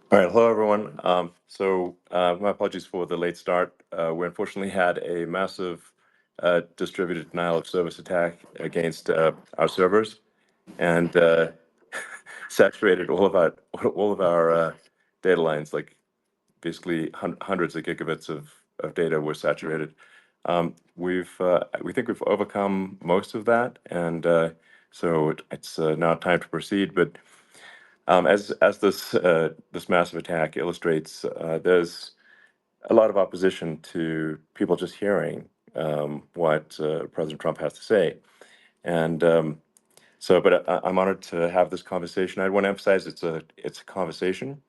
All right, hello everyone. My apologies for the late start. We unfortunately had a massive distributed denial of service attack against our servers, and saturated all of our data lines. Like basically hundreds of gigabits of data were saturated. We think we've overcome most of that, and it's now time to proceed. But as this massive attack illustrates, there's a lot of opposition to people just hearing what President Trump has to say, and I'm honored to have this conversation. I want to emphasize it's a conversation,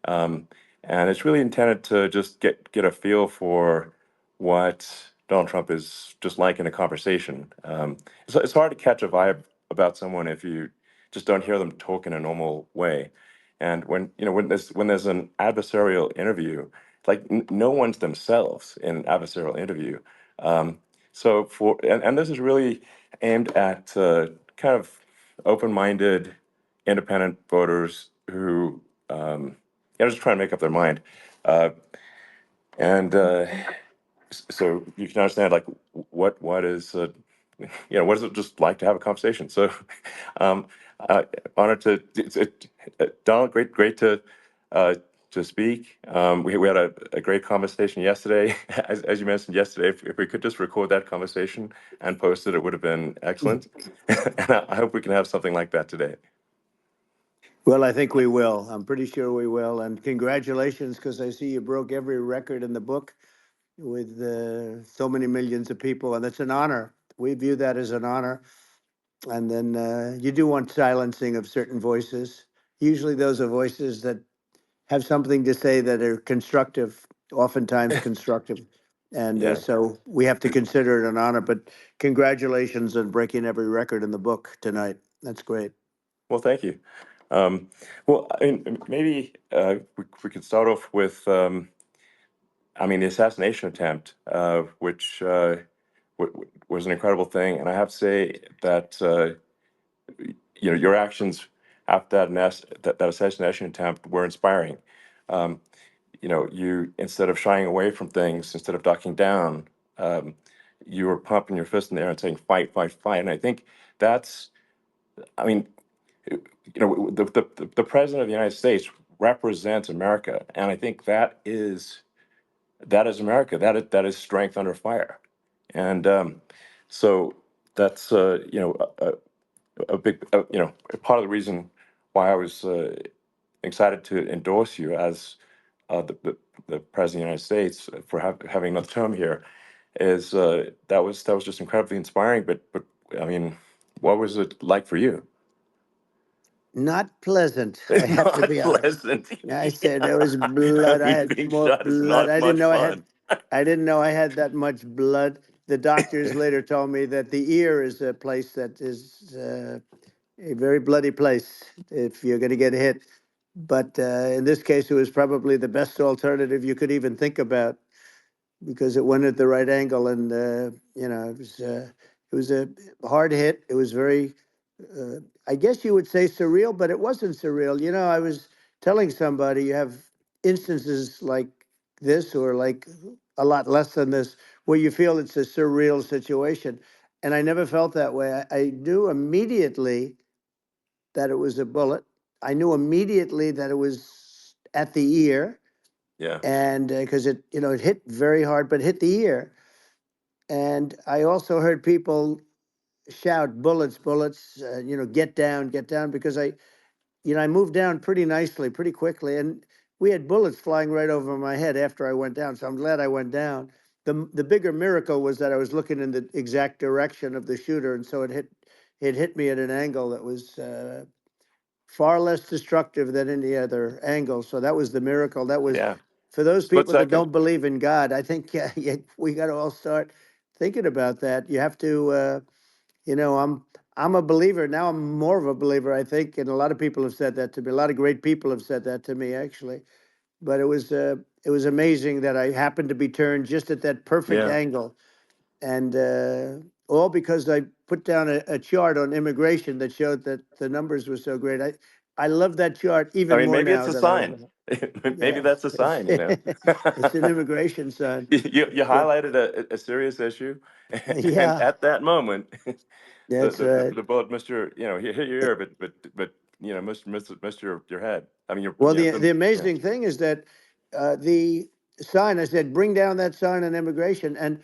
um, and it's really intended to just get a feel for what Donald Trump is just like in a conversation. It's hard to catch a vibe about someone if you just don't hear them talk in a normal way. And when there's an adversarial interview, like no one's themselves in an adversarial interview. Um, and this is really aimed at kind of open-minded, independent voters who just trying to make up their mind. Uh, and so you can understand like what is what is it just like to have a conversation. So um, honored Donald, great uh, to speak. We had a great conversation yesterday. As you mentioned yesterday, if we could just record that conversation and post it, it would have been excellent. And I hope we can have something like that today. Well, I think we will. I'm pretty sure we will. And congratulations, because I see you broke every record in the book with so many millions of people, and it's an honor. We view that as an honor. And then you do want silencing of certain voices. Usually, those are voices that have something to say that are constructive, oftentimes constructive. And Yeah. so we have to consider it an honor. But congratulations on breaking every record in the book tonight. That's great. Well, thank you. Um, well, I mean, maybe we could start off with, the assassination attempt, which was an incredible thing. And I have to say that, your actions after that assassination attempt were inspiring. Um, you, instead of shying away from things, instead of ducking down, um, you were pumping your fist in the air and saying, fight, fight, fight. And I think that's, I mean, the president of the United States represents America, and I think that is America. That is strength under fire, and so that's a big a part of the reason why I was excited to endorse you as the president of the United States for having another term here. Is that was just incredibly inspiring. But I mean, what was it like for you? Not pleasant, I It's have to not be honest. pleasant. I said there Yeah. was I blood. I mean, had being more shot is blood. not much fun. I didn't know I had that much blood. The doctors later told me that the ear is a place that is a very bloody place if you're going to get hit. But in this case, it was probably the best alternative you could even think about because it went at the right angle, and it was a hard hit. It was very, I guess you would say surreal, but it wasn't surreal. You know, I was telling somebody you have instances like this, or like a lot less than this, where you feel it's a surreal situation, and I never felt that way. I knew immediately that it was a bullet. I knew immediately that it was at the ear, Yeah. and because it hit very hard, but hit the ear. And I also heard people shout, "Bullets, bullets!" Get down, because I moved down pretty nicely, pretty quickly, and we had bullets flying right over my head after I went down. So I'm glad I went down. The bigger miracle was that I was looking in the exact direction of the shooter, and so it hit me at an angle that was far less destructive than any other angle. So that was the miracle. That was Yeah. for those Split people that second. don't believe in God. I think yeah, we got to all start thinking about that. You have to, I'm a believer now. I'm more of a believer, I think, and a lot of people have said that to me. A lot of great people have said that to me, actually. But it was amazing that I happened to be turned just at that perfect Yeah. angle, and all because I put down a chart on immigration that showed that the numbers were so great. I love that chart I even mean, more maybe now it's a than I sign. ever. Maybe Yeah, that's a sign, you know. it's an immigration sign. You But highlighted a serious issue, and yeah, at that moment, that's right. the bullet missed your, you know, hit your ear, but you know, missed your head. I mean, your, Well, you know, the yeah, amazing thing is that the sign, I said, bring down that sign on immigration. And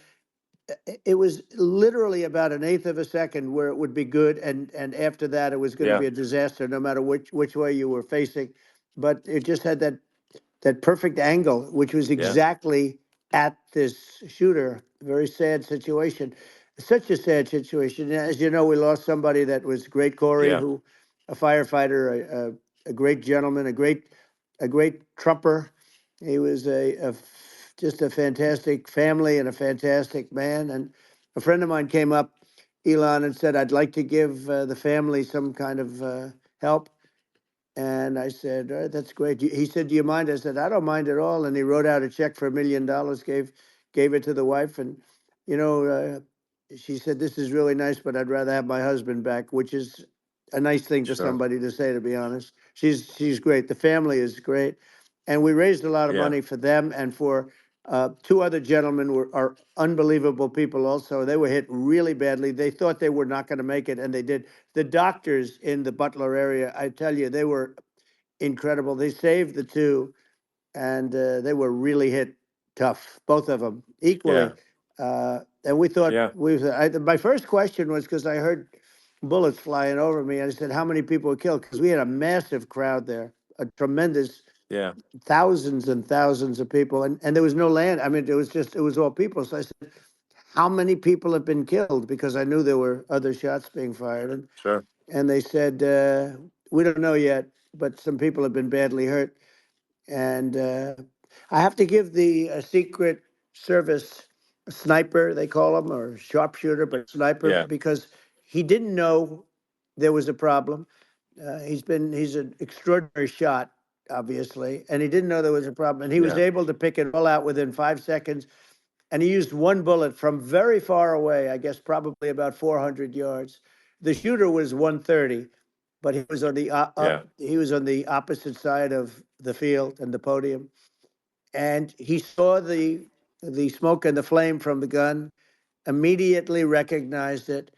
it was literally about an eighth of a second where it would be good. And after that, it was going to yeah, be a disaster, no matter which way you were facing. But it just had that perfect angle, which was yeah, exactly at this shooter. Very sad situation. Such a sad situation. As you know, we lost somebody that was great, Corey, yeah, who, a firefighter, a great gentleman, a great trumper. He was just a fantastic family and a fantastic man. And a friend of mine came up, Elon, and said, "I'd like to give the family some kind of help." And I said, "All right, that's great." He said, "Do you mind?" I said, "I don't mind at all." And he wrote out a check for $1 million, gave it to the wife. And, you know, she said, "This is really nice, but I'd rather have my husband back," which is a nice thing for sure, somebody to say, to be honest. She's great. The family is great. And we raised a lot of yeah, money for them and for two other gentlemen are unbelievable people also. They were hit really badly. They thought they were not going to make it, and they did. The doctors in the Butler area, I tell you, they were incredible. They saved the two, and they were really hit tough, both of them yeah, equally. And we thought yeah, my first question was, because I heard bullets flying over me, and I said, "How many people were killed?" Because we had a massive crowd there, a tremendous yeah, thousands and thousands of people, and there was no land. I mean, it was all people. So I said, "How many people have been killed?" Because I knew there were other shots being fired, sure, and they said, "We don't know yet, but some people have been badly hurt." And I have to give the Secret Service sniper, they call him, or sharpshooter, but sniper, yeah, because he didn't know there was a problem. He's an extraordinary shot, obviously, and he didn't know there was a problem. And he was yeah, able to pick it all out within 5 seconds. And he used one bullet from very far away, I guess probably about 400 yards. The shooter was 130, but yeah, he was on the opposite side of the field and the podium, and he saw the smoke and the flame from the gun, immediately recognized it,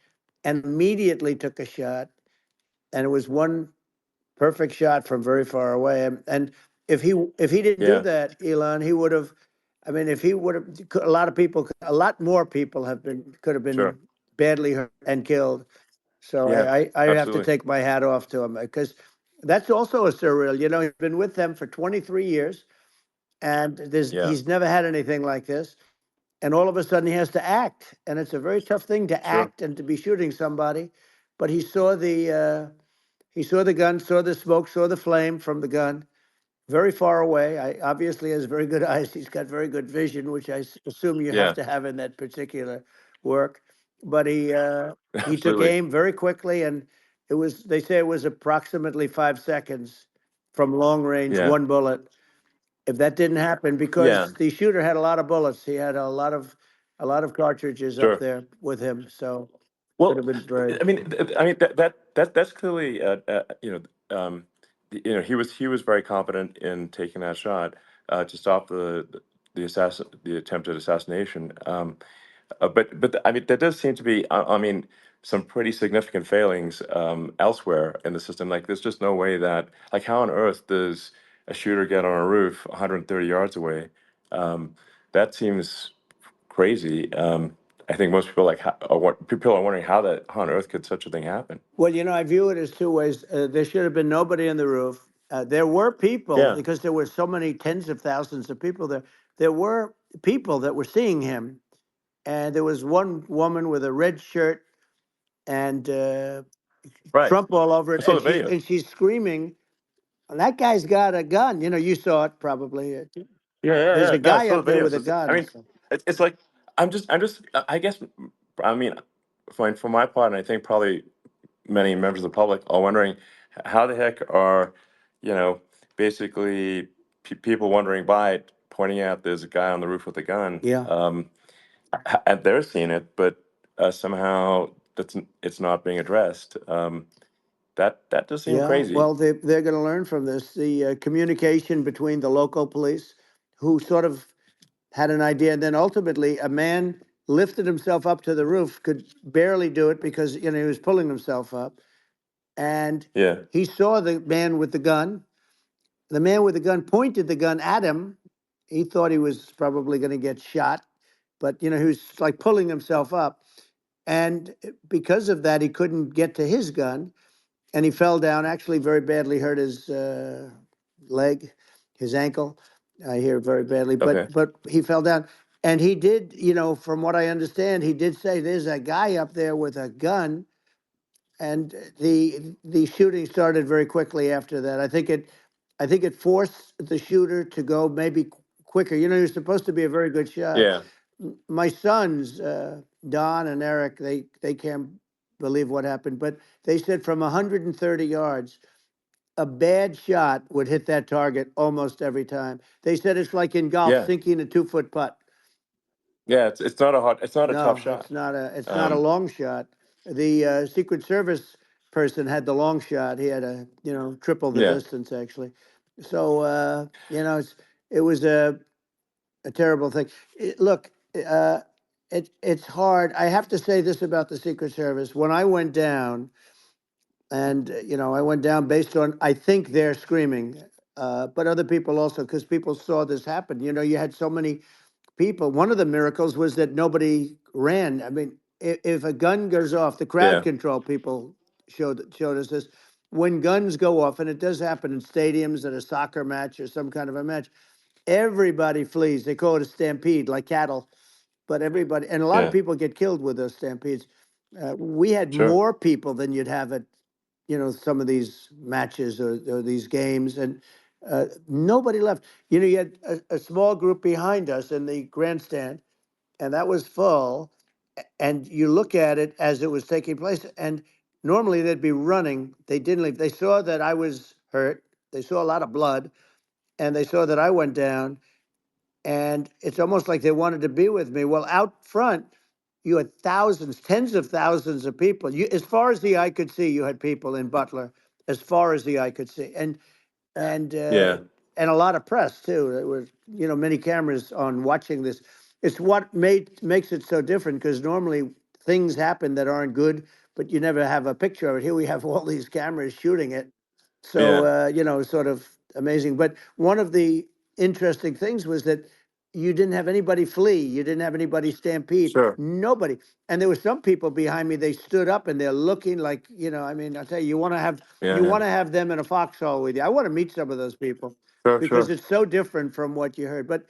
and immediately took a shot. And it was one perfect shot from very far away. And if he didn't do yeah, that, Elon, he would have. I mean, if he would have, a lot of people, a lot more people could have sure, been badly hurt and killed. So yeah, I have to absolutely, take my hat off to him, because that's also a surreal. You know, he's been with them for 23 years, and yeah, he's never had anything like this. And all of a sudden, he has to act, and it's a very tough thing to sure, act and to be shooting somebody. But he saw the gun, saw the smoke, saw the flame from the gun, very far away. I obviously has very good eyes. He's got very good vision, which I assume you have yeah, to have in that particular work. But he took absolutely, aim very quickly, and they say it was approximately 5 seconds from long range, yeah, one bullet. If that didn't happen, yeah, because the shooter had a lot of bullets, he had a lot of cartridges up sure. there with him, so could have Well, been very. I mean that's clearly you know, he was very confident in taking that shot to stop the attempted assassination. But I mean, there does seem to be, I mean, some pretty significant failings elsewhere in the system. Like, there's just no way that, like, how on earth does a shooter get on a roof 130 yards away? That seems crazy. I think most people people are wondering how on earth could such a thing happen? Well, I view it as two ways. There should have been nobody on the roof. There were people, Yeah, because there were so many tens of thousands of people there. There were people that were seeing him, and there was one woman with a red shirt and right. Trump all over I it, saw and the she's video. and she's screaming, "That guy's got a gun!" You saw it probably. Yeah, yeah, There's yeah. a No, I guy saw the up there video. with a So I gun. mean, So. it's like I guess, I mean, for my part, and I think probably many members of the public are wondering how the heck are, you know, basically people wondering by it, pointing out there's a guy on the roof with a gun, Yeah. and they're seeing it, but somehow it's not being addressed. That does seem Yeah, crazy. well, they're going to learn from this. The communication between the local police, who sort of had an idea, and then ultimately a man lifted himself up to the roof, could barely do it because he was pulling himself up, and Yeah, he saw the man with the gun. The man with the gun pointed the gun at him. He thought he was probably going to get shot, but he was like pulling himself up, and because of that, he couldn't get to his gun, and he fell down. Actually, very badly hurt his leg, his ankle. I hear very badly, but okay. he fell down, and he did. From what I understand, he did say, "There's a guy up there with a gun," and the shooting started very quickly after that. I think it forced the shooter to go maybe quicker. He was supposed to be a very good shot. Yeah, My sons, Don and Eric, they can't believe what happened, but they said from 130 yards, a bad shot would hit that target almost every time. They said it's like in golf, yeah, sinking a 2-foot putt. yeah. It's not a tough No, shot. it's not a Um, long shot. The Secret Service person had the long shot. He had triple the yeah, distance actually. So it was a terrible thing. Look, it's hard. I have to say this about the Secret Service. When I went down, and I went down based on, I think, they're screaming, but other people also, because people saw this happen. You had so many people. One of the miracles was that nobody ran. I mean, if a gun goes off, the crowd yeah, control people showed us this. When guns go off, and it does happen in stadiums at a soccer match or some kind of a match, everybody flees. They call it a stampede, like cattle. But everybody, and a lot of yeah. people get killed with those stampedes. We had Sure. more people than you'd have at some of these matches or these games, and nobody left. You had a small group behind us in the grandstand, and that was full. And you look at it as it was taking place, and normally they'd be running. They didn't leave. They saw that I was hurt. They saw a lot of blood, and they saw that I went down. And it's almost like they wanted to be with me. Well, out front, you had thousands, tens of thousands of people. As far as the eye could see, you had people in Butler, as far as the eye could see, and uh, Yeah, and a lot of press too. There were many cameras on watching this. It's what makes it so different, because normally things happen that aren't good, but you never have a picture of it. Here we have all these cameras shooting it, so yeah. sort of amazing. But one of the interesting things was that you didn't have anybody flee, you didn't have anybody stampede, Sure. nobody. And there were some people behind me. They stood up and they're looking like, I mean, I'll tell you, Yeah, you yeah. want to have them in a foxhole with you. I want to meet some of those people, Sure, because sure. it's so different from what you heard. But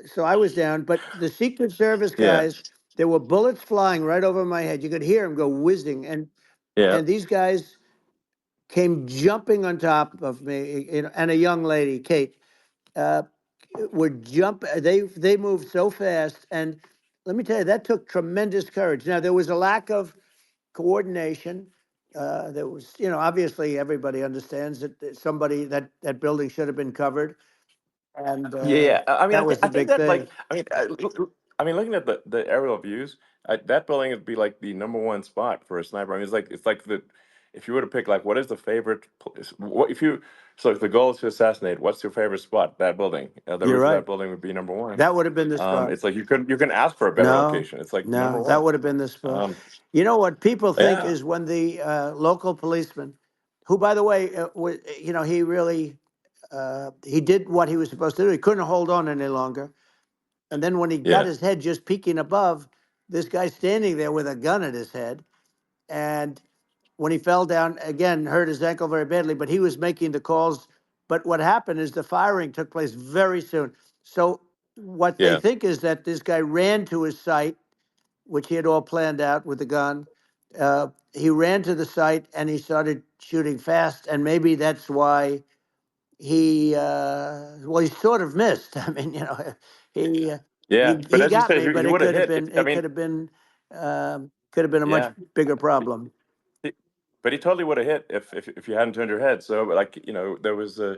so I was down, but the Secret Service Yeah, guys, there were bullets flying right over my head. You could hear them go whizzing, yeah, and these guys came jumping on top of me, and a young lady, Kate, uh, would jump. They moved so fast, and let me tell you, that took tremendous courage. Now there was a lack of coordination. There was, obviously everybody understands that somebody that building should have been covered, and yeah, yeah. that was I the think big that thing. like I mean, looking at the aerial views, that building would be like the number one spot for a sniper. I mean, it's like the if you were to pick like what is the favorite place, what if you so if the goal is to assassinate, what's your favorite spot? That building, the You're roof of that right. building would be number one. That would have been the spot. It's like you can ask for a better No, location. It's like number no, that one. would have been the spot. Um, What people think yeah, is when the local policeman, who, by the way, he really he did what he was supposed to do. He couldn't hold on any longer. And then when he got yeah, his head just peeking above, this guy standing there with a gun at his head. And when he fell down, again, hurt his ankle very badly, but he was making the calls. But what happened is the firing took place very soon. So what they yeah, think is that this guy ran to his site, which he had all planned out with the gun. He ran to the site and he started shooting fast, and maybe that's why he sort of missed. I mean, he uh, yeah. But he as you got said, me, but he it would have could have hit. If been I it mean, could have been a much yeah. bigger problem. He- But he totally would have hit if you hadn't turned your head. So like there was a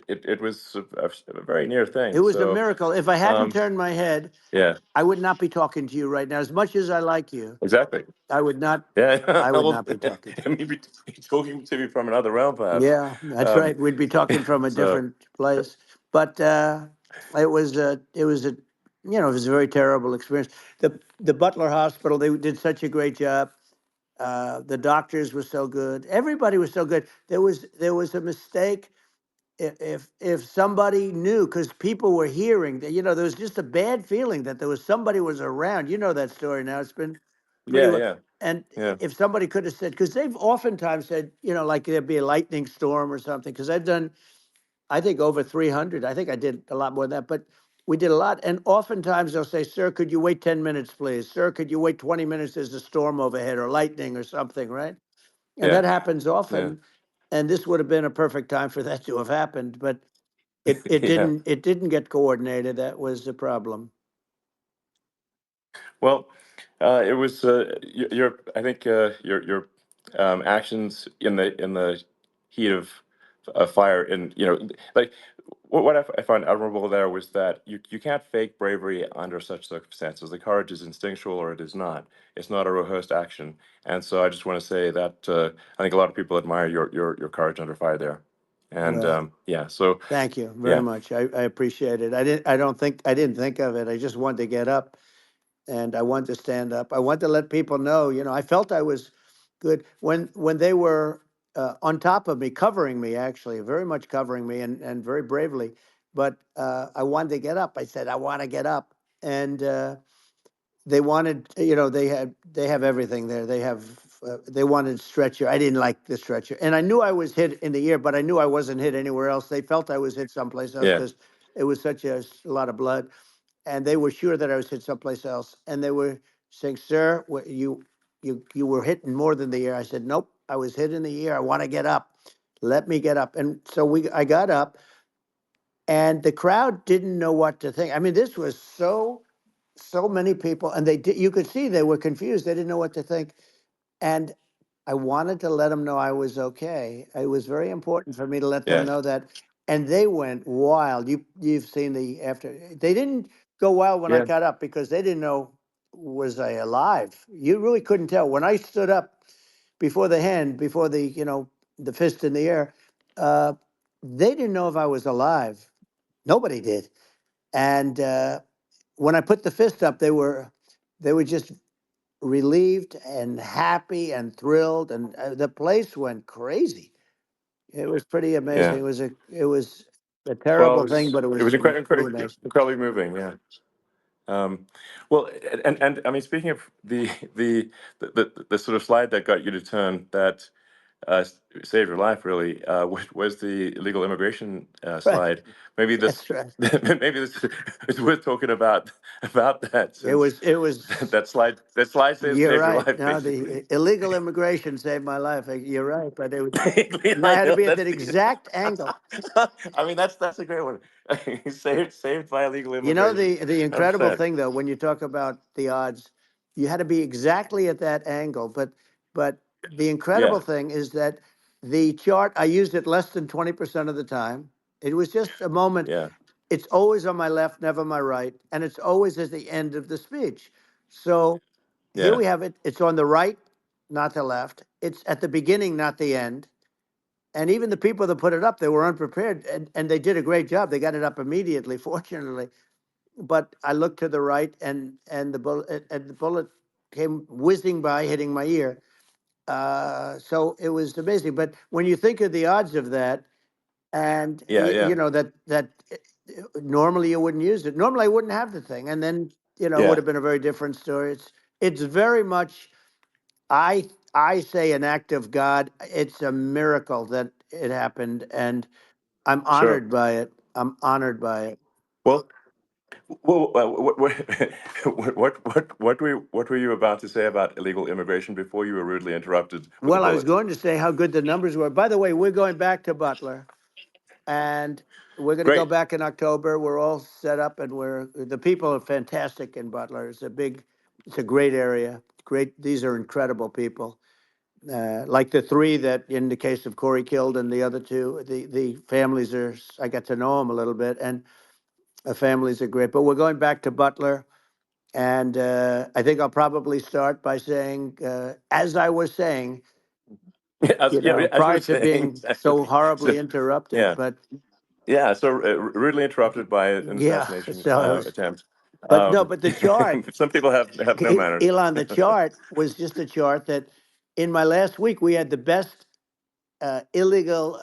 it was a very near It thing. was a So miracle. If I hadn't um, turned my head, yeah, I would not be talking to you right now. As much as I like you, exactly. I would not. Yeah, I would well, not be talking to you. maybe talking to me from another realm, perhaps. Yeah, that's Um, right. We'd be talking from a so different place. But it was a very terrible experience. The Butler Hospital, they did such a great job. The doctors were so good. Everybody was so good. There was a mistake. If somebody knew, because people were hearing that, there was just a bad feeling that there was somebody was around. You know that story now. It's been pretty yeah, well. yeah, And yeah, if somebody could have said, because they've oftentimes said, like there'd be a lightning storm or something, because I've done, I think, over 300. I think I did a lot more than that, but we did a lot. And oftentimes they'll say, sir, could you wait 10 minutes, please? Sir, could you wait 20 minutes? There's a storm overhead or lightning or something, right? And yeah, that happens yeah, often. And this would have been a perfect time for that to have happened, but it yeah. didn't get coordinated. That was the problem. Well, it was your I think your actions in the heat of a fire, and like what I find admirable there was that you can't fake bravery under such circumstances. The courage is instinctual or it is not. It's not a rehearsed action. And so I just want to say that I think a lot of people admire your courage under fire there. And Well, yeah, so thank you very yeah, much. I appreciate it. I didn't think of it. I just wanted to get up and I wanted to stand up. I wanted to let people know, I felt I was good when they were on top of me, covering me, actually, very much covering me and very bravely. But I wanted to get up. I said, I want to get up. And they wanted, they have everything there. They wanted stretcher. I didn't like the stretcher. And I knew I was hit in the ear, but I knew I wasn't hit anywhere else. They felt I was hit someplace else yeah, because it was such a lot of blood, and they were sure that I was hit someplace else. And they were saying, "Sir, you were hit in more than the ear." I said, "Nope, I was hit in the ear. I want to get up. Let me get up." And so I got up, and the crowd didn't know what to think. I mean, this was so many people, and you could see they were confused. They didn't know what to think, and I wanted to let them know I was okay. It was very important for me to let them yeah, know that, and they went wild. You've seen the after. They didn't go wild when I yeah, got up because they didn't know, was I alive. You really couldn't tell when I stood up before the hand, before the fist in the air. Uh, they didn't know if I was alive. Nobody did. And when I put the fist up, they were just relieved and happy and thrilled, and the place went crazy. It was pretty amazing. yeah. It was a Well, terrible thing, but it it was was really nice. incredibly moving. Yeah. Um, well, and I mean, speaking of the sort of slide that got you to turn that saved your life, really, was the illegal immigration Right, slide. Maybe this, that's right. maybe this is worth talking about that, It since was. It was. that slide You're saved your right. life, No, basically. the illegal immigration saved my life. You're right, but and I I had to know be at that's that the. exact angle. I mean, that's a great one. Saved by illegal You know immigration. the incredible 100%. thing though, when you talk about the odds, you had to be exactly at that angle. But the incredible Yeah, thing is that the chart, I used it less than 20% of the time. It was just a moment. yeah, It's always on my left, never my right, and it's always at the end of the speech. So here yeah, we have it. It's on the right, not the left. It's at the beginning, not the end. And even the people that put it up, they were unprepared, and they did a great job. They got it up immediately, fortunately. But I looked to the right, and the bullet came whizzing by, hitting my ear. So it was amazing. But when you think of the odds of that, and yeah, yeah, normally you wouldn't use it. Normally I wouldn't have the thing, and then it would yeah. have been a very different story. It's very much, I say, an act of God. It's a miracle that it happened, and I'm Sure. honored by it. I'm honored by it. Well, what were you about to say about illegal immigration before you were rudely interrupted with a Well, I was bullet? going to say how good the numbers were. By the way, we're going back to Butler, and we're going to go Great. back in October. We're all set up, and the people are fantastic in Butler. It's a great area. Great. These are incredible people. like the three that, in the case of Corey killed, and the other two, the families are. I got to know them a little bit, and the families are great. But we're going back to Butler, and I think I'll probably start by saying, as I was saying, As you were prior to saying, being so exactly. So, horribly interrupted. yeah, But yeah. So rudely interrupted by an yeah, assassination so attempt. but no, but the chart, Some people have no manners. Elon, the chart was just a chart that in my last week we had the best illegal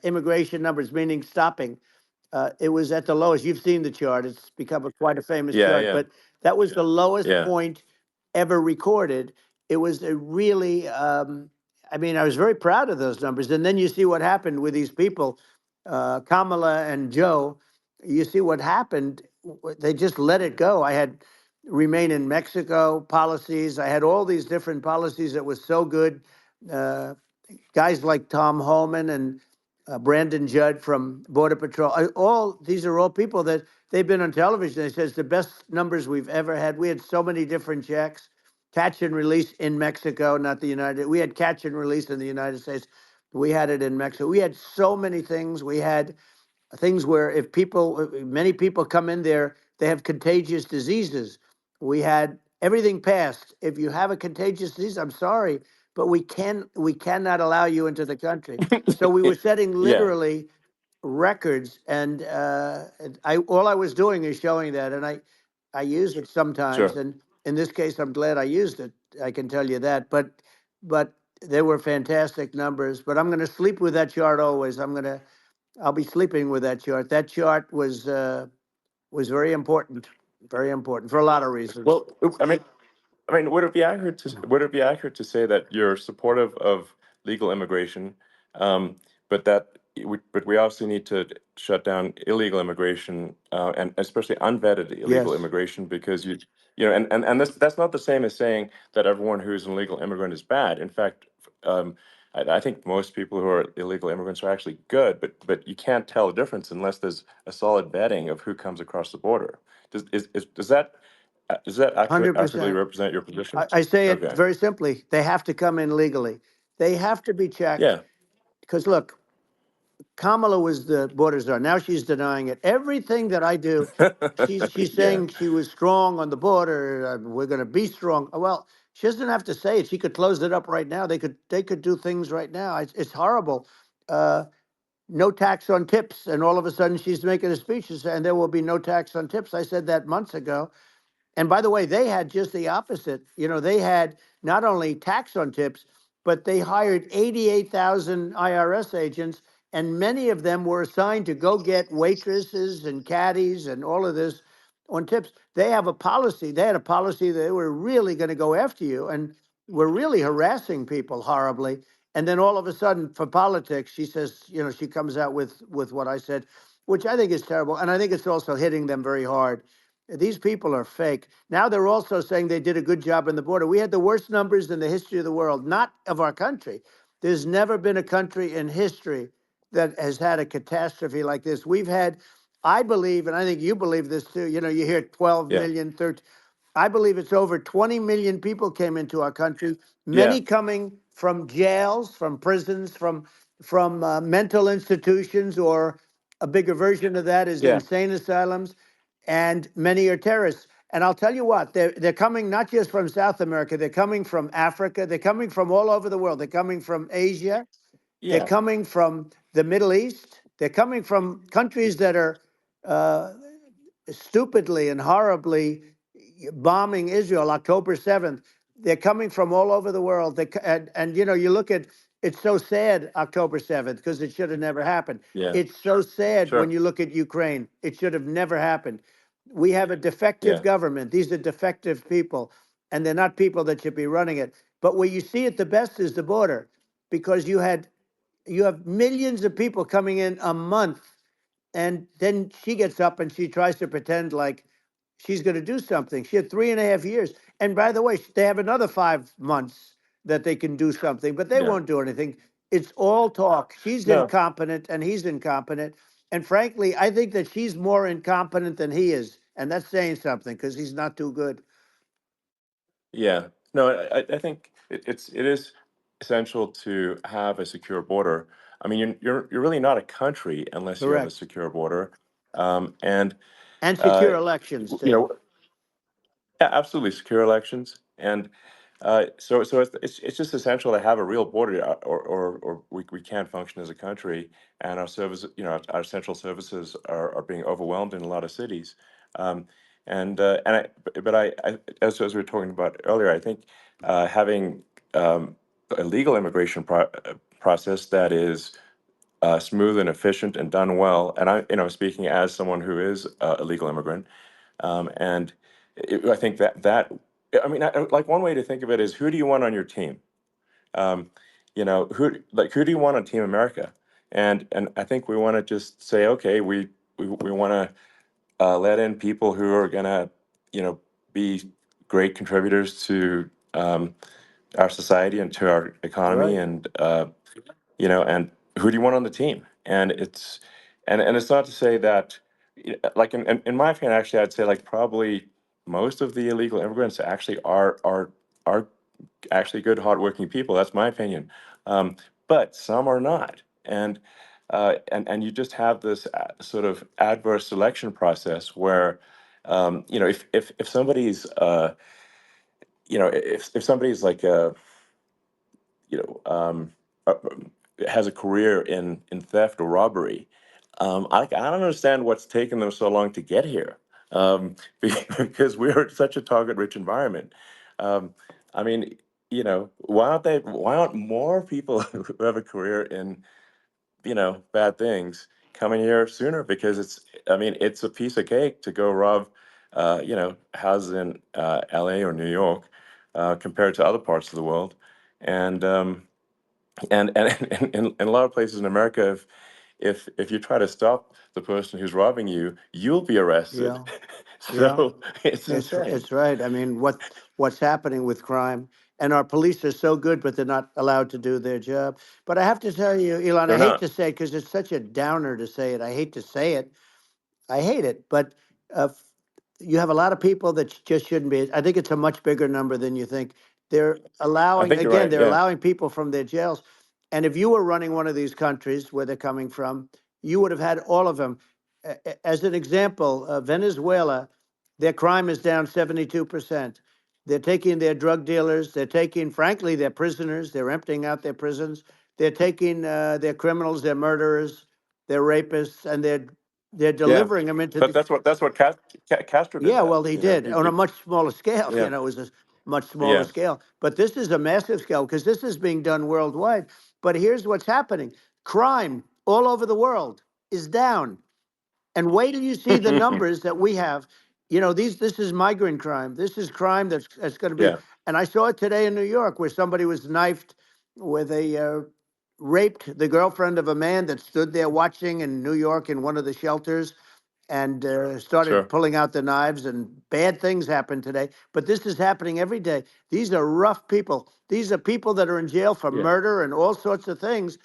immigration numbers, meaning stopping. It was at the lowest. You've seen the chart. It's become quite a famous Yeah, chart, yeah, but that was the lowest yeah. point ever recorded. It was a really, I mean, I was very proud of those numbers. And then you see what happened with these people, Kamala and Joe. You see what happened. They just let it go. I had remain in Mexico policies. I had all these different policies that was so good. Uh, Guys like Tom Homan and Brandon Judd from Border Patrol. All these are all people that they've been on television. They say it's the best numbers we've ever had. We had so many different checks, catch and release in Mexico, not the United. We had catch and release in the United States. We had it in Mexico. We had so many things. We had things where if people, many people come in there, they have contagious diseases. We had everything passed. If you have a contagious disease, I'm sorry, but we cannot allow you into the country. So we were setting Yeah, literally records, and I all I was doing is showing that, and I use it sometimes, sure. and in this case, I'm glad I used it. I can tell you that, but they were fantastic numbers. But I'm going to sleep with that chart always. I'll be sleeping with that chart. That chart was very important for a lot of reasons. Well, I mean, would it be accurate to say that you're supportive of legal immigration, but but we also need to shut down illegal immigration, and especially unvetted illegal Yes, immigration, because and that's not the same as saying that everyone who's an illegal immigrant is bad. In fact, I think most people who are illegal immigrants are actually good, but you can't tell the difference unless there's a solid vetting of who comes across the border. Does that accurately 100%. represent your position? I say it Okay. very simply. They have to come in legally. They have to be checked. Yeah. Because look, Kamala was the border czar. Now she's denying it. Everything that I do, she's Yeah. saying she was strong on the border. We're going to be strong. Well, she doesn't have to say it. She could close it up right now. They could do things right now. It's horrible. Uh, no tax on tips, and all of a sudden she's making a speech and saying there will be no tax on tips. I said that months ago. And by the way, they had just the opposite. They had not only tax on tips, but they hired 88,000 IRS agents, and many of them were assigned to go get waitresses and caddies and all of this on tips. They have a policy. They had a policy that they were really going to go after you and were really harassing people horribly. And then all of a sudden, for politics, she says, she comes out with what I said, which I think is terrible. And I think it's also hitting them very hard. These people are fake. Now they're also saying they did a good job on the border. We had the worst numbers in the history of the world, not of our country. There's never been a country in history that has had a catastrophe like this. We've had, I believe, and I think you believe this too, you hear 12 Yeah. million, 13. I believe it's over 20 million people came into our country, Yeah. many coming from jails, from prisons, from mental institutions, or a bigger version of that is Yeah. insane asylums, and many are terrorists. And I'll tell you what, they're coming not just from South America, they're coming from Africa, they're coming from all over the world. They're coming from Asia, they're Yeah. coming from the Middle East, they're coming from countries that are uh, stupidly and horribly bombing Israel October 7th. They're coming from all over the world. And you look at, it's so sad October 7th because it should have never happened. Yeah. It's so sad when Sure. you look at Ukraine. It should have never happened. We have a defective Yeah. government. These are defective people, and they're not people that should be running it. But where you see it the best is the border, because you have millions of people coming in a month, and then she gets up and she tries to pretend like she's going to do something. She had 3.5 years. And by the way, they have another 5 months that they can do something, but they Yeah. won't do anything. It's all talk. She's No. incompetent and he's incompetent. And frankly, I think that she's more incompetent than he is. And that's saying something because he's not too good. Yeah. No, I think it is. essential to have a secure border. I mean, you're really not a country unless you have a Correct. secure border, and And uh, secure elections you too. know, yeah, absolutely secure elections, and so it's just essential to have a real border, or we can't function as a country, and our service, our central services are being overwhelmed in a lot of cities, and as we were talking about earlier, I think having a legal immigration process that is smooth and efficient and done well, and speaking as someone who is a legal immigrant, and I think I mean, like one way to think of it is, who do you want on your team? Um, who do you want on Team America? And I think we want to just say, okay, we want to let in people who are gonna, be great contributors to our society and to our economy, Right. and who do you want on the team? And it's not to say that, like in my opinion, actually, I'd say like probably most of the illegal immigrants actually are actually good, hardworking people. That's my opinion. But some are not, and you just have this sort of adverse selection process where, if somebody's if somebody's like you know, uh, has a career in theft or robbery. I don't understand what's taken them so long to get here, because we're such a target-rich environment. Um, I mean, why aren't more people who have a career in, bad things coming here sooner? Because I mean, it's a piece of cake to go rob, houses in LA or New York, compared to other parts of the world. And in a lot of places in America, if you try to stop the person who's robbing you, you'll be arrested. Yeah. Yeah. So it's insane. It's right. I mean, what's happening with crime, and our police are so good, but they're not allowed to do their job. But I have to tell you, Elon, I They're hate not. to say it because it's such a downer to say it. I hate to say it. I hate it, but you have a lot of people that just shouldn't be. I think it's a much bigger number than you think. They're I allowing, think you're again, right. they're Yeah. allowing people from their jails. And if you were running one of these countries where they're coming from, you would have had all of them. As an example, Venezuela, their crime is down 72%. They're taking their drug dealers, they're taking, frankly, their prisoners, they're emptying out their prisons. They're taking their criminals, their murderers, their rapists, and they're Yeah. delivering them into But the. that's what Castro did. Yeah, That well, he did he, on a much smaller scale. yeah, It was a much smaller yeah. scale. But this is a massive scale because this is being done worldwide. But here's what's happening: crime all over the world is down. And wait till you see the numbers that we have. This is migrant crime. This is crime that's going to be. Yeah. And I saw it today in New York where somebody was knifed with raped the girlfriend of a man that stood there watching in New York in one of the shelters, and started Sure. pulling out the knives, and bad things happen today. But this is happening every day. These are rough people. These are people that are in jail for Yeah. murder and all sorts of things,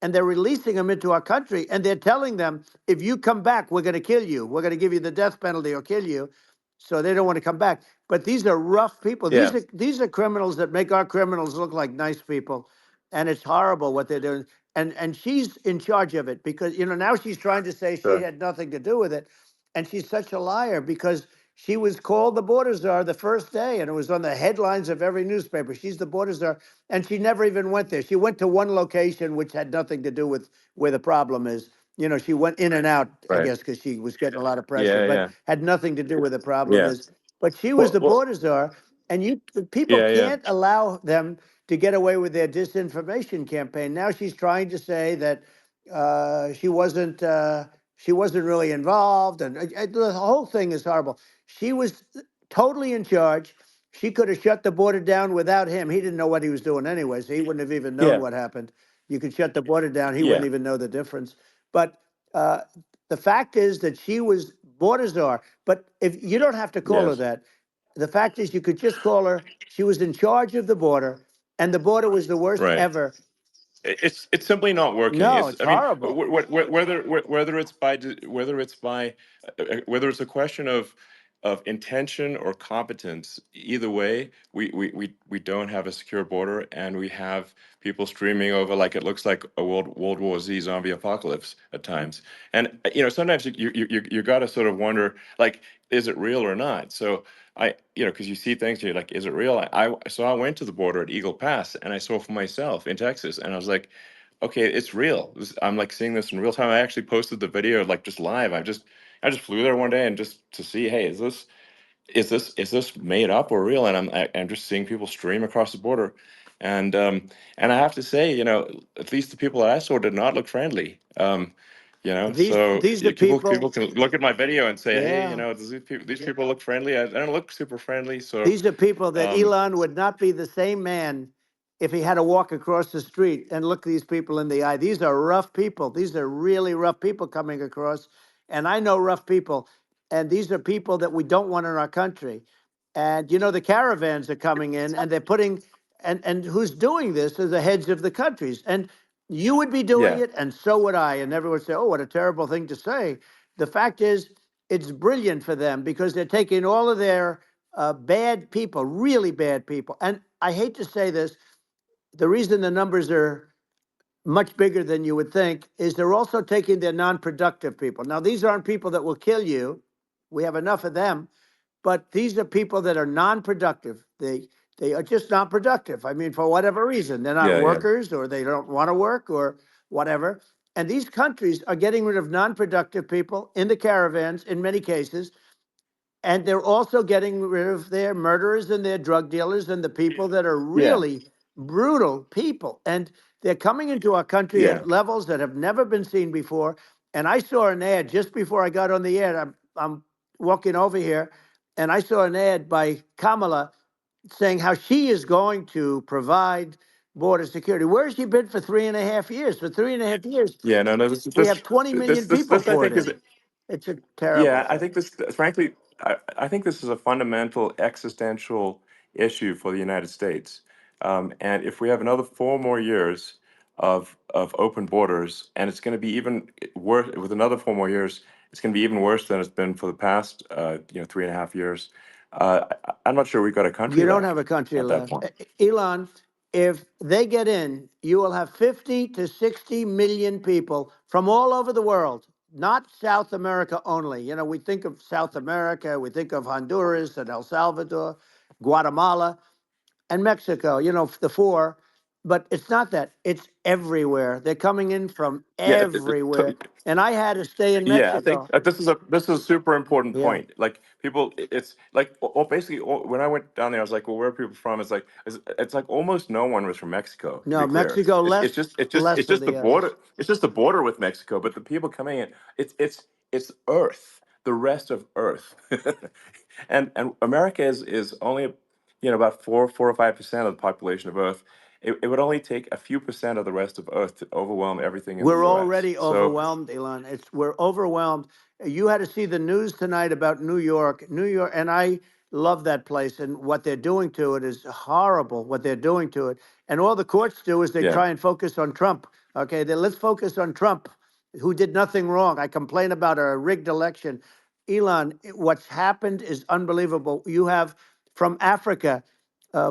and they're releasing them into our country, and they're telling them, if you come back, we're going to kill you. We're going to give you the death penalty or kill you. So they don't want to come back. But these are rough people. Yeah. These are criminals that make our criminals look like nice people, and it's horrible what they're doing. And she's in charge of it because now she's trying to say she Sure. had nothing to do with it, and she's such a liar because she was called the border czar the first day, and it was on the headlines of every newspaper. She's the border czar, and she never even went there. She went to one location which had nothing to do with where the problem is. She went in and out, I Right. guess, because she was getting a lot of pressure, Yeah. but Yeah. had nothing to do where the problem Yeah. is. But she was the Well. border czar, and people Yeah. Yeah. can't allow them to get away with their disinformation campaign. Now she's trying to say that she wasn't really involved, and the whole thing is horrible. She was totally in charge. She could have shut the border down without him. He didn't know what he was doing anyway, so he wouldn't have even known Yeah. what happened. You could shut the border down, he wouldn't Yeah. even know the difference. But uh, the fact is that she was border czar. But if you don't have to call her Yes. that, the fact is you could just call her. She was in charge of the border, and the border was the worst Right. ever. It's simply not working. No, It's it's I mean, horrible. whether it's by whether it's a question of, of intention or competence. Either way, we don't have a secure border, and we have people streaming over like it looks like a World War Z zombie apocalypse at times. And sometimes you got to sort of wonder, like, is it real or not? So because you see things, you're like, is it real? So I went to the border at Eagle Pass, and I saw for myself in Texas, and I was like, okay, it's real. I'm like seeing this in real time. I actually posted the video like just live. I just flew there one day and just to see, hey, is this made up or real? And I'm just seeing people stream across the border, and I have to say, at least the people that I saw did not look friendly. So These are people people, can look at my video and say, hey, yeah. does these people look friendly? I don't look super friendly. So These are people that um, Elon would not be the same man if he had to walk across the street and look these people in the eye. These are rough people. These are really rough people coming across. And I know rough people. And these are people that we don't want in our country. And the caravans are coming in and they're putting, and who's doing this are the heads of the countries. And you would be doing yeah, it, and so would I. And everyone would say, oh, what a terrible thing to say. The fact is, it's brilliant for them because they're taking all of their bad people, really bad people. And I hate to say this, the reason the numbers are much bigger than you would think is they're also taking their non-productive people. Now, these aren't people that will kill you. We have enough of them, but these are people that are non-productive. They are just non-productive. I mean, for whatever reason, they're not yeah. workers or they don't want to work or whatever. And these countries are getting rid of non-productive people in the caravans in many cases, and they're also getting rid of their murderers and their drug dealers and the people that are Yeah, really brutal people. And they're coming into our country yeah, at levels that have never been seen before. And I saw an ad just before I got on the air. I'm walking over here, and I saw an ad by Kamala saying how she is going to provide border security. Where has she been for 3.5 years? For 3.5 years, yeah. No, no. This we this have 20 this million this people this I poured think is. in. It's a terrible Yeah, I thing. think this, frankly, I think this is a fundamental existential issue for the United States. And if we have another 4 more years of open borders, and it's going to be even worse with another 4 more years, it's going to be even worse than it's been for the past, 3.5 years. I'm not sure we've got a country You don't have left a country at that left. point. Elon, if they get in, you will have 50 to 60 million people from all over the world, not South America only. We think of South America, we think of Honduras and El Salvador, Guatemala, and Mexico, the four. But it's not that. It's everywhere. They're coming in from Yeah, everywhere. And I had to stay in yeah, I think Mexico. this is a super important Yeah. point. Like people, it's like basically when I went down there, I was like, well, where are people from? It's like almost no one was from Mexico. To be No, clear, Mexico it's less, it's just it's just less it's than just the the others. border. It's just the border with Mexico. But the people coming in, it's Earth, the rest of Earth, and America is only about 4 or 5% of the population of Earth. It would only take a few percent of the rest of Earth to overwhelm everything in the We're U.S. already So overwhelmed, Elon. We're overwhelmed. You had to see the news tonight about New York. New York, and I love that place, and what they're doing to it is horrible, what they're doing to it. And all the courts do is they yeah, try and focus on Trump. Okay, then let's focus on Trump, who did nothing wrong. I complain about a rigged election. Elon, what's happened is unbelievable. You have from Africa,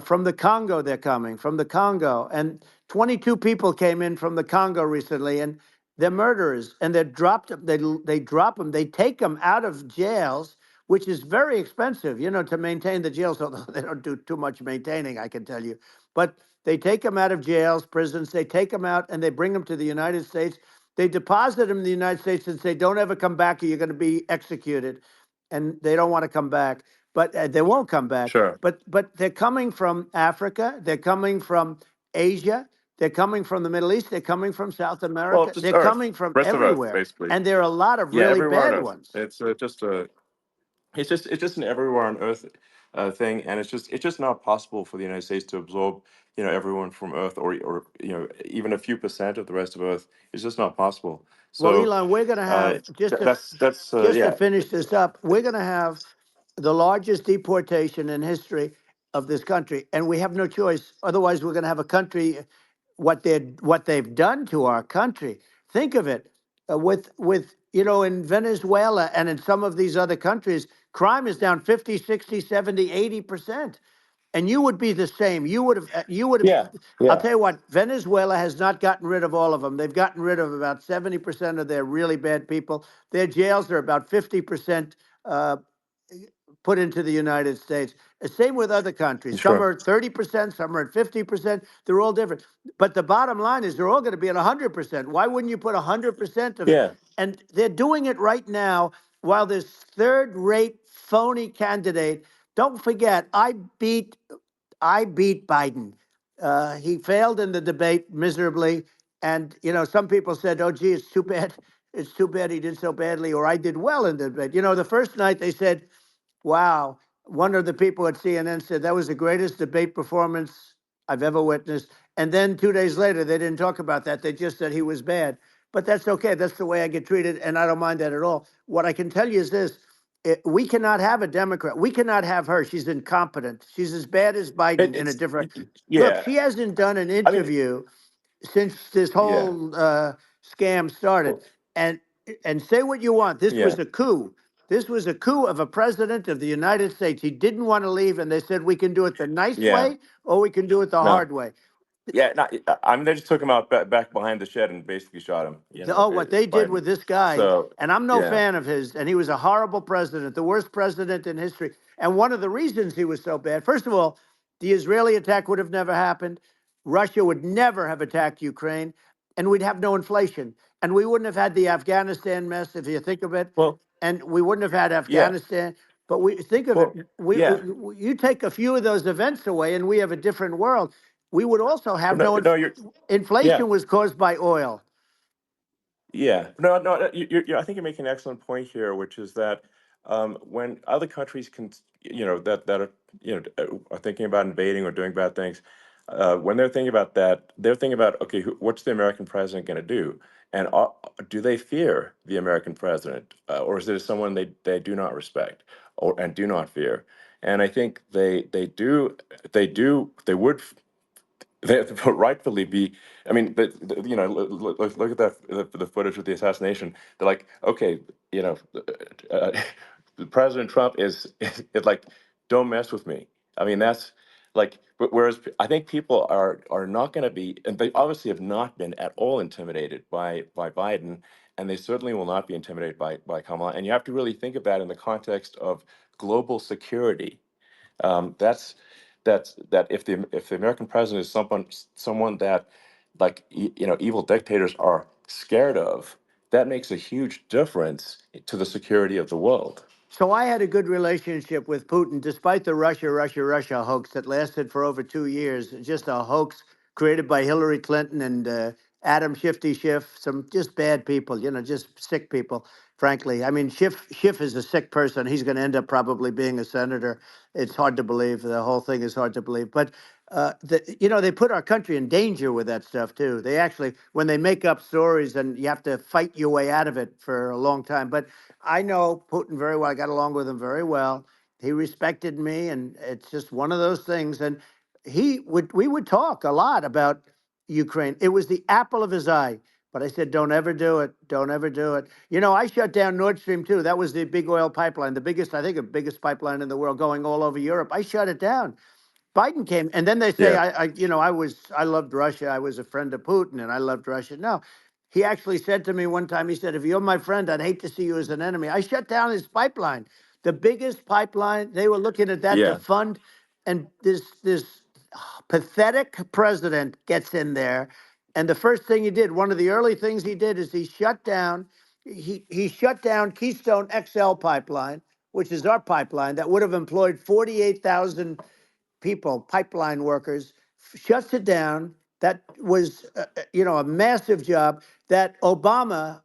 from the Congo, they're coming from the Congo, and 22 people came in from the Congo recently, and they're murderers, and they dropped them. They drop them. They take them out of jails, which is very expensive, to maintain the jails. Although they don't do too much maintaining, I can tell you. But they take them out of jails, prisons. They take them out, and they bring them to the United States. They deposit them in the United States and say, "Don't ever come back, or you're going to be executed." And they don't want to come back, but they won't come back. sure. But they're coming from Africa. They're coming from Asia. They're coming from the Middle East. They're coming from South Well, America. just They're Earth, coming from rest of Earth, everywhere. basically. And there are a lot of Yeah, really everywhere on bad Earth. ones. It's it's just an everywhere on Earth thing, and it's just not possible for the United States to absorb everyone from Earth, or even a few percent of the rest of Earth. It's just not possible. Well, So Elon, we're going to have that's just to yeah, finish this up. We're going to have the largest deportation in history of this country, and we have no choice. Otherwise, we're going to have a country. What they've done to our country. Think of it, with in Venezuela and in some of these other countries, Crime is down 50, 60, 70, 80%. And you would be the same. You would have, Yeah, I'll yeah, tell you what, Venezuela has not gotten rid of all of them. They've gotten rid of about 70% of their really bad people. Their jails are about 50% uh, put into the United States. Same with other countries. Some sure. are at 30%, some are at 50%. They're all different. But the bottom line is they're all going to be at 100%. Why wouldn't you put 100% of it? Yeah, And they're doing it right now while this third-rate phony candidate. Don't forget, I beat Biden. He failed in the debate miserably. And, some people said, oh, gee, it's too bad. It's too bad he did so badly, or I did well in the debate. The first night they said, wow. One of the people at CNN said that was the greatest debate performance I've ever witnessed. And then 2 days later, they didn't talk about that. They just said he was bad. But that's okay. That's the way I get treated. And I don't mind that at all. What I can tell you is this: we cannot have a Democrat. We cannot have her. She's incompetent. She's as bad as Biden in a it's different. Look, yeah. she hasn't done an I mean, interview since this yeah, whole scam started. well, And say what you want. This yeah, was a coup. This was a coup of a president of the United States. He didn't want to leave, and they said we can do it the nice yeah. way or we can do it the No, hard way. yeah. Not, I mean, they just took him out back behind the shed and basically shot him. Oh, what they did Biden. with this guy, So and I'm no yeah. fan of his, and he was a horrible president, the worst president in history. And one of the reasons he was so bad, first of all, the Israeli attack would have never happened. Russia would never have attacked Ukraine, and we'd have no inflation. And we wouldn't have had the Afghanistan mess, if you think of it, Well, and we wouldn't have had yeah. Afghanistan. But we think of it, Well, yeah. you take a few of those events away, and we have a different world. We would also have No, no no, you're yeah. inflation was caused by oil. Yeah, no, no. I think you're making an excellent point here, which is that when other countries can, that are, are thinking about invading or doing bad things, when they're thinking about that, they're thinking about, okay, what's the American president going to do, and do they fear the American president, or is it someone they do not respect or and do not fear? And I think they would they rightfully be. I mean, look at that the footage with the assassination. They're like, okay, uh, President Trump is like, don't mess with me. I mean, that's like, whereas I think people are not going to be, and they obviously have not been at all intimidated by Biden, and they certainly will not be intimidated by Kamala. And you have to really think of that in the context of global security. That if the American president is someone that, like, evil dictators are scared of, that makes a huge difference to the security of the world. So I had a good relationship with Putin, despite the Russia hoax that lasted for over 2 years. Just a hoax created by Hillary Clinton and Adam Shifty Schiff, some just bad people, just sick people, frankly. I mean, Schiff is a sick person. He's going to end up probably being a senator. It's hard to believe. The whole thing is hard to believe. But, they put our country in danger with that stuff, too. They actually, when they make up stories, and you have to fight your way out of it for a long time. But I know Putin very well. I got along with him very well. He respected me, and it's just one of those things. And we would talk a lot about Ukraine. It was the apple of his eye. But I said, don't ever do it. Don't ever do it. I shut down Nord Stream 2. That was the big oil pipeline, the biggest, I think, the biggest pipeline in the world going all over Europe. I shut it down. Biden came, and then they say, Yeah, I loved Russia. I was a friend of Putin, and I loved Russia. No, he actually said to me one time, he said, if you're my friend, I'd hate to see you as an enemy. I shut down his pipeline, the biggest pipeline. They were looking at that to yeah, fund, and this pathetic president gets in there, and the first thing he did, one of the early things he did, is he shut down Keystone XL pipeline, which is our pipeline that would have employed 48,000 people, pipeline workers, shuts it down. That was, a massive job that Obama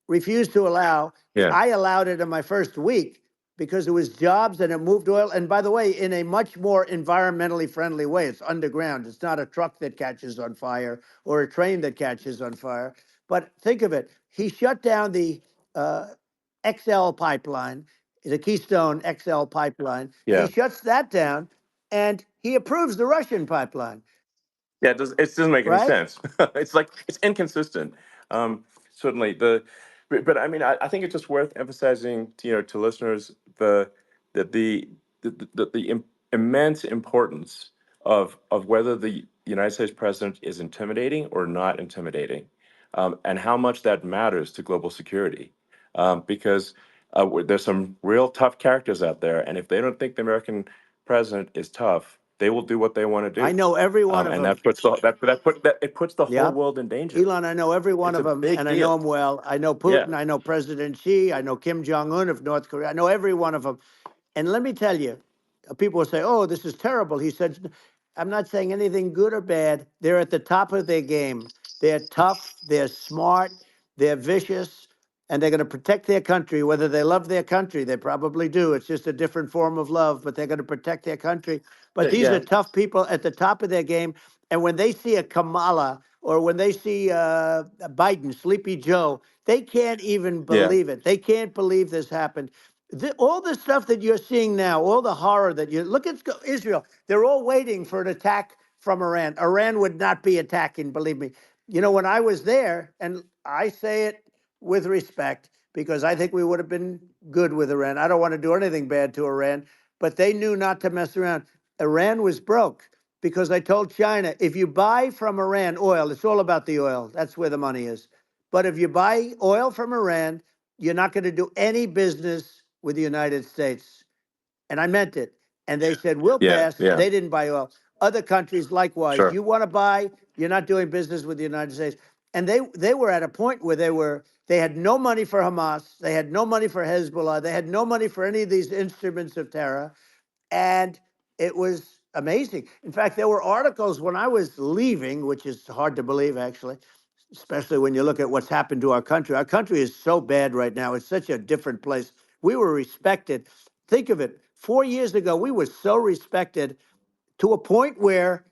refused to allow. yeah, I allowed it in my first week because it was jobs and it moved oil. And by the way, in a much more environmentally friendly way. It's underground. It's not a truck that catches on fire or a train that catches on fire. But think of it. He shut down the uh, XL pipeline, the Keystone XL pipeline. He yeah, shuts that down and he approves the Russian pipeline, yeah. It doesn't make any right? sense. It's like it's inconsistent. Certainly but I mean, I think it's just worth emphasizing to listeners, the the immense importance of whether the United States president is intimidating or not intimidating, and how much that matters to global security. Because there's some real tough characters out there, and if they don't think the American president is tough, they will do what they want to I do, know every one of and them. it puts the whole Yep. world in danger. Elon, I know every one It's of a them, big and I know deal. them well. I know Yeah, Putin. I know President Xi. I know Kim Jong Un of North Korea. I know every one of them. And let me tell you, people will say, "Oh, this is terrible." He said, "I'm not saying anything good or bad. They're at the top of their game. They're tough. They're smart. They're vicious, and they're going to protect their country. Whether they love their country, they probably do. It's just a different form of love, but they're going to protect their country. But these yeah, are tough people at the top of their game. And when they see a Kamala or when they see Biden, Sleepy Joe, they can't even yeah, believe it. They can't believe this happened. All the stuff that you're seeing now, all the horror that you look at Israel, they're all waiting for an attack from Iran. Iran would not be attacking, believe me. You know, when I was there, and I say it with respect because I think we would have been good with Iran. I don't want to do anything bad to Iran, but they knew not to mess around. Iran was broke because I told China, if you buy from Iran oil, it's all about the oil. That's where the money is. But if you buy oil from Iran, you're not going to do any business with the United States. And I meant it. And they said, we'll yeah, pass. yeah. They didn't buy oil. Other countries, likewise, Sure. you want to buy, you're not doing business with the United States. And they were at a point where they had no money for Hamas. They had no money for Hezbollah. They had no money for any of these instruments of terror. And it was amazing. In fact, there were articles when I was leaving, which is hard to believe, actually, especially when you look at what's happened to our country. Our country is so bad right now. It's such a different place. We were respected. Think of it. 4 years ago, we were so respected to a point where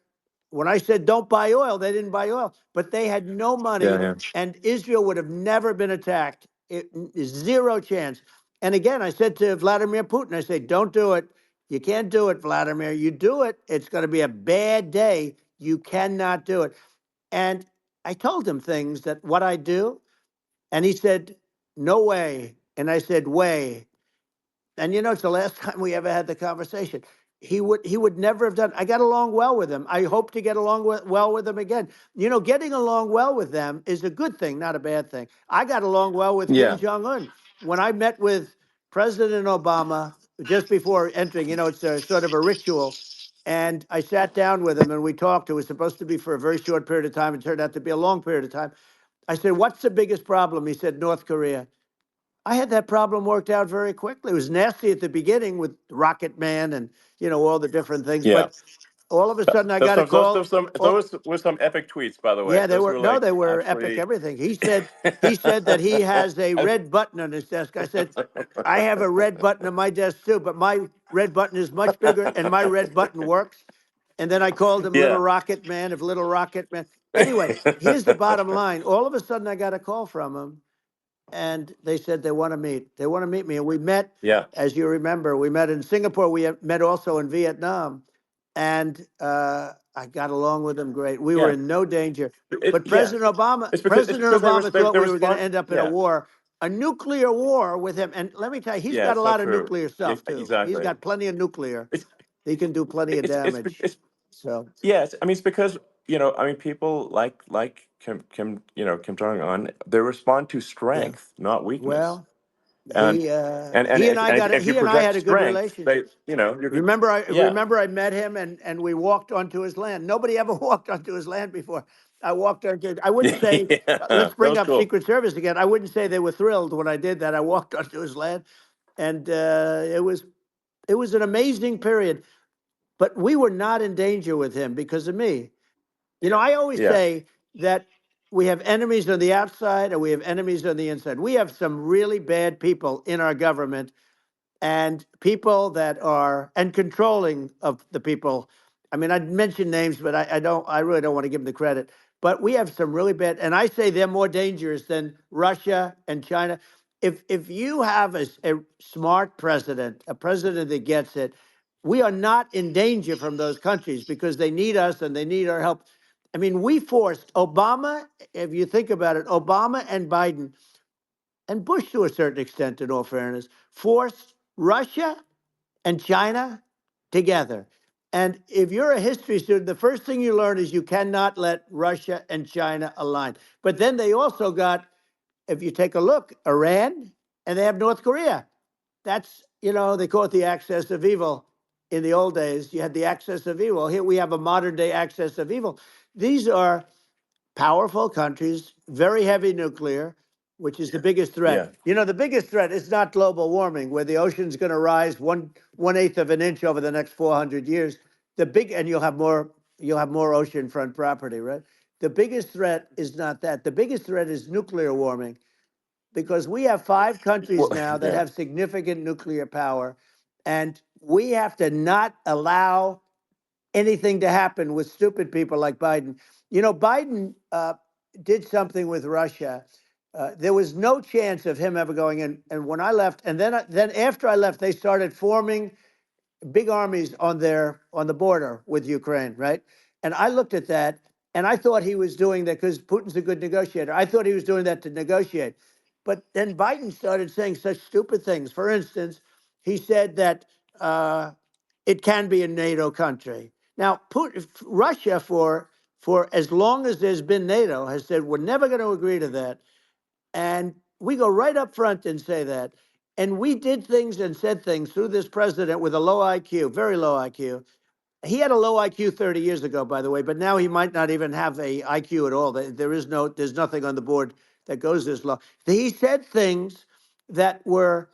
when I said don't buy oil, they didn't buy oil, but they had no Yeah, money yeah, and Israel would have never been attacked. Zero chance. And again, I said to Vladimir Putin, I said, don't do it. You can't do it, Vladimir. You do it, it's going to be a bad day. You cannot do it. And I told him things that what I do. And he said, no way. And I said, way. And you know, it's the last time we ever had the conversation. He would never have done. I got along well with him. I hope to get along well with him again. You know, getting along well with them is a good thing, not a bad thing. I got along well with Kim yeah, Jong Un. When I met with President Obama just before entering, you know, it's a sort of a ritual. And I sat down with him and we talked. It was supposed to be for a very short period of time. It turned out to be a long period of time. I said, "What's the biggest problem?" He said, "North Korea." I had that problem worked out very quickly. It was nasty at the beginning with Rocket Man and you know all the different things, yeah. but all of a sudden I Those got a some those call. those some Oh, those were some epic tweets, by the way. yeah, they Those were were no, like they were epic. absolutely. Everything he said that he has a red button on his desk. I said, I have a red button on my desk too, but my red button is much bigger, and my red button works. And then I called him Little Yeah, Rocket Man of Little Rocket Man. Anyway, here's the bottom line. All of a sudden I got a call from him and they said they want to meet. They want to meet me. And we met, yeah, as you remember, we met in Singapore. We met also in Vietnam. And I got along with them great. We were yeah. in no danger. But Yeah. President Obama, It's President because Obama thought they we were going to respond. end up in a Yeah, war, a nuclear war with him. And let me tell you, he's yeah. got a It's not lot of true. nuclear Yeah, stuff too. He's exactly. got plenty of nuclear. It's He can do plenty of damage. it's So, yes. I mean, it's because I mean, people like Kim Jong Un. They respond to yeah. strength, not weakness. Well, And he and I got it. if you He and I project had a good strength, they relationship. you're good. Remember, I Yeah, remember I met him and we walked onto his land. Nobody ever walked onto his land before. I walked onto. I wouldn't say. yeah. Let's That bring was up cool. Secret Service again. I wouldn't say they were thrilled when I did that. I walked onto his land, and it was an amazing period. But we were not in danger with him because of me. You know, I always Yeah, say that we have enemies on the outside and we have enemies on the inside. We have some really bad people in our government and people that are and controlling of the people. I mean, I'd mention names, but I really don't want to give them the credit. But we have some really bad, and I say they're more dangerous than Russia and China. If you have a smart president, a president that gets it, we are not in danger from those countries because they need us and they need our help. I mean, we forced Obama, if you think about it, Obama and Biden and Bush to a certain extent, in all fairness, forced Russia and China together. And if you're a history student, the first thing you learn is you cannot let Russia and China align. But then they also got, if you take a look, Iran, and they have North Korea. That's, they call it the axis of evil. In the old days, you had the axis of evil. Here we have a modern day axis of evil. These are powerful countries, very heavy nuclear, which is the biggest threat. Yeah. The biggest threat is not global warming, where the ocean's going to rise one eighth of an inch over the next 400 years. And you'll have more oceanfront property, right? The biggest threat is not that. The biggest threat is nuclear warming, because we have 5 countries Well, now that yeah. have significant nuclear power, and we have to not allow anything to happen with stupid people like Biden. Biden did something with Russia. There was no chance of him ever going in. And when I left, and then after I left, they started forming big armies on the border with Ukraine, right? And I looked at that, and I thought he was doing that because Putin's a good negotiator. I thought he was doing that to negotiate. But then Biden started saying such stupid things. For instance, he said that it can be a NATO country. Now, Russia, for as long as there's been NATO, has said we're never going to agree to that. And we go right up front and say that. And we did things and said things through this president with a low IQ, very low IQ. He had a low IQ 30 years ago, by the way, but now he might not even have a IQ at all. There's nothing on the board that goes this low. He said things that were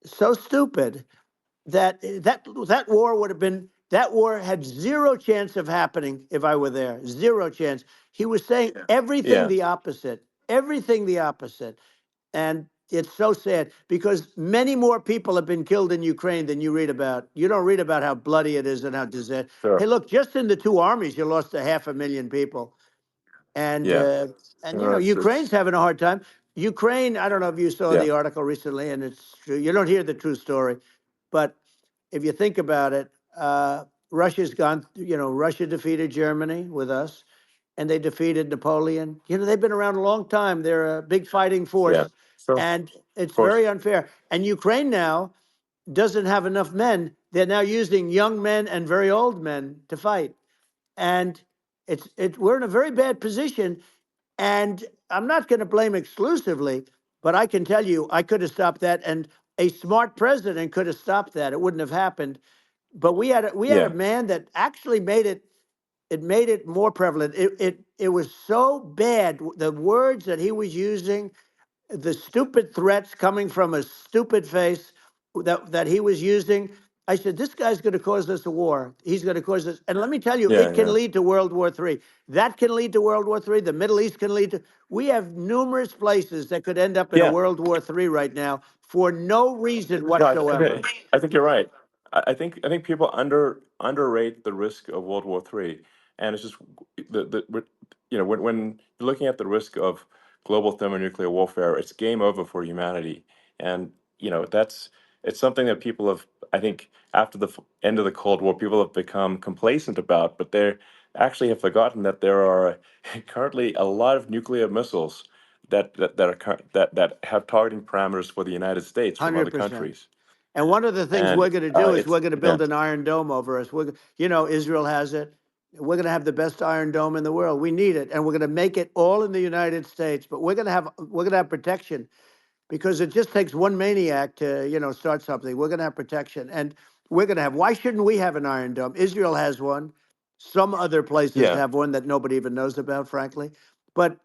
so stupid that war would have been that war had zero chance of happening if I were there. Zero chance. He was saying everything Yeah. the opposite. Everything the opposite. And it's so sad because many more people have been killed in Ukraine than you read about. You don't read about how bloody it is and how disaster. Hey, Sure. look, just in the 2 armies, you lost 500,000 people. And Yeah. Ukraine's It's having a hard time. Ukraine, I don't know if you saw yeah. the article recently, and it's true. You don't hear the true story, but if you think about it, Russia's gone. Russia defeated Germany with us, and they defeated Napoleon. They've been around a long time. They're a big fighting Yeah. force, Sure. and Of it's course. very unfair. And Ukraine now doesn't have enough men. They're now using young men and very old men to fight, and we're in a very bad position. And I'm not going to blame exclusively, but I can tell you I could have stopped that, and a smart president could have stopped that. It wouldn't have happened. But we had a Yeah. man that actually made it. It made it more prevalent. It was so bad. The words that he was using, the stupid threats coming from a stupid face that he was using. I said, this guy's going to cause us a war. He's going to cause us. And let me tell you, Yeah. it can Yeah. lead to World War III. That can lead to World War III. The Middle East can lead to. We have numerous places that could end up in a Yeah. World War III right now for no reason No, whatsoever. I think you're right. I think people underrate the risk of World War III, and it's just when you're looking at the risk of global thermonuclear warfare, it's game over for humanity, and that's it's something that people have, I think, after the end of the Cold War, people have become complacent about, but they actually have forgotten that there are currently a lot of nuclear missiles that have targeting parameters for the United States from other 100%. countries. And one of the things And we're going to do is it's we're going to yeah, build an iron dome over us. Israel has it. We're going to have the best iron dome in the world. We need it, and we're going to make it all in the United States. But we're going to have protection, because it just takes one maniac to start something. We're going to have protection, and we're going to have. Why shouldn't we have an iron dome? Israel has one. Some other places yeah, have one that nobody even knows about, frankly. But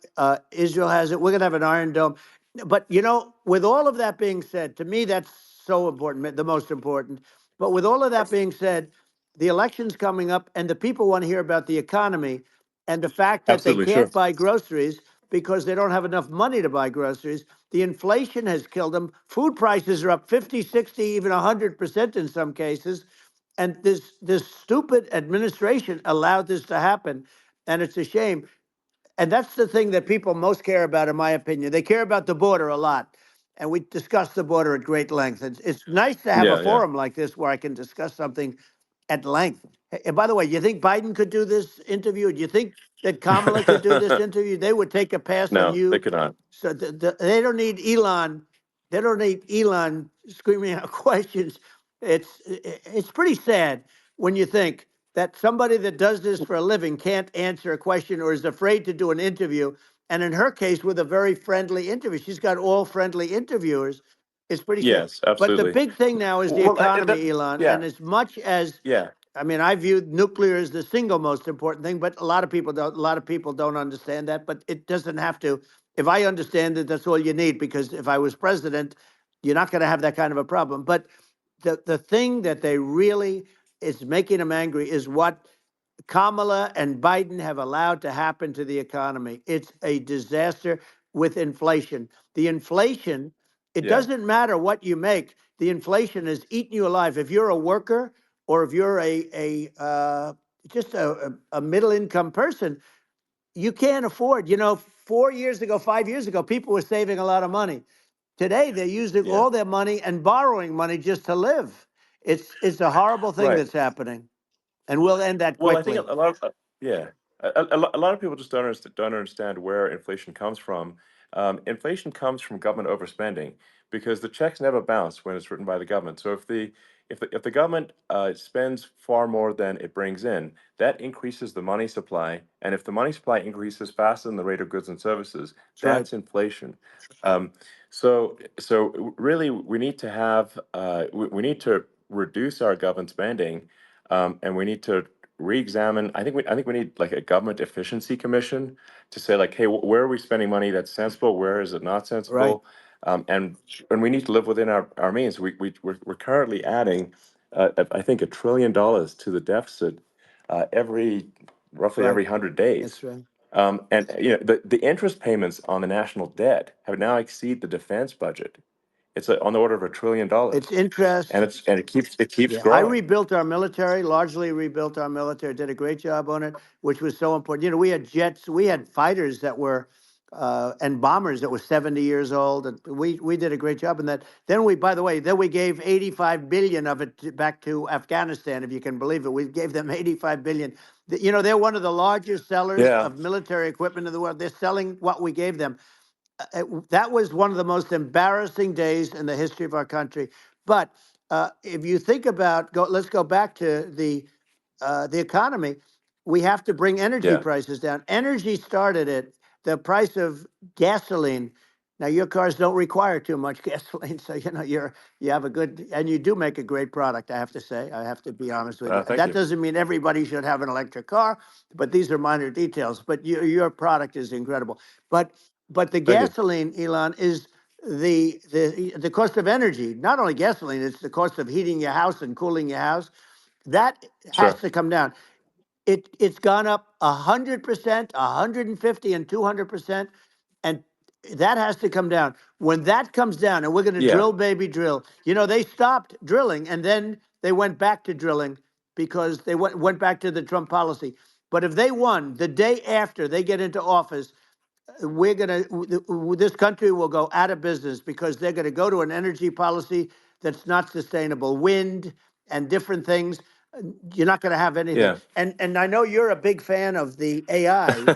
Israel has it. We're going to have an iron dome. But with all of that being said, to me that's so important, the most important. But with all of that being said, the election's coming up, and the people want to hear about the economy and the fact that they absolutely, sure. can't buy groceries because they don't have enough money to buy groceries. The inflation has killed them. Food prices are up 50, 60, even 100% in some cases. And this stupid administration allowed this to happen. And it's a shame. And that's the thing that people most care about, in my opinion. They care about the border a lot. And we discuss the border at great length. It's nice to have a Yeah, yeah, forum like this where I can discuss something at length. And by the way, you think Biden could do this interview? Do you think that Kamala could do this interview? They would take a pass on no, they you. could not. So they don't need Elon. They don't need Elon screaming out questions. It's pretty sad when you think that somebody that does this for a living can't answer a question or is afraid to do an interview. And in her case, with a very friendly interview, she's got all friendly interviewers. It's pretty sad. Yes, But the absolutely. big thing now is the Well, economy, Elon. And yeah, as much as yeah, I mean, I view nuclear as the single most important thing, but a lot of people don't. A lot of people don't understand that. But it doesn't have to. If I understand it, that's all you need. Because if I was president, you're not going to have that kind of a problem. But the thing that they really is making them angry is what Kamala and Biden have allowed to happen to the economy. It's a disaster with inflation. The inflation, it yeah, doesn't matter what you make. The inflation is eating you alive. If you're a worker or if you're just a middle income person, you can't afford. 4 years ago, 5 years ago, people were saving a lot of money. Today, they're using yeah. all their money and borrowing money just to live. It's a horrible thing Right. that's happening, and we'll end that Well, I think quickly. a lot of yeah, a lot of people just don't understand where inflation comes from. Inflation comes from government overspending because the checks never bounce when it's written by the government. So if the government spends far more than it brings in, that increases the money supply, and if the money supply increases faster than the rate of goods and services, That's right. that's inflation. Um, so really, we need to have we need to reduce our government spending, and we need to re-examine. I think we need like a government efficiency commission to say like, hey, where are we spending money that's sensible? Where is it not Right. sensible? And we need to live within our means. We're currently adding, I think, $1 trillion to the deficit every roughly Right. every 100 days. That's right. And the interest payments on the national debt have now exceed the defense budget. It's on the order of $1 trillion, It's interest. and it keeps Yeah, I growing. rebuilt our military, largely rebuilt our military, did a great job on it, which was so important. We had jets, we had fighters that were, and bombers that were 70 years old. And we did a great job in that. Then by the way, then we gave 85 billion of it back to Afghanistan, if you can believe it. We gave them 85 billion. They're one of the largest sellers Yeah, of military equipment in the world. They're selling what we gave them. That was one of the most embarrassing days in the history of our country. But if you think about, let's go back to the economy. We have to bring energy yeah, prices down. Energy started at the price of gasoline. Now your cars don't require too much gasoline, so you have a good, and you do make a great product. I have to say, I have to be honest with you. thank That you. doesn't mean everybody should have an electric car, but these are minor details. But your product is incredible. But the Thank you. gasoline, Elon, is the cost of energy. Not only gasoline, it's the cost of heating your house and cooling your house. That has Sure. to come down. It's gone up 100%, 150, and 200%, and that has to come down. When that comes down, and we're going to Yeah, drill, baby, drill. They stopped drilling, and then they went back to drilling because they went back to the Trump policy. But if they won the day after they get into office, this country will go out of business because they're going to go to an energy policy that's not sustainable. Wind and different things. You're not going to have anything. yeah, And I know you're a big fan of the AI,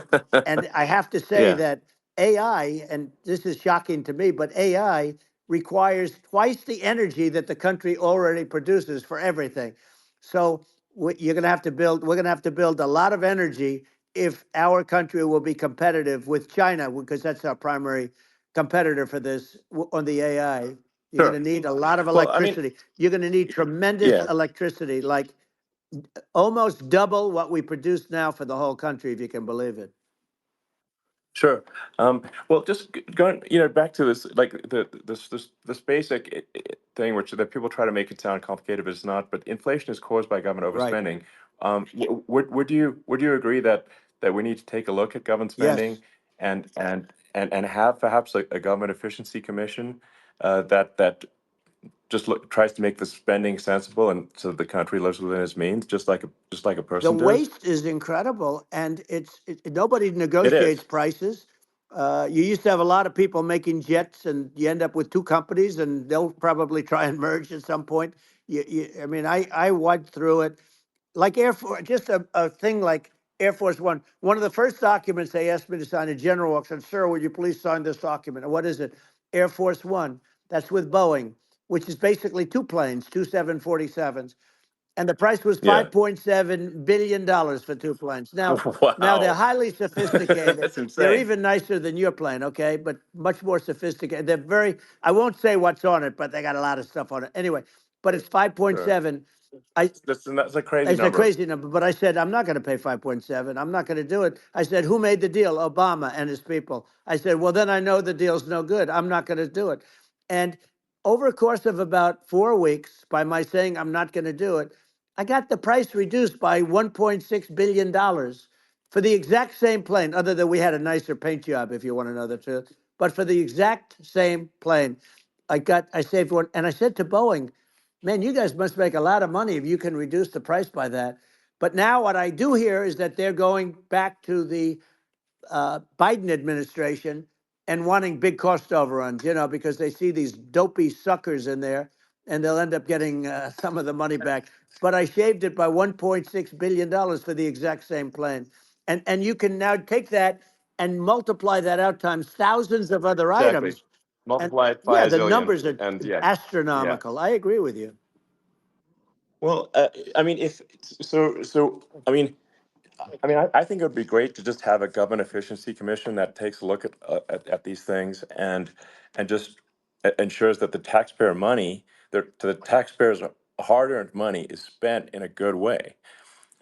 and I have to say yeah. that AI, and this is shocking to me, but AI requires twice the energy that the country already produces for everything. So you're going to have to build. We're going to have to build a lot of energy if our country will be competitive with China, because that's our primary competitor for this on the AI. You're going to Sure. need a lot of Well, I mean, electricity. You're going to need tremendous yeah, electricity, like almost double what we produce now for the whole country, if you can believe it. sure. Well, just going, back to this, like this basic thing, which that people try to make it sound complicated, but it's not. But inflation is caused by government Right. overspending. Would you agree that we need to take a look at government Yes. spending and have perhaps a government efficiency commission that just tries to make the spending sensible and so the country lives within its means, just like a The person does? waste is incredible, and nobody It negotiates is. prices. You used to have a lot of people making jets, and you end up with two companies, and they'll probably try and merge at some point. I mean, I went through it like Air Force, just a thing like Air Force One. One of the first documents they asked me to sign, a general said, "Sir, would you please sign this document?" And what is it? Air Force One. That's with Boeing. which is basically two planes, two 747s, and the price was Yeah. $5.7 billion for two planes. Now they're Wow. highly sophisticated. That's They're insane. even nicer than your plane, okay? But much more sophisticated. They're very. I won't say what's on it, but they got a lot of stuff on it. Anyway, but it's Sure. 5.7. I That's a crazy It's a number. crazy number, but I said I'm not going to pay 5.7. I'm not going to do it. I said, who made the deal? Obama and his people. I said, well, then I know the deal's no good. I'm not going to do it. And over a course of about 4 weeks, by my saying I'm not going to do it, I got the price reduced by $1.6 billion for the exact same plane, other than we had a nicer paint job, if you want to know the truth. But for the exact same plane, I saved one, and I said to Boeing, man, you guys must make a lot of money if you can reduce the price by that. But now what I do hear is that they're going back to the Biden administration and wanting big cost overruns, because they see these dopey suckers in there, and they'll end up getting some of the money back. But I shaved it by $1.6 billion for the exact same plane, and you can now take that and multiply that out times thousands of other Exactly. items, and Multiply it by yeah, a the zillion, numbers are and yeah, yeah. astronomical. I agree with you. Well, I mean, if so, I think it would be great to just have a government efficiency commission that takes a look at these things and just ensures that the taxpayer money, the taxpayers' hard-earned money, is spent in a good way.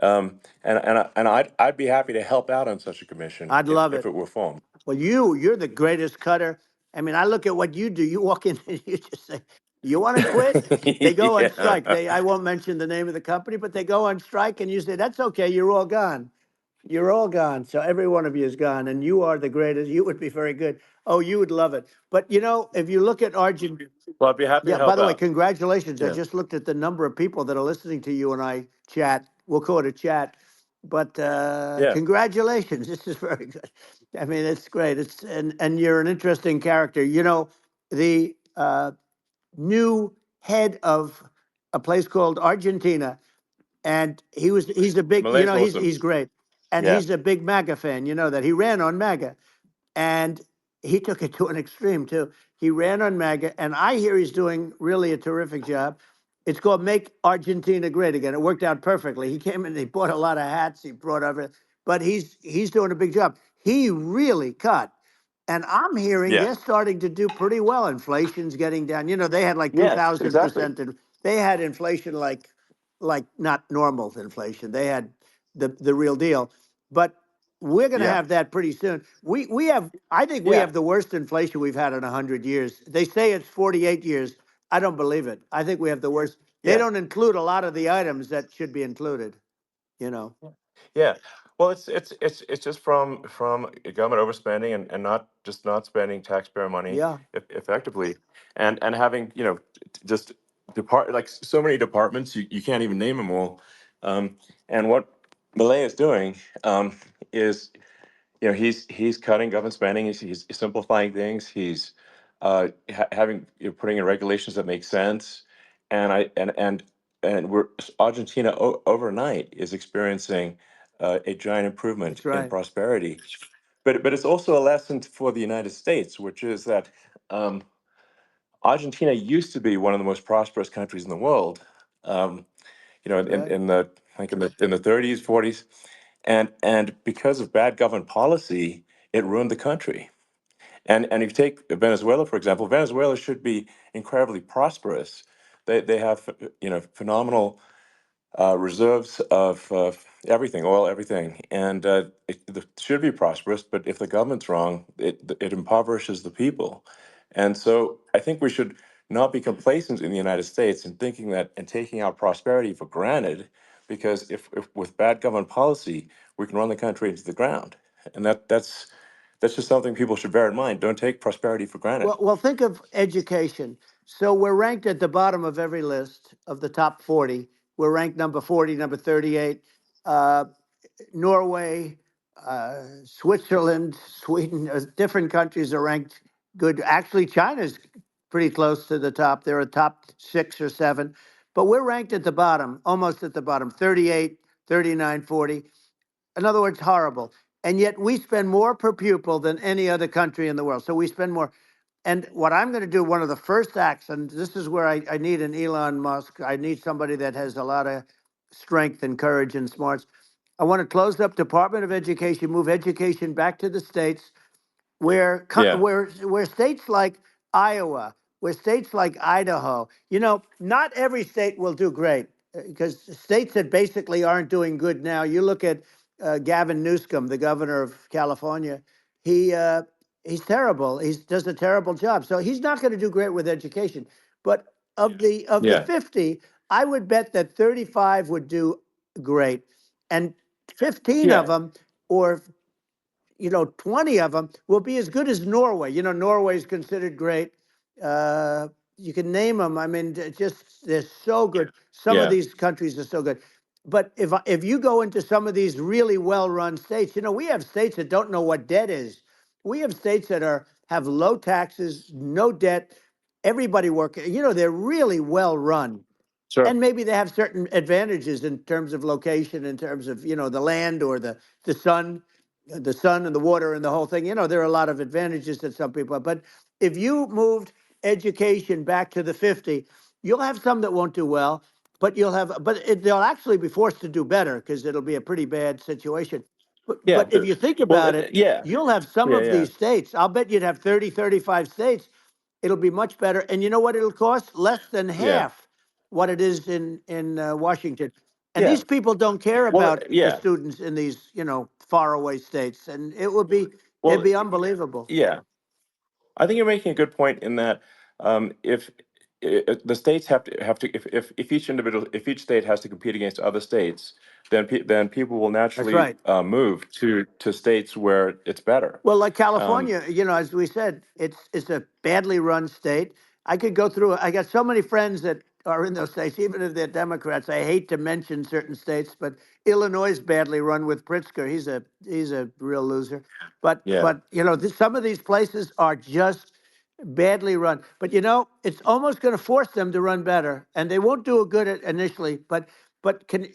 I'd be happy to help out on such a commission I'd love if it. it were formed. Well, you're the greatest cutter. I mean, I look at what you do. You walk in and you just say, "You want to quit?" They go on strike. Yeah. I won't mention the name of the company, but they go on strike, and you say, "That's okay. You're all gone. You're all gone." So every one of you is gone, and you are the greatest. You would be very good. Oh, you would love it. But if you look at Argentina. Well, I'd be happy to Yeah, by help the way, out. congratulations. I Yeah. just looked at the number of people that are listening to you and I chat. We'll call it a chat. But Yeah. congratulations. This is very good. I mean, it's great. And you're an interesting character. The new head of a place called Argentina, and he's a big, Malay's he's awesome. great. And Yeah. he's a big MAGA fan, that he ran on MAGA. And he took it to an extreme too. He ran on MAGA, and I hear he's doing really a terrific job. It's called Make Argentina Great Again. It worked out perfectly. He came in, he bought a lot of hats, he brought everything, but he's doing a big job. He really cut. And I'm hearing Yeah. they're starting to do pretty well. Inflation's getting down. They had like Yes, exactly. 2,000%, and they had inflation like not normal inflation. They had the real deal. But we're going to Yeah. have that pretty soon. We have, I think we Yeah. have the worst inflation we've had in 100 years. They say it's 48 years. I don't believe it. I think we have the worst. They Yeah. don't include a lot of the items that should be included. You know. Yeah. Well, it's just from government overspending and not spending taxpayer money Yeah, effectively, and having just so many departments, you can't even name them all. And what Malay is doing is he's cutting government spending. He's simplifying things. He's having putting in regulations that make sense. And I and we're Argentina overnight is experiencing a giant improvement that's in right. prosperity. But it's also a lesson for the United States, which is that um, Argentina used to be one of the most prosperous countries in the world. Um, That's right. in the like in the 30s, 40s, and because of bad government policy, it ruined the country. And if you take Venezuela, for example, Venezuela should be incredibly prosperous. They have phenomenal reserves of everything, oil, everything, and it should be prosperous. But if the government's wrong, it impoverishes the people. And so I think we should not be complacent in the United States in thinking that and taking our prosperity for granted, because if with bad government policy, we can run the country into the ground. And that's just something people should bear in mind. Don't take prosperity for granted. Well, think of education. So we're ranked at the bottom of every list of the top 40. We're ranked number 40, number 38. Uh, Norway, Switzerland, Sweden, different countries are ranked good. Actually, China's pretty close to the top. They're a top 6 or 7, but we're ranked at the bottom, almost at the bottom, 38, 39, 40. In other words, horrible. And yet we spend more per pupil than any other country in the world. So we spend more. And what I'm going to do, one of the first acts, and this is where I need an Elon Musk. I need somebody that has a lot of strength and courage and smarts. I want to close up Department of Education, move education back to the states, where Yeah, where states like Iowa, where states like Idaho, not every state will do great, because states that basically aren't doing good now. You look at Gavin Newsom, the governor of California. He he's terrible. He does a terrible job. So he's not going to do great with education. But of the yeah, 50, I would bet that 35 would do great, and 15 of yeah. them, or 20 of them will be as good as Norway. Norway is considered great. You can name them. I mean, they're so good. Some of Yeah, these countries are so good. But if you go into some of these really well-run states, we have states that don't know what debt is. We have states that have low taxes, no debt, everybody working. They're really well run, sure. and maybe they have certain advantages in terms of location, in terms of the land, or the sun, and the water and the whole thing. There are a lot of advantages that some people have. But if you moved education back to the 50, you'll have some that won't do well, but they'll actually be forced to do better, because it'll be a pretty bad situation. Yeah, But if you think well, about it, yeah, you'll have some yeah, of yeah, these states. I'll bet you'd have 30, 35 states. It'll be much better. And you know what it'll cost? Less than yeah, half what it is in Washington. And yeah. these people don't care Well, about the yeah, students in these, faraway states. And it'd well, be unbelievable. yeah. I think you're making a good point in that if the states have to if if each state has to compete against other states, then people will That's naturally right. move to states where it's better. Well, like Um, California, as we said, it's a badly run state. I could go through. I got so many friends that are in those states, even if they're Democrats. I hate to mention certain states, but Illinois is badly run with Pritzker. He's a real loser. But yeah, but some of these places are just badly run. But it's almost going to force them to run better, and they won't do a good at initially. But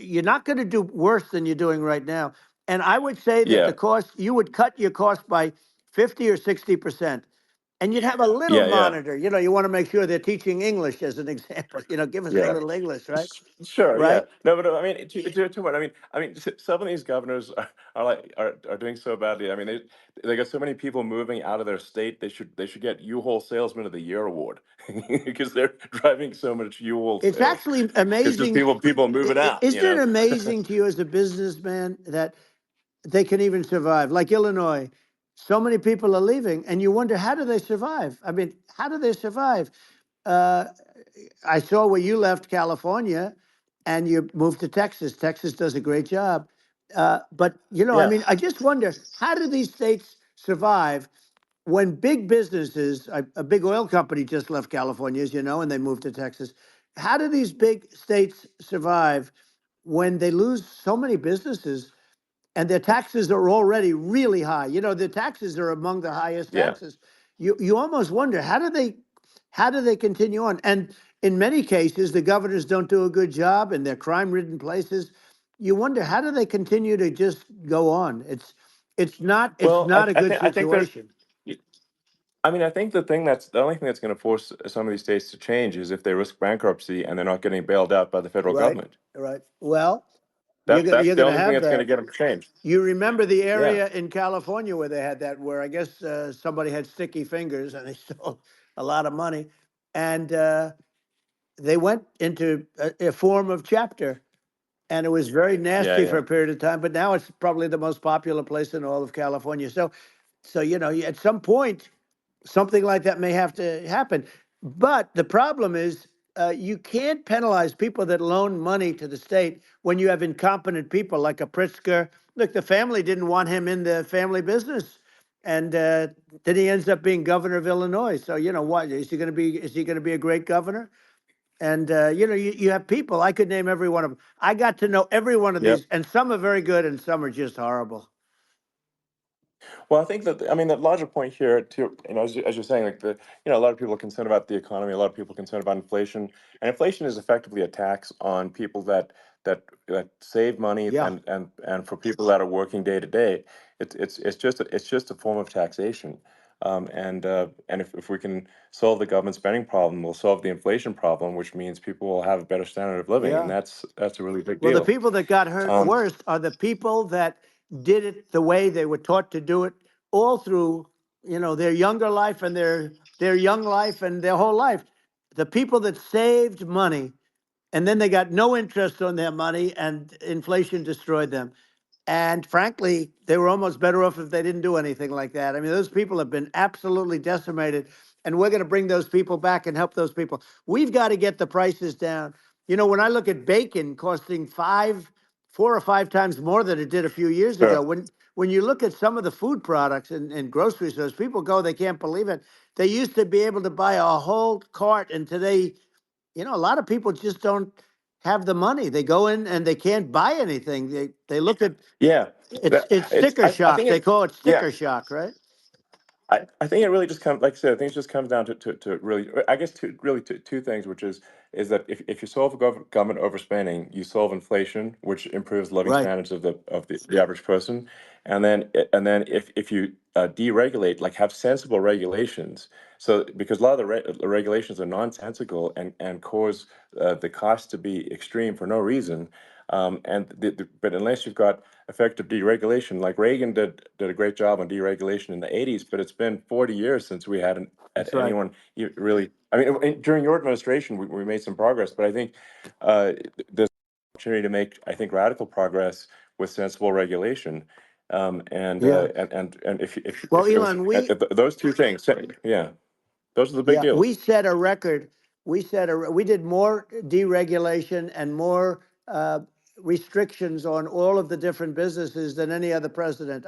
you're not going to do worse than you're doing right now. And I would say that yeah, you would cut your cost by 50 or 60%. And you'd have a little yeah, yeah. monitor. You want to make sure they're teaching English as an example. Give us a Yeah. little English, right? Sure, yeah. Right? No, but I mean, to what? Some of these governors are doing so badly. I mean, they got so many people moving out of their state. They should get U-Haul Salesman of the Year award because they're driving so much U-Haul It's sales. actually Because just amazing. people moving out, Isn't it amazing to you as a businessman that they can even survive? Like Illinois, so many people are leaving, and you wonder, how do they survive? I mean, how do they survive? Uh, I saw where you left California and you moved to Texas. Texas does a great job. But, I Yeah, mean, I just wonder, how do these states survive when big businesses, a big oil company just left California, as you know, and they moved to Texas? How do these big states survive when they lose so many businesses and their taxes are already really high? The taxes are among the highest yeah. taxes. You almost wonder, how do they continue on? And in many cases, the governors don't do a good job, and they're crime-ridden places. You wonder, how do they continue to just go on? It's Well, not a good I think there's. situation. I mean, I think the only thing that's going to force some of these states to change is if they risk bankruptcy and they're not getting bailed out by the federal Right, government. right. Well, you're That's gonna that's you're the gonna only thing have that's going to that. get them to change. You remember the Yeah, area in California where they had that, where I guess somebody had sticky fingers and they stole a lot of money, and they went into a form of chapter, and it was very yeah, nasty for yeah. a period of time. But now it's probably the most popular place in all of California. So at some point, something like that may have to happen. But the problem is, you can't penalize people that loan money to the state when you have incompetent people like a Pritzker. Look, the family didn't want him in the family business, and then he ends up being governor of Illinois. So what is he going to be? Is he going to be a great governor? And you have people. I could name every one of them. I got to know every one of Yep. these, and some are very good, and some are just horrible. Well, I think that, I mean, the larger point here too, as you're saying, like a lot of people are concerned about the economy, a lot of people are concerned about inflation, and inflation is effectively a tax on people that save money, Yeah. and for people that are working day to day, it's just a form of taxation. And if we can solve the government spending problem, we'll solve the inflation problem, which means people will have a better standard of living, and Yeah. that's a really big Well, the deal. people that got hurt Um, worst are the people that did it the way they were taught to do it all through, their younger life and their young life and their whole life. The people that saved money and then they got no interest on their money and inflation destroyed them. And frankly, they were almost better off if they didn't do anything like that. I mean, those people have been absolutely decimated, and we're going to bring those people back and help those people. We've got to get the prices down. When I look at bacon costing 4 or 5 times more than it did a few years ago, sure. when you look at some of the food products in grocery stores, people go, they can't believe it. They used to be able to buy a whole cart, and today, a lot of people just don't have the money. They go in and they can't buy anything. They look at Yeah, it's it's. sticker I shock. think They it. call it Yeah, sticker shock, right? I think it really just comes, like I said, I think it just comes down to really, I guess, two things, which is that if you solve government overspending, you solve inflation, which improves living Right. standards of the average person, and then if you deregulate, like have sensible regulations, so because a lot of the regulations are nonsensical and cause the cost to be extreme for no reason, but unless you've got effective deregulation. Like Reagan did a great job on deregulation in the 80s, but it's been 40 years since we had That's right. anyone really. I mean, during your administration, we made some progress, but I think there's an opportunity to make, I think, radical progress with sensible regulation. Yeah. And Well, if it was Elon, we those two things, yeah, those are the big yeah, deals. we set a record. We did more deregulation and more restrictions on all of the different businesses than any other president.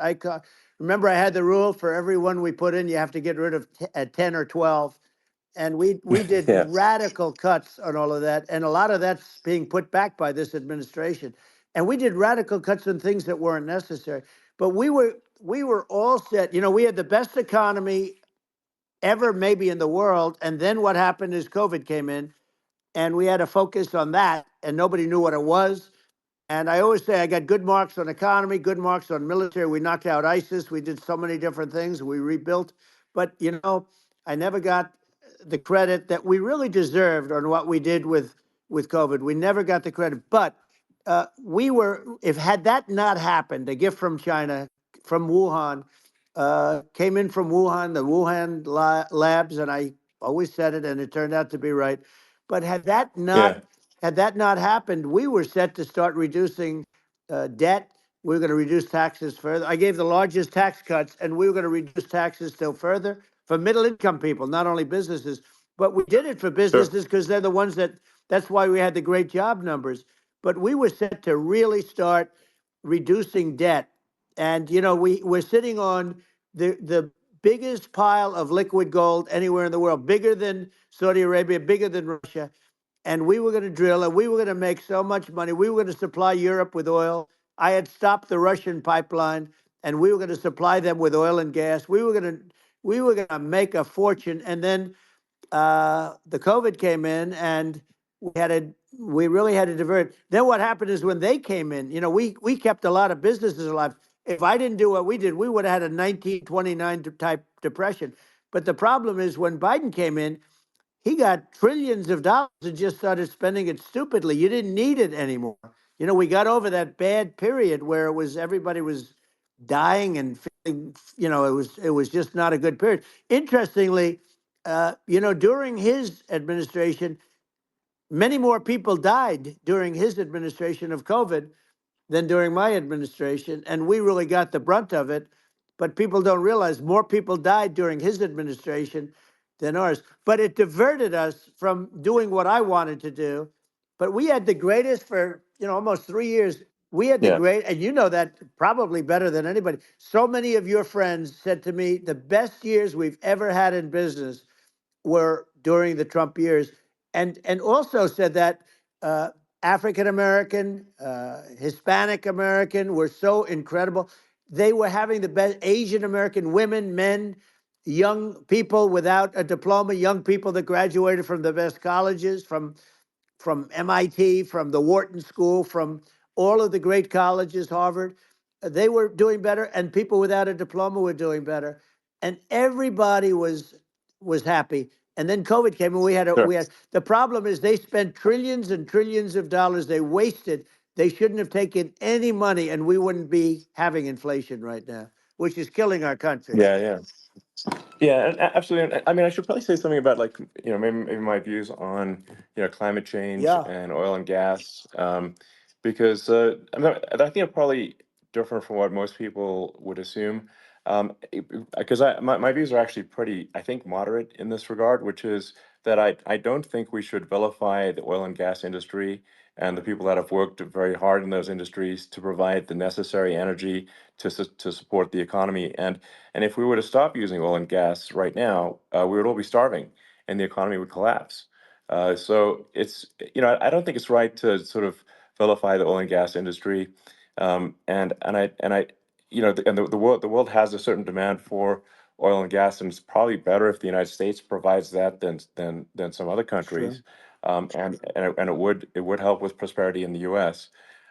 Remember, I had the rule for every one we put in, you have to get rid of 10 or 12. And we did Yeah, radical cuts on all of that, and a lot of that's being put back by this administration. And we did radical cuts on things that weren't necessary. But we were all set. We had the best economy ever, maybe in the world. And then what happened is COVID came in, and we had to focus on that, and nobody knew what it was. And I always say I got good marks on economy, good marks on military. We knocked out ISIS. We did so many different things. We rebuilt. But, I never got the credit that we really deserved on what we did with COVID. We never got the credit. But if had that not happened, a gift from China, from Wuhan, came in from Wuhan, the Wuhan labs, and I always said it, and it turned out to be right. But yeah, had that not happened, we were set to start reducing debt. We were going to reduce taxes further. I gave the largest tax cuts, and we were going to reduce taxes still further for middle income people, not only businesses. But we did it for sure, businesses because they're the ones that's why we had the great job numbers. But we were set to really start reducing debt. And, we're sitting on the biggest pile of liquid gold anywhere in the world, bigger than Saudi Arabia, bigger than Russia. And we were going to drill, and we were going to make so much money. We were going to supply Europe with oil. I had stopped the Russian pipeline, and we were going to supply them with oil and gas. We were going to make a fortune. And then the COVID came in, and we really had to divert. Then what happened is when they came in, we kept a lot of businesses alive. If I didn't do what we did, we would have had a 1929 type depression. But the problem is when Biden came in, he got trillions of dollars and just started spending it stupidly. You didn't need it anymore. We got over that bad period where everybody was dying and feeling, it was just not a good period. Interestingly, during his administration, many more people died during his administration of COVID than during my administration, and we really got the brunt of it. But people don't realize more people died during his administration than ours. But it diverted us from doing what I wanted to do. But we had the greatest for almost 3 years. We had the yeah, great, and you know that probably better than anybody. So many of your friends said to me, the best years we've ever had in business were during the Trump years, and also said that African American, Hispanic American were so incredible. They were having the best Asian American women, men, young people without a diploma, young people that graduated from the best colleges, from MIT, from the Wharton School, from all of the great colleges, Harvard. They were doing better, and people without a diploma were doing better. and everybody was happy. And then COVID came, and Sure. we had the problem is they spent trillions and trillions of dollars. They wasted. They shouldn't have taken any money, and we wouldn't be having inflation right now, which is killing our country. Yeah, yeah. Yeah, absolutely. I mean, I should probably say something about like, maybe my views on, climate change Yeah, and oil and gas, because I think I'm probably different from what most people would assume. Because my views are actually pretty, I think, moderate in this regard, which is that I don't think we should vilify the oil and gas industry and the people that have worked very hard in those industries to provide the necessary energy to support the economy. And if we were to stop using oil and gas right now, we would all be starving, and the economy would collapse. So I don't think it's right to sort of vilify the oil and gas industry, and the world has a certain demand for oil and gas, and it's probably better if the United States provides that than some other sure. countries, and it would help with prosperity in the U.S.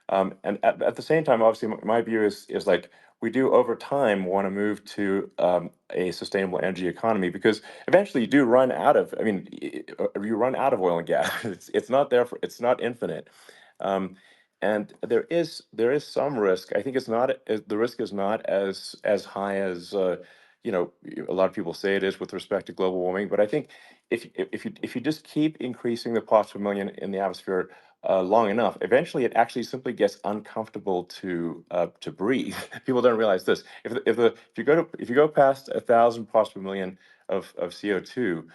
And at the same time, obviously, my view is like we do over time want to move to a sustainable energy economy, because eventually you do run out of. I mean, you run out of oil and gas. It's not infinite. Um, and there is some risk. I think the risk is not as high as a lot of people say it is with respect to global warming. But I think if you just keep increasing the parts per million in the atmosphere long enough, eventually it actually simply gets uncomfortable to breathe. People don't realize this. If you go past 1,000 parts per million of CO2,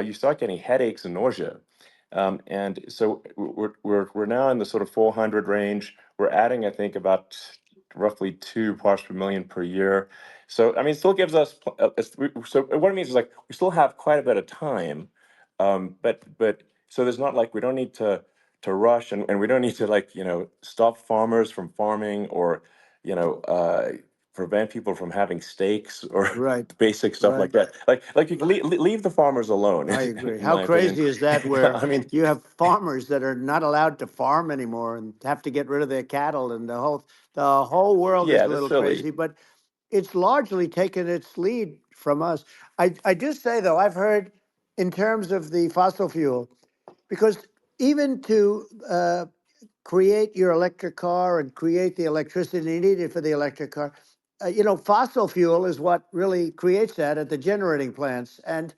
you start getting headaches and nausea. And so we're now in the sort of 400 range. We're adding, I think, about roughly 2 parts per million per year. So I mean, it still gives us. So what it means is like we still have quite a bit of time, but so there's not like we don't need to rush, and we don't need to like stop farmers from farming, or you know uh, prevent people from having steaks, or Right, basic stuff like right. that. Like you can leave the farmers alone, I agree. in How my opinion. crazy is that where I mean, you have farmers that are not allowed to farm anymore and have to get rid of their cattle, and the whole world is yeah, a that's little silly. crazy, but it's largely taken its lead from us. I do say though, I've heard in terms of the fossil fuel, because even to create your electric car and create the electricity needed for the electric car. Fossil fuel is what really creates that at the generating plants. And,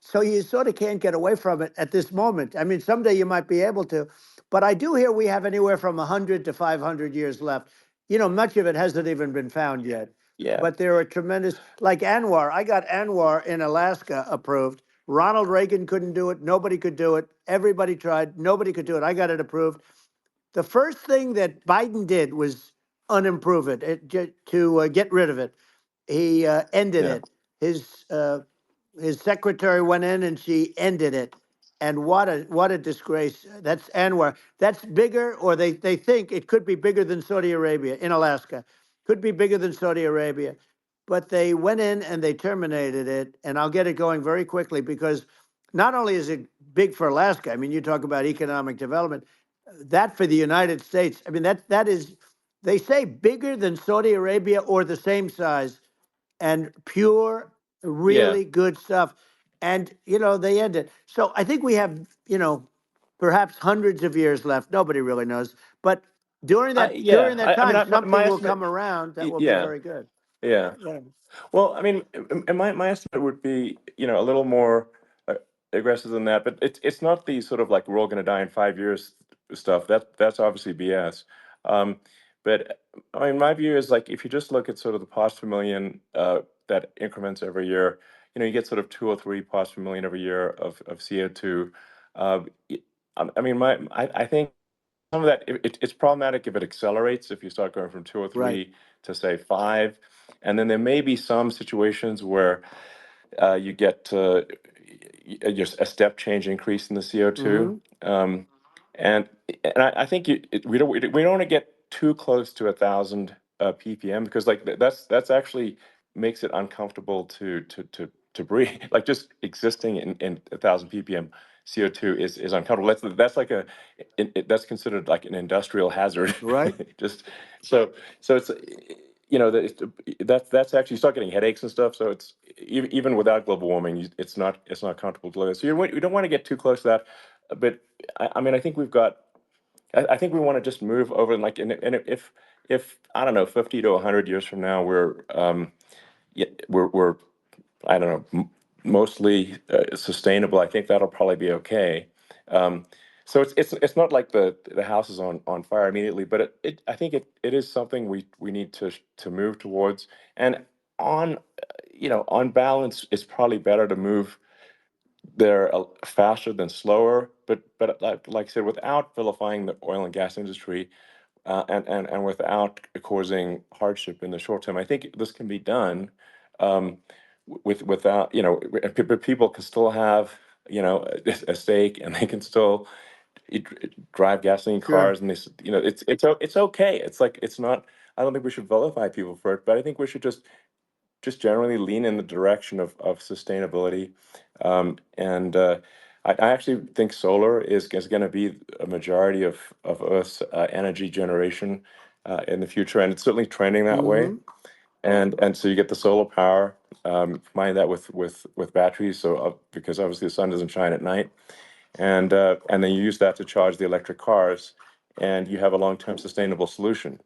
so you sort of can't get away from it at this moment. I mean, someday you might be able to, but I do hear we have anywhere from 100 to 500 years left. Much of it hasn't even been found yet. Yeah, But there are tremendous, like Anwar. I got Anwar in Alaska approved. Ronald Reagan couldn't do it. Nobody could do it. Everybody tried. Nobody could do it. I got it approved. The first thing that Biden did was unimprove to get rid of it. He ended yeah, it. His uh, his secretary went in and she ended it. And what a disgrace. That's Anwar. That's bigger, or they think it could be bigger than Saudi Arabia in Alaska. Could be bigger than Saudi Arabia. But they went in and they terminated it. And I'll get it going very quickly, because not only is it big for Alaska, I mean, you talk about economic development, that for the United States, I mean, that is, they say bigger than Saudi Arabia or the same size, and pure, yeah. really good stuff. And, they end it. So I think we have, perhaps hundreds of years left. Nobody really knows. But during I that yeah. during that I mean, time, my something will estimate. come around that will be Yeah, very good. yeah. Yeah. Well, I mean, and my estimate would be, a little more aggressive than that, but it's not the sort of like we're all going to die in 5 years stuff. That's obviously BS. Um, but I mean, my view is like if you just look at sort of the parts per million that increments every year, you get sort of 2 or 3 parts per million every year of CO2. Uh, y- I mean, I think some of that it's problematic if it accelerates, if you start going from two or Right. three to say five, and then there may be some situations where you get just a step change increase in the CO2, Hmm. um, and I think we don't want to get too close to 1,000 ppm, because like that's actually makes it uncomfortable to breathe. Like just existing in 1,000 ppm CO2 is uncomfortable. That's like that's considered like an industrial hazard. Right. Just so so it's that's actually, you start getting headaches and stuff. So it's even without global warming, it's not comfortable to live in. So you don't want to get too close to that. But I mean, I think we've got. I think we want to just move over, and like, and if I don't know, 50 to 100 years from now, we're I don't know, mostly sustainable. I think that'll probably be okay. Um, so it's not like the house is on fire immediately, but I think it is something we need to move towards. And on on balance, it's probably better to move there faster than slower. But like I said, without vilifying the oil and gas industry, and without causing hardship in the short term. I think this can be done, without, but people can still have, a stake, and they can still drive gasoline Sure. cars, and it's okay. It's like, it's not. I don't think we should vilify people for it, but I think we should just generally lean in the direction of sustainability. And I actually think solar is going to be a majority of Earth's energy generation in the future, and it's certainly trending that way. Hmm. And so you get the solar power, combine that with batteries, so because obviously the sun doesn't shine at night, and then you use that to charge the electric cars, and you have a long-term sustainable solution.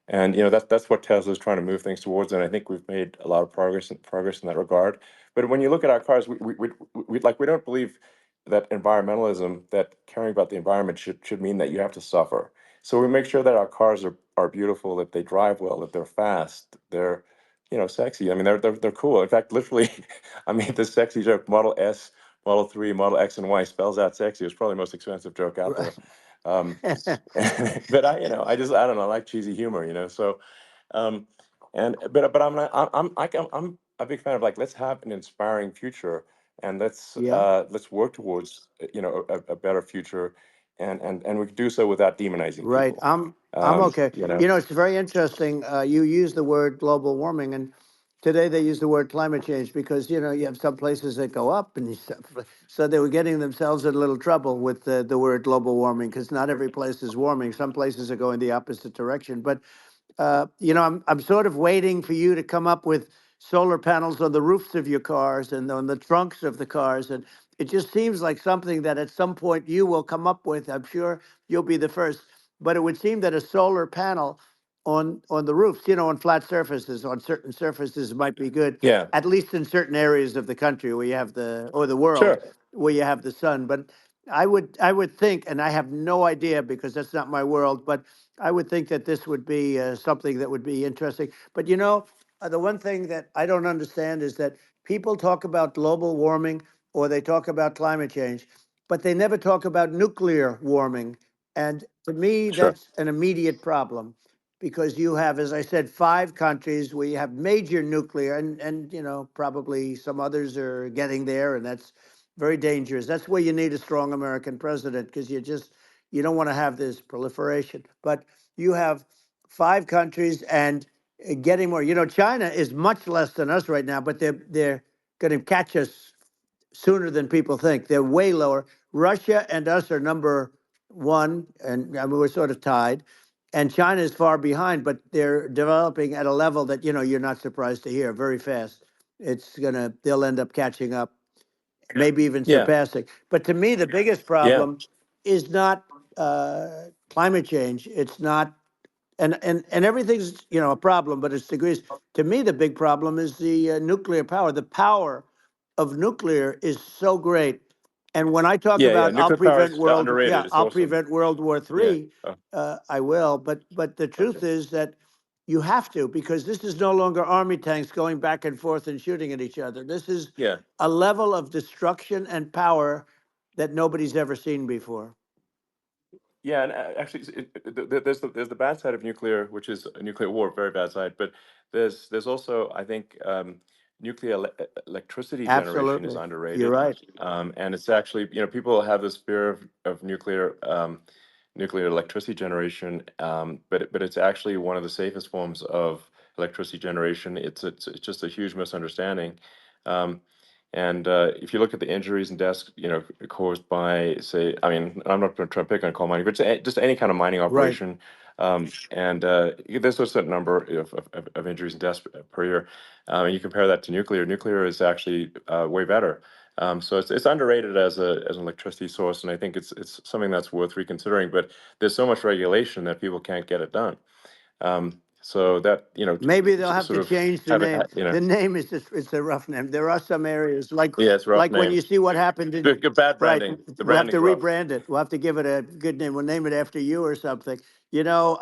And that's what Tesla's trying to move things towards, and I think we've made a lot of progress in that regard. But when you look at our cars, we don't believe that environmentalism, that caring about the environment, should mean that you have to suffer. So we make sure that our cars are beautiful, that they drive well, that they're fast, they're sexy. I mean, they're cool. In fact, literally, I mean, the sexy joke, Model S, Model 3, Model X, and Y spells out sexy. It's probably the most expensive joke out there. Um, but I don't know, I like cheesy humor, so, um but I'm a big fan of, like, let's have an inspiring future, and Yeah. let's work towards, a better future, and we can do so without demonizing Right. people. I'm okay. It's very interesting. You use the word global warming, and today they use the word climate change because you have some places that go up, and so they were getting themselves in a little trouble with the word global warming because not every place is warming. Some places are going the opposite direction. But I'm sort of waiting for you to come up with solar panels on the roofs of your cars and on the trunks of the cars, and it just seems like something that at some point you will come up with. I'm sure you'll be the first, but it would seem that a solar panel on the roofs, on flat surfaces, on certain surfaces might be good, Yeah, at least in certain areas of the country where you have or the world sure. where you have the sun. But I would think, and I have no idea because that's not my world, but I would think that this would be something that would be interesting. But the one thing that I don't understand is that people talk about global warming or they talk about climate change, but they never talk about nuclear warming. And to me, Sure. that's an immediate problem because you have, as I said, 5 countries where you have major nuclear, and probably some others are getting there, and that's very dangerous. That's where you need a strong American president because you don't want to have this proliferation. But you have 5 countries and getting more. China is much less than us right now, but they're going to catch us sooner than people think. They're way lower. Russia and us are number one, and I mean, we're sort of tied. And China is far behind, but they're developing at a level that you're not surprised to hear very fast. They'll end up catching up, maybe even Yeah, surpassing. But to me, the biggest yeah, problem is not climate change. It's not, and everything's a problem, but it's degrees. To me, the big problem is the nuclear power. The power of nuclear is so great. And when I talk yeah. about Nuclear power is underrated. It's I'll awesome. prevent World War Yeah. III, Oh, I will. But the okay. truth is that you have to because this is no longer army tanks going back and forth and shooting at each other. This is Yeah. a level of destruction and power that nobody's ever seen before. Yeah, and actually, there's the bad side of nuclear, which is a nuclear war, very bad side. But there's also, I think, nuclear electricity generation is Absolutely, you're underrated, right. and it's actually, people have this fear of nuclear electricity generation, but it's actually one of the safest forms of electricity generation. It's just a huge misunderstanding. Um, And if you look at the injuries and deaths, caused by, say, I mean, I'm not going to try to pick on coal mining, but just any kind of mining Right. operation, and there's a certain number of injuries and deaths per year. And you compare that to nuclear. Nuclear is actually way better. So it's underrated as an electricity source, and I think it's something that's worth reconsidering. But there's so much regulation that people can't get it done. So that Maybe they'll have sort to of change the have it, name. The name is just, it's a rough name. There are some areas yeah, it's a rough like when name. you see what happened in, Good bad right, branding. The we'll have to branding's rough. rebrand it. We'll have to give it a good name. We'll name it after you or something. No,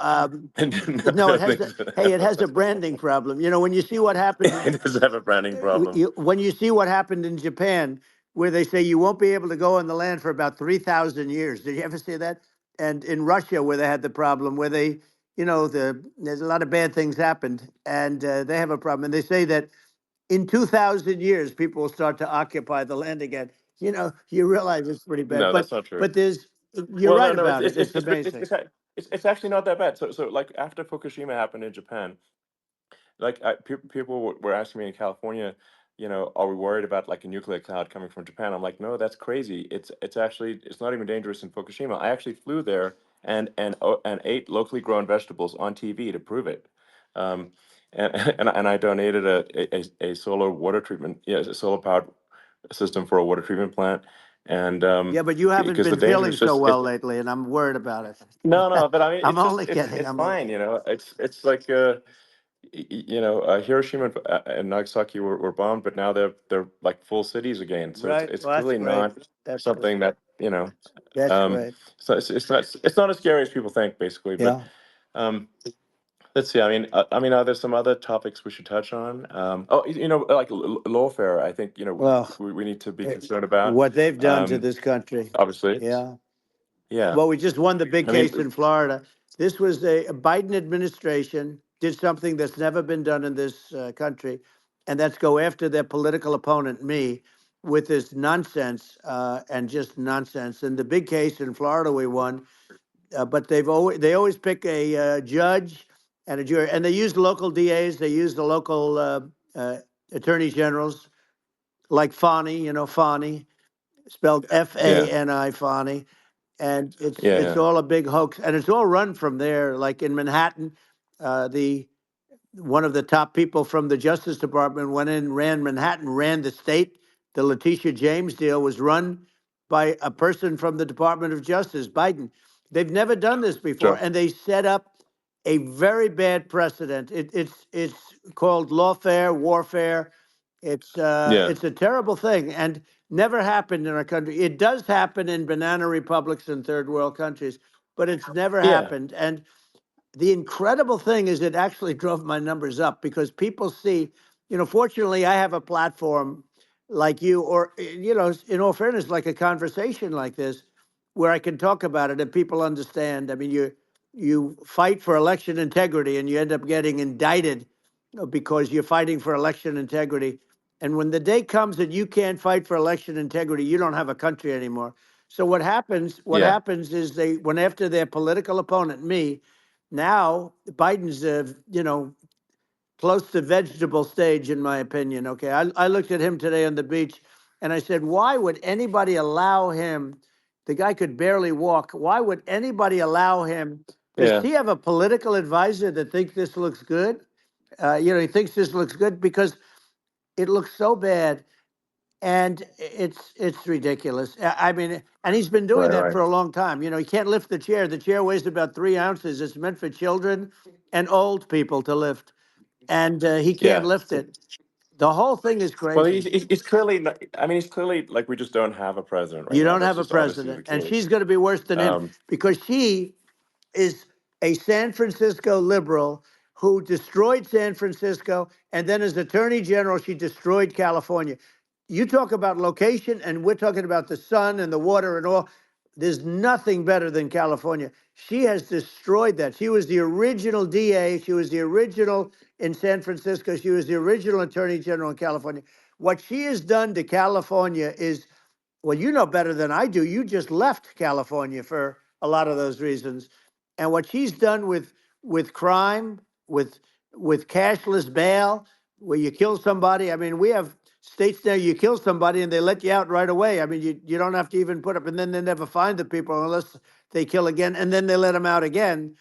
No, it has a, hey, it has a branding problem. When you see what happened it does have a branding problem. when you see what happened in Japan, where they say you won't be able to go on the land for about 3,000 years. Did you ever see that? And in Russia, where they had the problem, where there's a lot of bad things happened, and they have a problem. And they say that in 2,000 years, people will start to occupy the land again. You realize it's pretty bad, No, that's not true. but you're Well, no, right no, about it. It's amazing. it's actually not that bad. So like after Fukushima happened in Japan, like people were asking me in California, are we worried about like a nuclear cloud coming from Japan? I'm like, no, that's crazy. It's actually it's not even dangerous in Fukushima. I actually flew there and ate locally grown vegetables on TV to prove it. Um, and and I donated a solar water treatment, a solar powered system for a water treatment plant, and Yeah, but you haven't because the been danger feeling is so just well lately, and I'm worried about no, it. but I mean, I'm it's just only kidding. it's I'm only fine, kidding. it's like Hiroshima and Nagasaki were bombed, but now they're like full cities again. So Right. it's Well, that's clearly great. not That's great. something that That's um, great. so it's not as scary as people think, basically. But Yeah. um, let's see. I mean, are there some other topics we should touch on? Oh, like lawfare. I think Well, we need to be eh, concerned about. what they've done to Um, this country. obviously, Yeah. yeah. Well, we just won the big I mean, case in Florida. This was a Biden administration did something that's never been done in this country, and that's go after their political opponent, me, with this nonsense and just nonsense. And the big case in Florida we won, but they always pick a judge and a jury, and they use local DAs, they use the local uh, attorney generals like Fani, Fani, spelled yeah, Fani, Fani, and yeah, it's yeah. all a big hoax, and it's all run from there. Like in Manhattan, the one of the top people from the Justice Department went in, ran Manhattan, ran the state. The Letitia James deal was run by a person from the Department of Justice, Biden. They've never done this before, Sure. and they set up a very bad precedent. It's called lawfare, warfare. Yeah, It's a terrible thing, and never happened in our country. It does happen in banana republics and third world countries, but it's never yeah, happened. And the incredible thing is it actually drove my numbers up because people see, fortunately I have a platform like you, or in all fairness, like a conversation like this, where I can talk about it and people understand. I mean, you fight for election integrity and you end up getting indicted because you're fighting for election integrity. And when the day comes that you can't fight for election integrity, you don't have a country anymore. So what yeah, happens is they went after their political opponent, me. Now Biden's, close to vegetable stage, in my opinion. Okay, I looked at him today on the beach, and I said, why would anybody allow him? The guy could barely walk. Why would anybody allow him? Does yeah, he have a political advisor that thinks this looks good? He thinks this looks good because it looks so bad, and it's ridiculous. I mean, and he's been doing right, that right. for a long time. He can't lift the chair. The chair weighs about 3 ounces. It's meant for children and old people to lift, and he can't Yeah. lift it. The whole thing is Well, crazy. he's clearly not, I mean, he's clearly like we just don't have a president right You now. don't That's have a just obviously the president, and case. she's going to be worse than him Um, because she is a San Francisco liberal who destroyed San Francisco, and then as Attorney General, she destroyed California. You talk about location, and we're talking about the sun and the water and all. There's nothing better than California. She has destroyed that. She was the original DA. She was the original in San Francisco. She was the original Attorney General in California. What she has done to California is, well, you know better than I do. You just left California for a lot of those reasons. And what she's done with crime, with cashless bail, where you kill somebody. I mean, we have states now you kill somebody and they let you out right away. I mean, you don't have to even put up, and then they never find the people unless they kill again, and then they let them out again.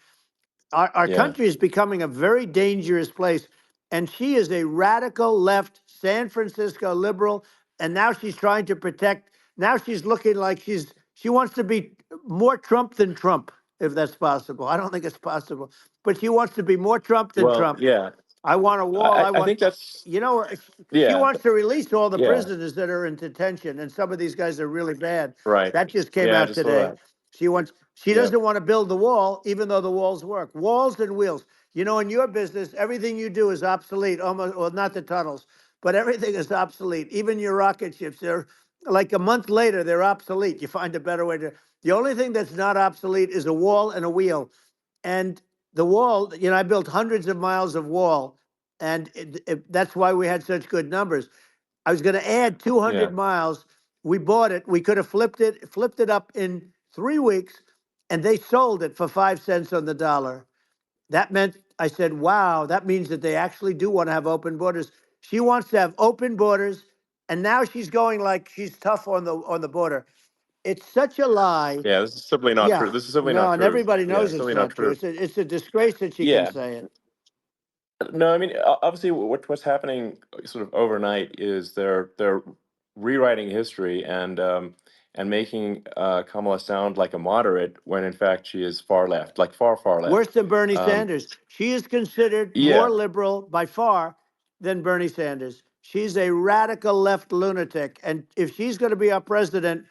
Our Yeah. country is becoming a very dangerous place. And she is a radical left San Francisco liberal. And now she's trying to protect. Now she's looking like she wants to be more Trump than Trump, if that's possible. I don't think it's possible, but she wants to be more Trump than Well, Trump. yeah. I want a wall. I I want, think that's you know, she yeah. wants to release all the Yeah. prisoners that are in detention, and some of these guys are really bad. Right. That just came Yeah, I out just saw today. that. She Yeah. doesn't want to build the wall, even though the walls work. Walls and wheels. You know, in your business, everything you do is obsolete. Almost, well, not the tunnels, but everything is obsolete. Even your rocket ships, they're like a month later, they're obsolete. You find a better way to. The only thing that's not obsolete is a wall and a wheel. And the wall, you know, I built hundreds of miles of wall, and that's why we had such good numbers. I was going to add Yeah. 200 miles. We bought it. We could have flipped it up in 3 weeks, and they sold it for 5 cents on the dollar. That meant I said, "Wow, that means that they actually do want to have open borders." She wants to have open borders, and now she's going like she's tough on the border. It's such a lie. Yeah, this is simply not true. Yeah, This is simply no, not and true. everybody Yeah, knows it's it's simply not not true. true. It's a disgrace that she can Yeah. say it. No, I mean, obviously, what's happening sort of overnight is they're rewriting history and making Kamala sound like a moderate when in fact she is far left, like far Worse left. than Bernie Um, Sanders. She is considered more yeah, liberal by far than Bernie Sanders. She's a radical left lunatic. And if she's going to be our president,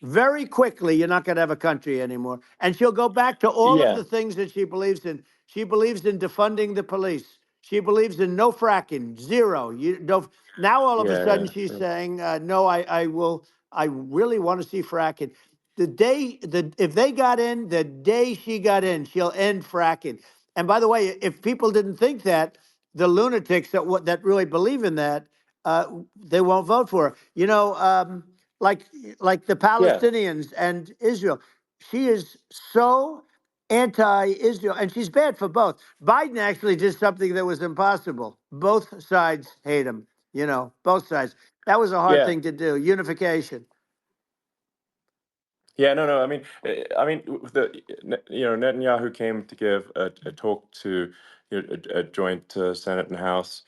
very quickly, you're not going to have a country anymore. And she'll go back to all of yeah, the things that she believes in. She believes in defunding the police. She believes in no fracking, zero. You don't. Now all of a sudden she's yeah. saying, no, I will. I really want to see fracking. If they got in, the day she got in, she'll end fracking. And by the way, if people didn't think that, the lunatics that really believe in that, they won't vote for her. You know, like like the Yeah. Palestinians and Israel. She is so anti-Israel, and she's bad for both. Biden actually did something that was impossible. Both sides hate him. You know, both sides. That was a hard Yeah. thing to do. Unification. Yeah, no. I mean, Netanyahu came to give a talk to a joint Senate and House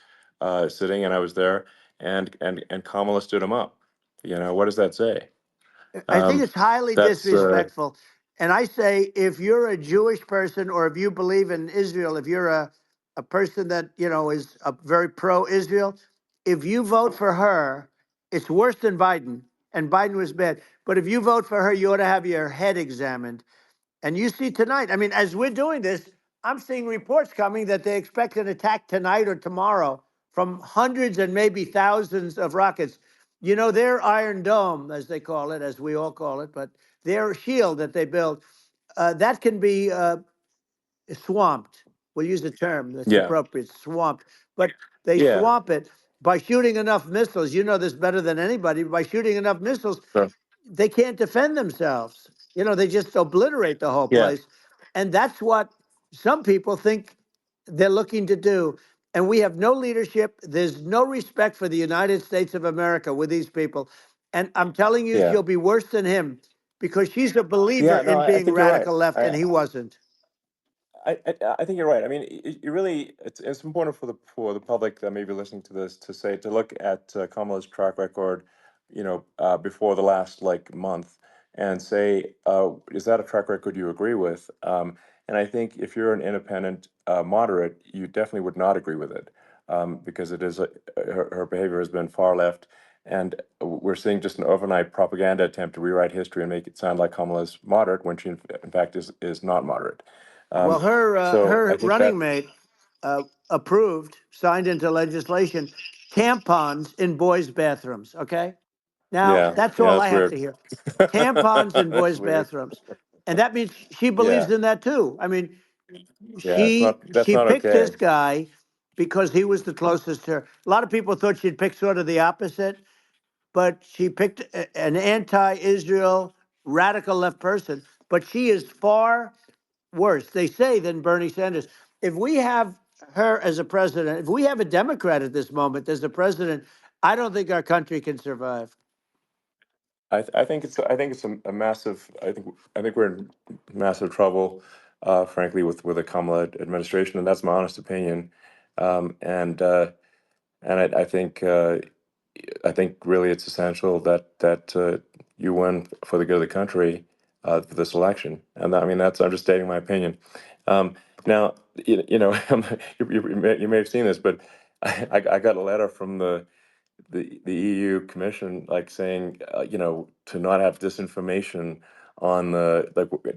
sitting, and I was there, and Kamala stood him up. What does that say? I think Um, it's highly that's disrespectful. And I say, if you're a Jewish person or if you believe in Israel, if you're a person that, you know, is a very pro-Israel, if you vote for her, it's worse than Biden. And Biden was bad. But if you vote for her, you ought to have your head examined. And you see tonight, I mean, as we're doing this, I'm seeing reports coming that they expect an attack tonight or tomorrow from hundreds and maybe thousands of rockets. You know, their Iron Dome, as they call it, as we all call it, but their shield that they build, that can be swamped. We'll use the term that's yeah, appropriate, swamped. But they yeah. swamp it by shooting enough missiles. You know this better than anybody. By shooting enough missiles, So, they can't defend themselves. You know, they just obliterate the whole yeah, place. And that's what some people think they're looking to do. And we have no leadership. There's no respect for the United States of America with these people. And I'm telling you, yeah, she'll be worse than him because she's a believer yeah. No, in I being think you're right. radical left, and he wasn't. I think you're right. I mean, you really, it's important for the public that may be listening to this to look at Kamala's track record, before the last like month, and say, is that a track record you agree with? And I think if you're an independent moderate, you definitely would not agree with it, because it is her behavior has been far left, and we're seeing just an overnight propaganda attempt to rewrite history and make it sound like Kamala's moderate when she in fact is not moderate. Well, So her I think running that, mate approved, signed into legislation, tampons in boys' bathrooms. Okay, now yeah, that's yeah, all that's I have weird. to hear. Tampons in That's boys' weird. bathrooms, and that means she believes Yeah, in that too. I mean, yeah, that's she not picked okay. this guy because he was the closest to her. A lot of people thought she'd pick sort of the opposite, but she picked an anti-Israel radical left person. But she is far worse, they say, than Bernie Sanders. If we have her as a president, if we have a Democrat at this moment as a president, I don't think our country can survive. I think it's a massive. I think we're in massive trouble, frankly, with the Kamala administration, and that's my honest opinion. Um, and uh, and I think really it's essential that you win for the good of the country for this election. And I mean that's understating my opinion. Now you know you may have seen this, but I got a letter from the EU Commission, like saying, to not have disinformation on the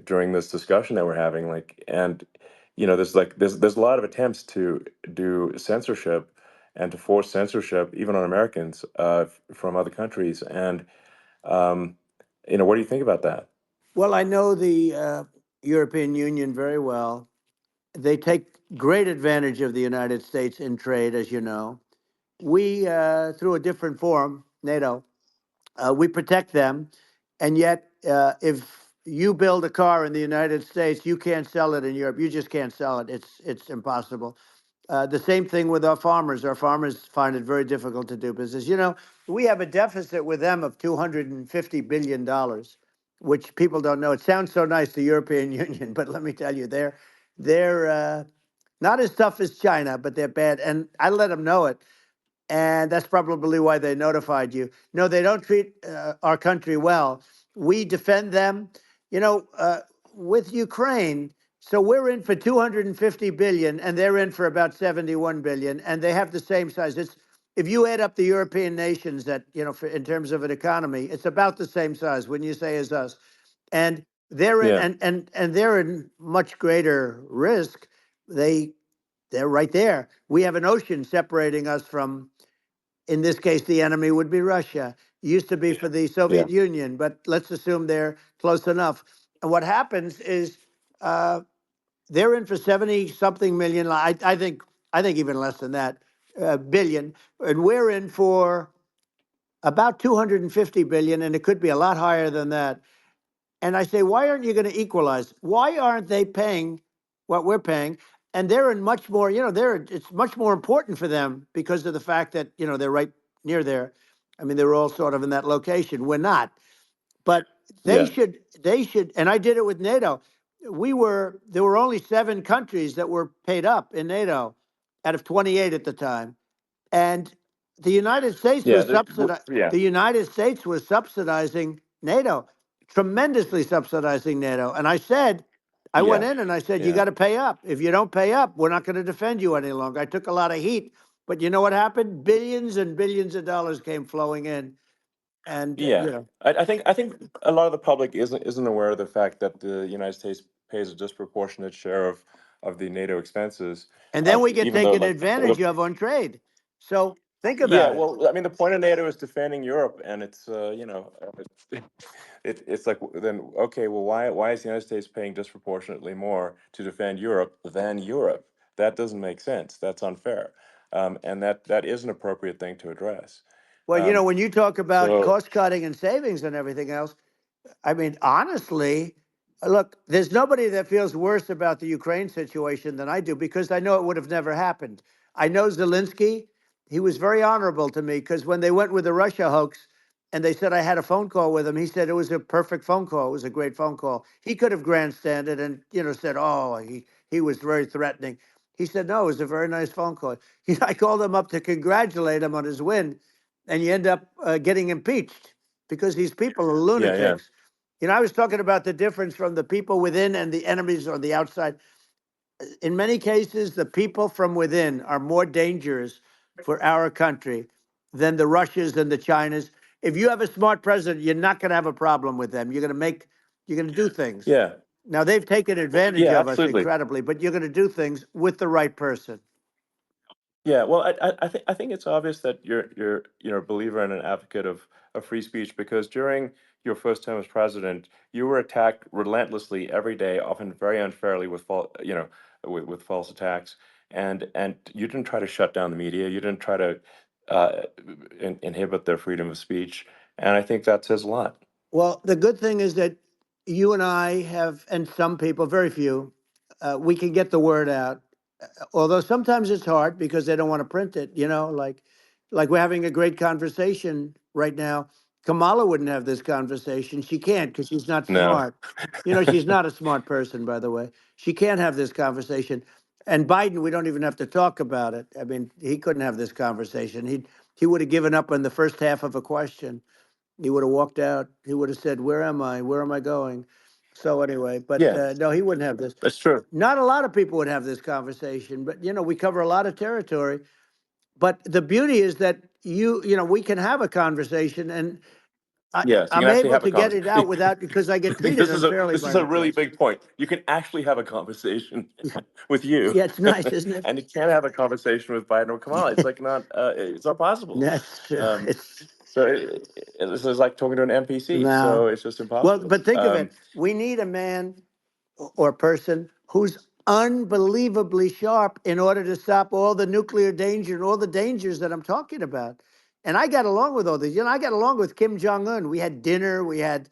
during this discussion that we're having, and there's a lot of attempts to do censorship and to force censorship even on Americans from other countries, and um, what do you think about that? Well, I know the European Union very well. They take great advantage of the United States in trade, as you know. We, through a different forum, NATO, we protect them, and yet, if you build a car in the United States, you can't sell it in Europe. You just can't sell it. It's impossible. The same thing with our farmers. Our farmers find it very difficult to do business. You know, we have a deficit with them of $250 billion, which people don't know. It sounds so nice, the European Union, but let me tell you, they're not as tough as China, but they're bad. And I let them know it, and that's probably why they notified you. No, they don't treat our country well. We defend them, you know, with Ukraine. So we're in for 250 billion, and they're in for about 71 billion, and they have the same size. It's if you add up the European nations that in terms of an economy, it's about the same size. When you say as us, and they're in, Yeah, and they're in much greater risk. They they're right there. We have an ocean separating us from, in this case, the enemy would be Russia. Used to be for the yeah, Soviet Union, but let's assume they're close enough. And what happens is uh, they're in for 70 something million. I think even less than that, billion, and we're in for about 250 billion, and it could be a lot higher than that. And I say, why aren't you going to equalize? Why aren't they paying what we're paying? And they're in much more, it's much more important for them because of the fact that, they're right near there. I mean, they're all sort of in that location. We're not. But yeah, they should, and I did it with NATO. There were only 7 countries that were paid up in NATO out of 28 at the time. And the United States yeah, was subsidizing. yeah, The United States was subsidizing NATO, tremendously subsidizing NATO. And I said, I went yeah, in and I said, you yeah, got to pay up. If you don't pay up, we're not going to defend you any longer. I took a lot of heat, but you know what happened? Billions and billions of dollars came flowing in, and yeah. I think a lot of the public isn't aware of the fact that the United States pays a disproportionate share of the NATO expenses, and then we get even though taken advantage of on trade. So think yeah, about it. well, I mean, the point of NATO is defending Europe, and it's it's like then okay, well, why is the United States paying disproportionately more to defend Europe than Europe? That doesn't make sense. That's unfair, and that is an appropriate thing to address. Well, Um, when you talk about so cost cutting and savings and everything else, I mean, honestly, look, there's nobody that feels worse about the Ukraine situation than I do because I know it would have never happened. I know Zelensky. He was very honorable to me because when they went with the Russia hoax and they said I had a phone call with him, he said it was a perfect phone call. It was a great phone call. He could have grandstanded and said, "Oh, he was very threatening." He said, "No, it was a very nice phone call." I called him up to congratulate him on his win, and you end up getting impeached because these people are yeah, yeah, lunatics. I was talking about the difference from the people within and the enemies on the outside. In many cases, the people from within are more dangerous for our country than the Russias and the Chinas. If you have a smart president, you're not going to have a problem with them. You're going to do things. yeah, Now, they've taken advantage yeah, of us absolutely. incredibly, but you're going to do things with the right person. Yeah, well, I think it's obvious that you're a believer and an advocate of free speech because during your first term as president, you were attacked relentlessly every day, often very unfairly with with false attacks, and you didn't try to shut down the media, you didn't try to inhibit their freedom of speech, and I think that says a lot. Well, the good thing is that you and I have, and some people, very few, we can get the word out. Although sometimes it's hard because they don't want to print it, like like we're having a great conversation right now. Kamala wouldn't have this conversation. She can't because she's not No. smart. You know, she's not a smart person, by the way. She can't have this conversation. And Biden, we don't even have to talk about it. I mean, he couldn't have this conversation. He would have given up on the first half of a question. He would have walked out. He would have said, "Where am I? Where am I going?" So anyway, but Yeah, no, he wouldn't have this. that's true. Not a lot of people would have this conversation, but you know, we cover a lot of territory. But the beauty is that you know, we can have a conversation, and Yes, you I'm can actually able have a to get it out conversation. without because I get treated unfairly This by is a the really press. big point. You can actually have a conversation with you, Yeah, it's nice, isn't it? and you can't have a conversation with Biden or Kamala. It's like not. It's not possible. That's true. Um, It's so this is like talking to an NPC. no. So it's just Well, impossible. but think of it. We need a man or person who's unbelievably sharp in order to stop all the nuclear danger and all the dangers that I'm talking about. And I got along with all these. You know, I got along with Kim Jong Un. We had dinner, we had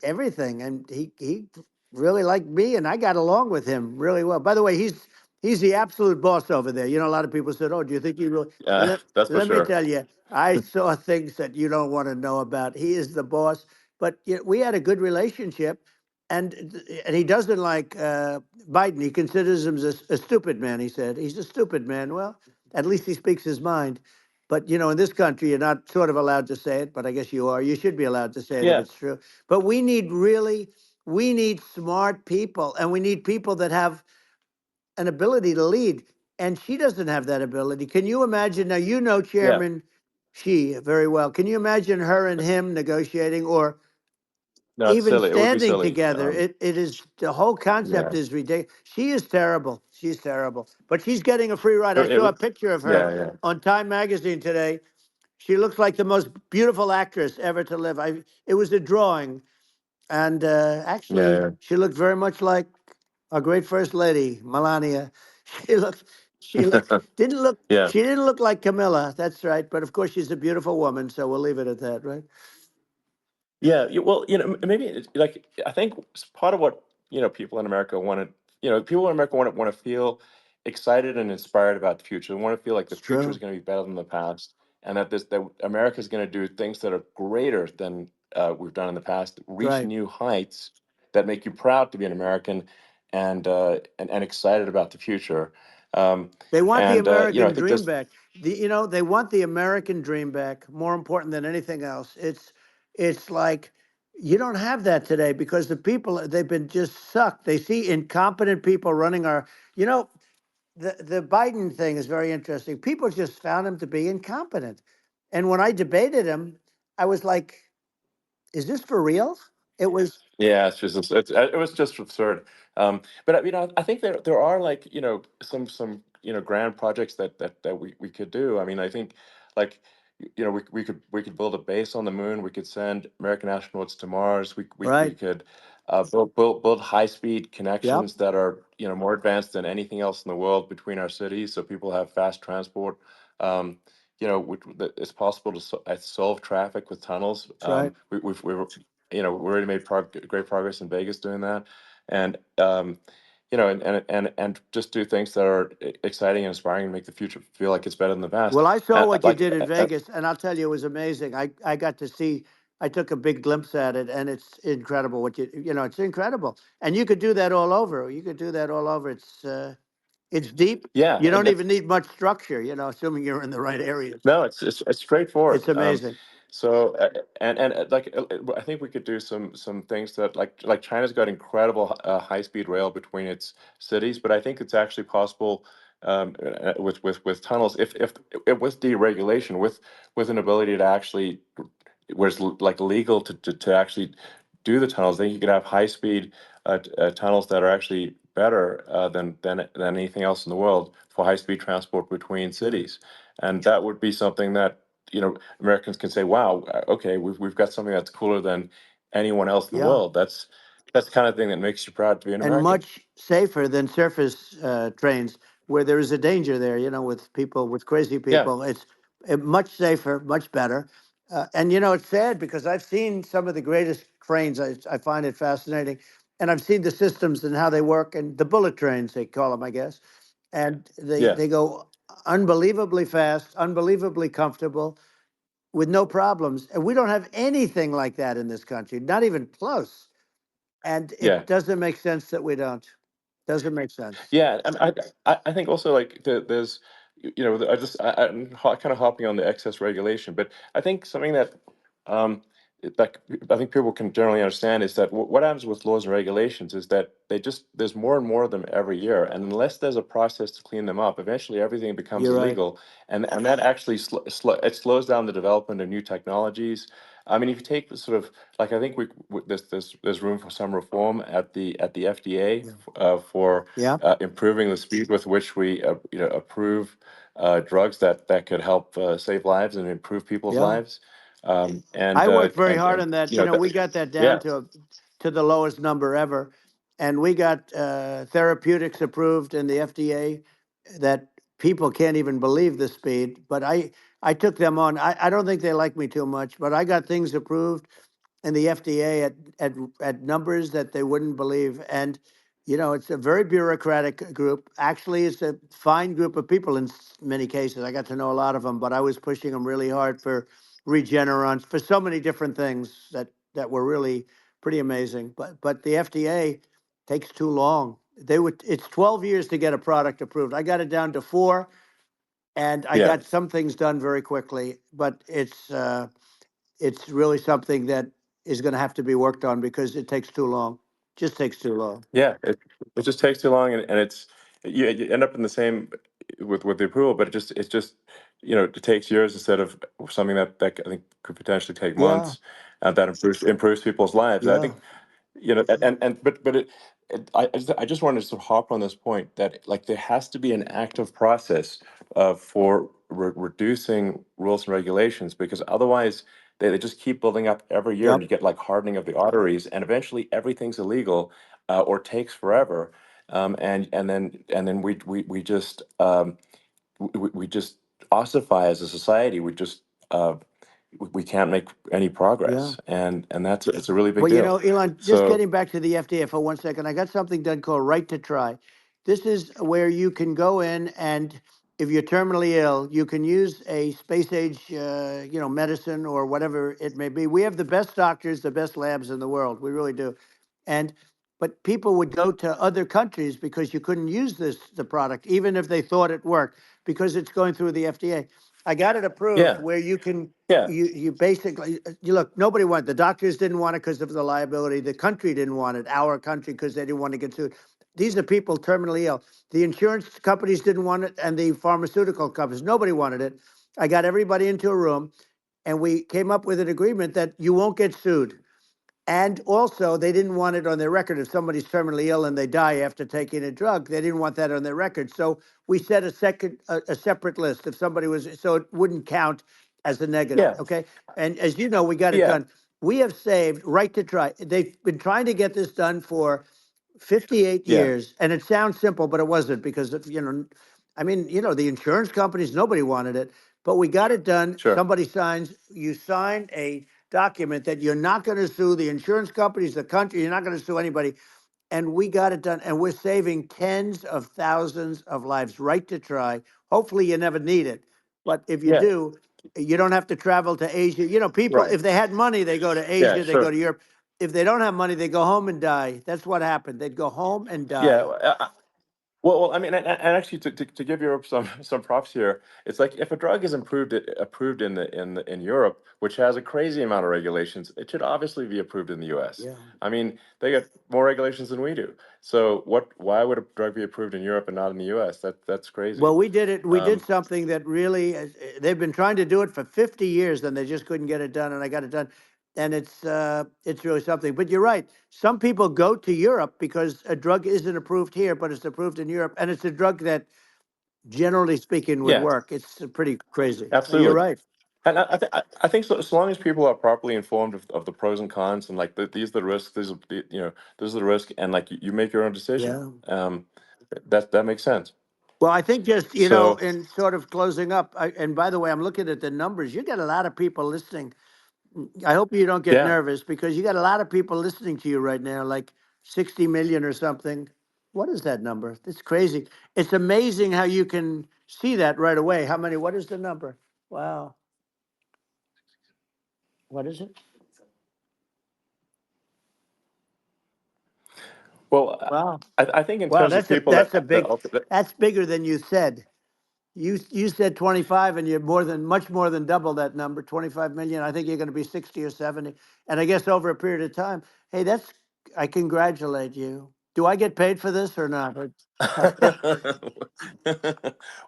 everything, and he really liked me, and I got along with him really well. By the way, he's the absolute boss over there. You know, a lot of people said, "Oh, do you think he really?" That's for Let me sure. tell you, I saw things that you don't want to know about. He is the boss. But you know, we had a good relationship, and he doesn't like Biden. He considers him a stupid man. He said he's a stupid man. Well, at least he speaks his mind. But you know, in this country, you're not sort of allowed to say it, but I guess you are. You should be allowed to say it if Yeah, it's true. But we need smart people, and we need people that have an ability to lead. And she doesn't have that ability. Can you imagine? Now, you know yeah. Chairman Xi very well. Can you imagine her and him negotiating or No, it's even silly. It would be standing silly. together? It is, the whole concept Yeah, is ridiculous. She is terrible. She's terrible. But she's getting a free ride. I it saw a would. picture of her Yeah, yeah, on Time Magazine today. She looks like the most beautiful actress ever to live. It was a drawing, and yeah, actually, yeah. she looked very much like our great first lady, Melania. She looked, she looked, didn't look, Yeah. she didn't look like Camilla. That's right. But of course, she's a beautiful woman, so we'll leave it at that, right? Yeah, well, maybe like I think part of what people in America want to, people in America want to feel excited and inspired about the future. They want to feel like the It's future is true. going to be better than the past, and that America is going to do things that are greater than we've done in the past, reach Right. new heights that make you proud to be an American, and excited about the future. Um, They want the and I American think dream this, back. You know, they want the American dream back. More important than anything else. It's like you don't have that today because the people they've been just sucked. They see incompetent people running our. You know, the Biden thing is very interesting. People just found him to be incompetent, and when I debated him, I was like, "Is this for real?" It was Yeah, it was just absurd. But I think there are like some grand projects that we could do. I mean, I think like we could build a base on the moon. We could send American astronauts to Mars. We right. could build high speed Yep, connections that are more advanced than anything else in the world between our cities, so people have fast transport. Um, it's possible to solve traffic with tunnels. that's right. We already made great progress in Vegas doing that, and and just do things that are exciting and inspiring and make the future feel like it's better than the past. Well, I saw what you Like, did in Vegas, and I'll tell you, it was amazing. I got to see. I took a big glimpse at it, and it's incredible. You know, it's incredible, and you could do that all over. You could do that all over. It's deep. yeah, You and don't even need much structure. You know, assuming you're in the right areas. no, it's straightforward. It's amazing. So I think we could do some things that like China's got incredible high speed rail between its cities, but I think it's actually possible with tunnels if with deregulation with an ability to actually where it's like legal to actually do the tunnels. Then you could have high speed tunnels that are actually better than anything else in the world for high speed transport between Sure. cities, and that would be something that Americans can say, "Wow, okay, we've got something that's cooler than anyone else in the Yeah. world." That's the kind of thing that makes you proud to be an And American. much safer than surface trains where there is a danger there, you know, with people, with crazy Yeah, people. It's much safer, much better. And, you know, it's sad because I've seen some of the greatest trains. I find it fascinating. And I've seen the systems and how they work and the bullet trains, they call them, I guess. And yeah, they go unbelievably fast, unbelievably comfortable, with no problems. And we don't have anything like that in this country, not even close. And Yeah. it doesn't make sense that we don't. Doesn't make sense. Yeah, and I think also like there's I'm kind of hopping on the excess regulation, but I think something that um like I think people can generally understand is that what happens with laws and regulations is that there's more and more of them every year, and unless there's a process to clean them up, eventually everything becomes You're right. illegal, and that actually it slows down the development of new technologies. I mean, if you take the sort of like I think there's room for some reform at the FDA Yeah. for Yeah. improving the speed with which we approve drugs that could help save lives and improve people's Yeah. lives. And I worked very hard and on that. you know We got that down yeah, to the lowest number ever, and we got therapeutics approved in the FDA that people can't even believe the speed. But I took them on. I don't think they like me too much, but I got things approved in the FDA at numbers that they wouldn't believe. And it's a very bureaucratic group. Actually, it's a fine group of people in many cases. I got to know a lot of them, but I was pushing them really hard for Regeneron, for so many different things that were really pretty amazing. But the FDA takes too long. It's 12 years to get a product approved. I got it down to 4, and I yeah. got some things done very quickly. But it's really something that is going to have to be worked on because it takes too long. Just takes too long. Yeah, it just takes too long, and it's you end up in the same with the approval, but it's just it takes years instead of something that I think could potentially take Yeah. months, that improves people's lives. I Yeah. think but I just wanted to sort of hop on this point that like there has to be an active process for reducing rules and regulations, because otherwise they just keep building up every year, and Yep. you get like hardening of the arteries, and eventually everything's illegal, or takes forever, and then we just we just ossify as a society. Uh, we can't make any Yeah. progress, and that's it's a really big Well, deal. Elon, just So getting back to the FDA for 1 second, I got something done called Right to Try. This is where you can go in and if you're terminally ill, you can use a space age, medicine or whatever it may be. We have the best doctors, the best labs in the world. We really do. And but people would go to other countries because you couldn't use the product, even if they thought it worked, because it's going through the FDA. I got it approved yeah, where you can yeah, you basically you look, nobody wanted, the doctors didn't want it because of the liability, the country didn't want it, our country, because they didn't want to get sued. These are people terminally ill. The insurance companies didn't want it, and the pharmaceutical companies, nobody wanted it. I got everybody into a room, and we came up with an agreement that you won't get sued. And also, they didn't want it on their record. If somebody's terminally ill and they die after taking a drug, they didn't want that on their record. So we set a separate list. If somebody was, so it wouldn't count as a negative. yeah, Okay. And as you know, we got it yeah, done. We have saved Right to Try. They've been trying to get this done for 58 yeah, years. And it sounds simple, but it wasn't because I mean, the insurance companies, nobody wanted it, but we got it done. sure, You signed a document that you're not going to sue the insurance companies, the country, you're not going to sue anybody. And we got it done. And we're saving tens of thousands of lives. Right to Try. Hopefully you never need it. But if you yeah, do, you don't have to travel to Asia. People, right, if they had money, they go to yeah, Asia, they go sure, to Europe. If they don't have money, they go home and die. That's what happened. They'd go home and yeah. die. Well, I mean, and actually, to give Europe some props here, it's like if a drug is approved in Europe, which has a crazy amount of regulations, it should obviously be approved in the U.S. Yeah. I mean, they get more regulations than we do. So why would a drug be approved in Europe and not in the U.S.? That's crazy. Well, we did it. We did Um, something that really, they've been trying to do it for 50 years and they just couldn't get it done. And I got it done. And it's really something. But you're right. Some people go to Europe because a drug isn't approved here, but it's approved in Europe. And it's a drug that, generally speaking, would yeah, work. It's pretty crazy. You're absolutely. right. And I think so, as long as people are properly informed of the pros and cons, and like these are the risks, this is the risk, and like you make your own decision. Yeah. That makes sense. Well, I think just, So in sort of closing up, and by the way, I'm looking at the numbers. You got a lot of people listening. I hope you don't get yeah, nervous because you got a lot of people listening to you right now, like 60 million or something. What is that number? It's crazy. It's amazing how you can see that right away. How many? What is the number? Wow. What is it? Well, Wow. I think in Wow. terms of people That's a that big. That's bigger than you said. You said 25, and you're much more than double that number. 25 million. I think you're going to be 60 or 70. And I guess over a period of time. Hey, that's. I congratulate you. Do I get paid for this or not?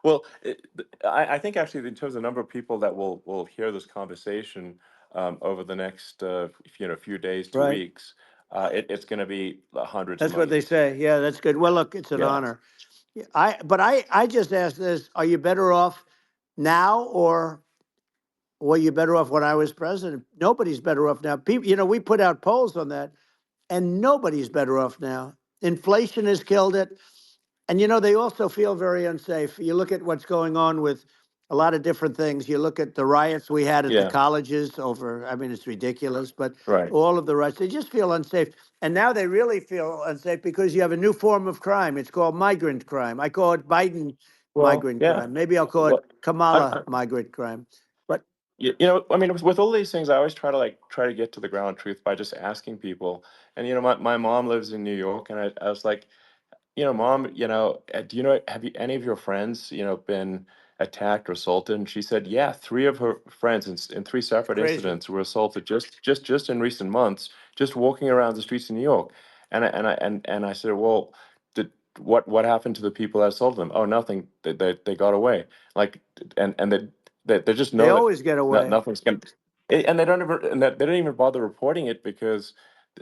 well, I think actually in terms of the number of people that will hear this conversation over the next few days to Right. weeks, it's going to be hundreds of That's what they millions. say. Yeah, that's good. Well, look, it's an Yeah. honor. Yeah, I just asked this: are you better off now, or were you better off when I was president? Nobody's better off now. People, we put out polls on that, and nobody's better off now. Inflation has killed it. And they also feel very unsafe. You look at what's going on with a lot of different things. You look at the riots we had at the Yeah. colleges over, I mean, it's ridiculous, but Right. all of the riots, they just feel unsafe. And now they really feel unsafe because you have a new form of crime. It's called migrant crime. I call it Biden Well, migrant yeah. crime. Maybe I'll call it Well, Kamala migrant crime. But I mean, with all these things, I always try to get to the ground truth by just asking people. And my mom lives in New York, and I was like, Mom, do have any of your friends, been attacked or assaulted? And she said, yeah, three of her friends in three it's separate crazy. incidents were assaulted just in recent months, just walking around the streets of New York. And I said, well, did what happened to the people that assaulted them? Oh, nothing. They got away. Like, and they just They know that always get away. nothing's going. And they don't ever, and that they don't even bother reporting it because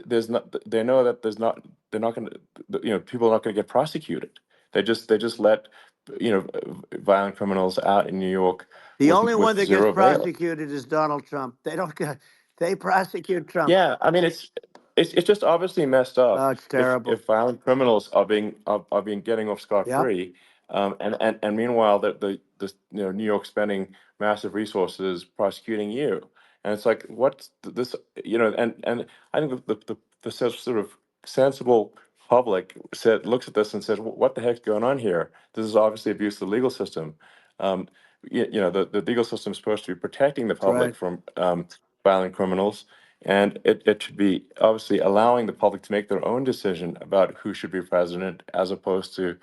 there's not. They know that there's not. They're not going to. People are not going to get prosecuted. They just let violent criminals out in New York The only one with that gets zero bail. prosecuted is Donald Trump. They don't get, they prosecute Trump. Yeah, I mean it's just obviously messed Oh, up it's terrible. if violent criminals are being getting off scot Yep. free, and meanwhile the New York spending massive resources prosecuting you, and it's like what's this and I think the sort of sensible public looks at this and says, what the heck's going on here? This is obviously abuse of the legal system. Um, the legal system is supposed to be protecting the That's right. public from violent criminals, and it should be obviously allowing the public to make their own decision about who should be president, as opposed to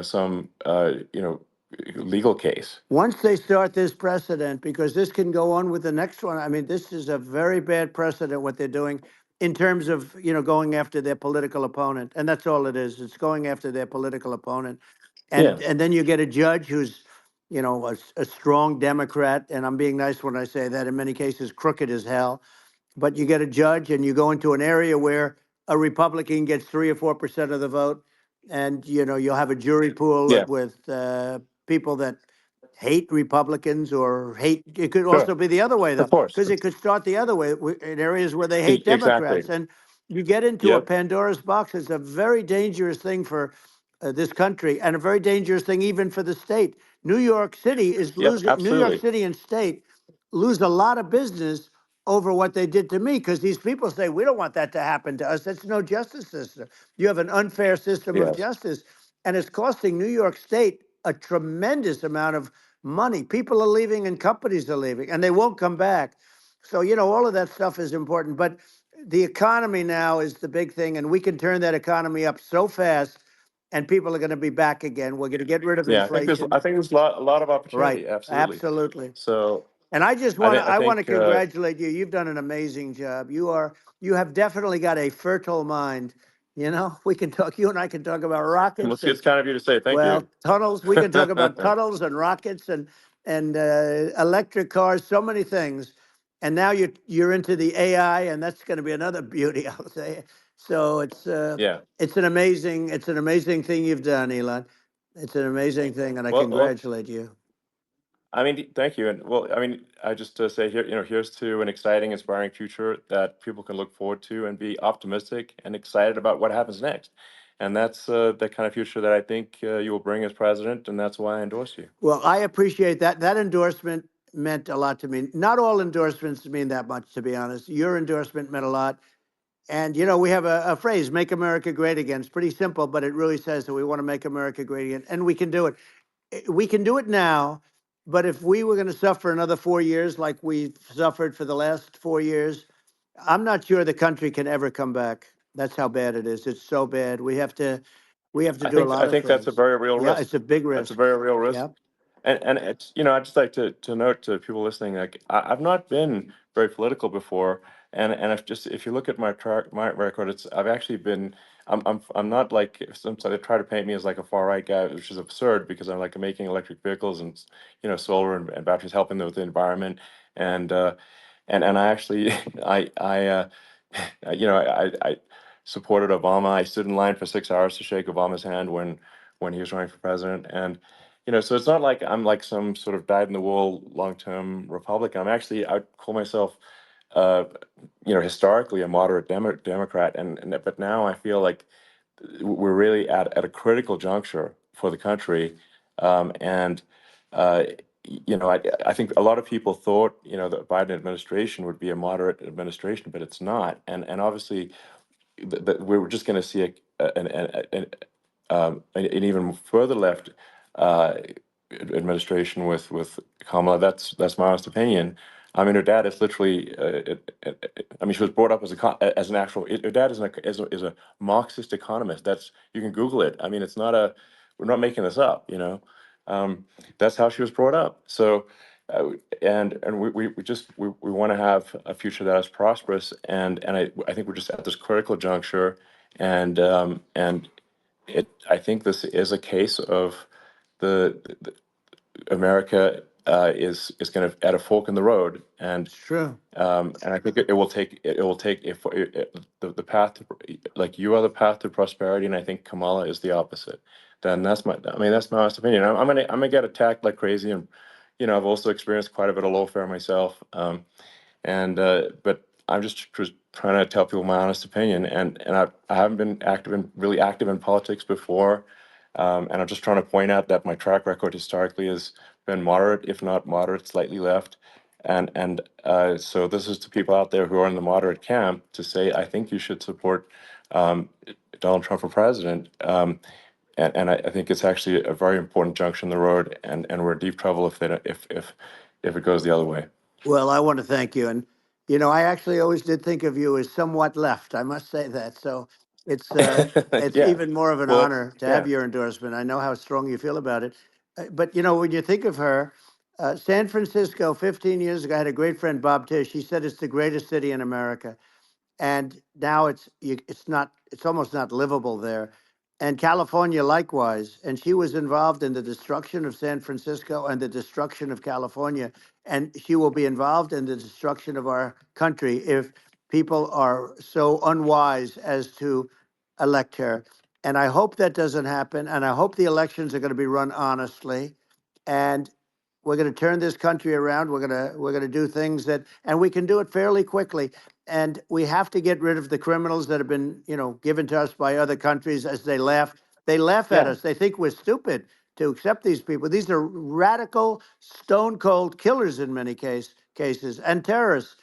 some legal case. Once they start this precedent, because this can go on with the next one. I mean, this is a very bad precedent what they're doing in terms of going after their political opponent, and that's all it is. It's going after their political opponent, Yeah, and then you get a judge who's a strong Democrat, and I'm being nice when I say that. In many cases, crooked as hell, but you get a judge and you go into an area where a Republican gets 3 or 4% of the vote, and you'll have a jury pool yeah, with people that hate Republicans or hate. It could sure, also be the other way though, of course, because it could start the other way in areas where they hate exactly. Democrats, and you get into a Yep. Pandora's box. It's a very dangerous thing for this country, and a very dangerous thing even for the state. New York City is Yep. losing. New York Absolutely. City and state lose a lot of business over what they did to me, because these people say we don't want that to happen to us. That's no justice system. You have an unfair system of Yes. justice, and it's costing New York State a tremendous amount of money. People are leaving and companies are leaving, and they won't come back. So all of that stuff is important, but the economy now is the big thing, and we can turn that economy up so fast, and people are going to be back again. We're going to get rid of Yeah, I think there's inflation. I think there's a lot of Right. opportunity. Absolutely. Absolutely. So And I just I want to think I I want to think congratulate you. You've done an amazing job. You have definitely got a fertile mind. We can talk. You and I can talk about rockets and it's kind of you to say thank you. tunnels. We can talk about tunnels and rockets and electric cars. So many things. And now you're into the AI, and that's going to be another beauty, I'll say. So Yeah. it's an amazing thing you've done, Elon. It's an amazing thing, and I Well, congratulate you. I mean, thank you. And well, I mean, I just say here, here's to an exciting, inspiring future that people can look forward to and be optimistic and excited about what happens next. And that's the kind of future that I think you will bring as president, and that's why I endorse you. Well, I appreciate that. That endorsement meant a lot to me. Not all endorsements mean that much, to be honest. Your endorsement meant a lot. And, you know, we have a phrase, make America great again. It's pretty simple, but it really says that we want to make America great again. And we can do it. We can do it now. But if we were going to suffer another 4 years like we've suffered for the last 4 years, I'm not sure the country can ever come back. That's how bad it is. It's so bad. We have to do a I lot of think that's a things. very real Yeah, risk. it's a big That's a risk. very real risk. Yeah, And it's, I'd just like to note to people listening, like I've not been very political before, and if you look at my record, I've actually been. I'm not like some they try to paint me as like a far right guy, which is absurd because I'm like making electric vehicles and solar and batteries, helping with the environment, and and I actually I supported Obama. I stood in line for 6 hours to shake Obama's hand when he was running for president, and so it's not like I'm like some sort of dyed in the wool long term Republican. I'd call myself, uh, historically a moderate Democrat, but now I feel like we're really at a critical juncture for the country, and uh, I think a lot of people thought the Biden administration would be a moderate administration, but it's not, and obviously we were just going to see an even further left uh, administration with Kamala. That's my honest opinion. I mean, her dad is literally. I mean, she was brought up as an actual. Her dad is a Marxist economist. You can Google it. I mean, it's not a. We're not making this up. That's how she was brought up. So, and we want to have a future that is prosperous. And I think we're just at this critical juncture, and I think this is a case of the America is kind of at a fork in the road, it's true. and I think it will take if the path to, like you are the path to prosperity, and I think Kamala is the opposite. Then that's my honest opinion. I'm gonna get attacked like crazy, and I've also experienced quite a bit of lawfare myself. And but I'm just trying to tell people my honest opinion, and I haven't been really active in politics before, and I'm just trying to point out that my track record historically has been moderate, if not moderate, slightly left, and so this is to people out there who are in the moderate camp to say I think you should support um, Donald Trump for president. And I think it's actually a very important junction in the road, and we're in deep trouble if they don't, if it goes the other way. Well, I want to thank you. And, you know, I actually always did think of you as somewhat left. I must say that. So it's Yeah. even more of an Well, honor to have yeah. your endorsement. I know how strong you feel about it. But, you know, when you think of her, San Francisco, 15 years ago, I had a great friend, Bob Tish. He said it's the greatest city in America, and now it's almost not livable there. And California likewise. And she was involved in the destruction of San Francisco and the destruction of California, and she will be involved in the destruction of our country if people are so unwise as to elect her. And I hope that doesn't happen, and I hope the elections are going to be run honestly, and we're going to turn this country around. We're going to do things that, and we can do it fairly quickly. And we have to get rid of the criminals that have been, given to us by other countries as they laugh. They laugh at Yeah. us. They think we're stupid to accept these people. These are radical, stone cold killers in many cases and terrorists.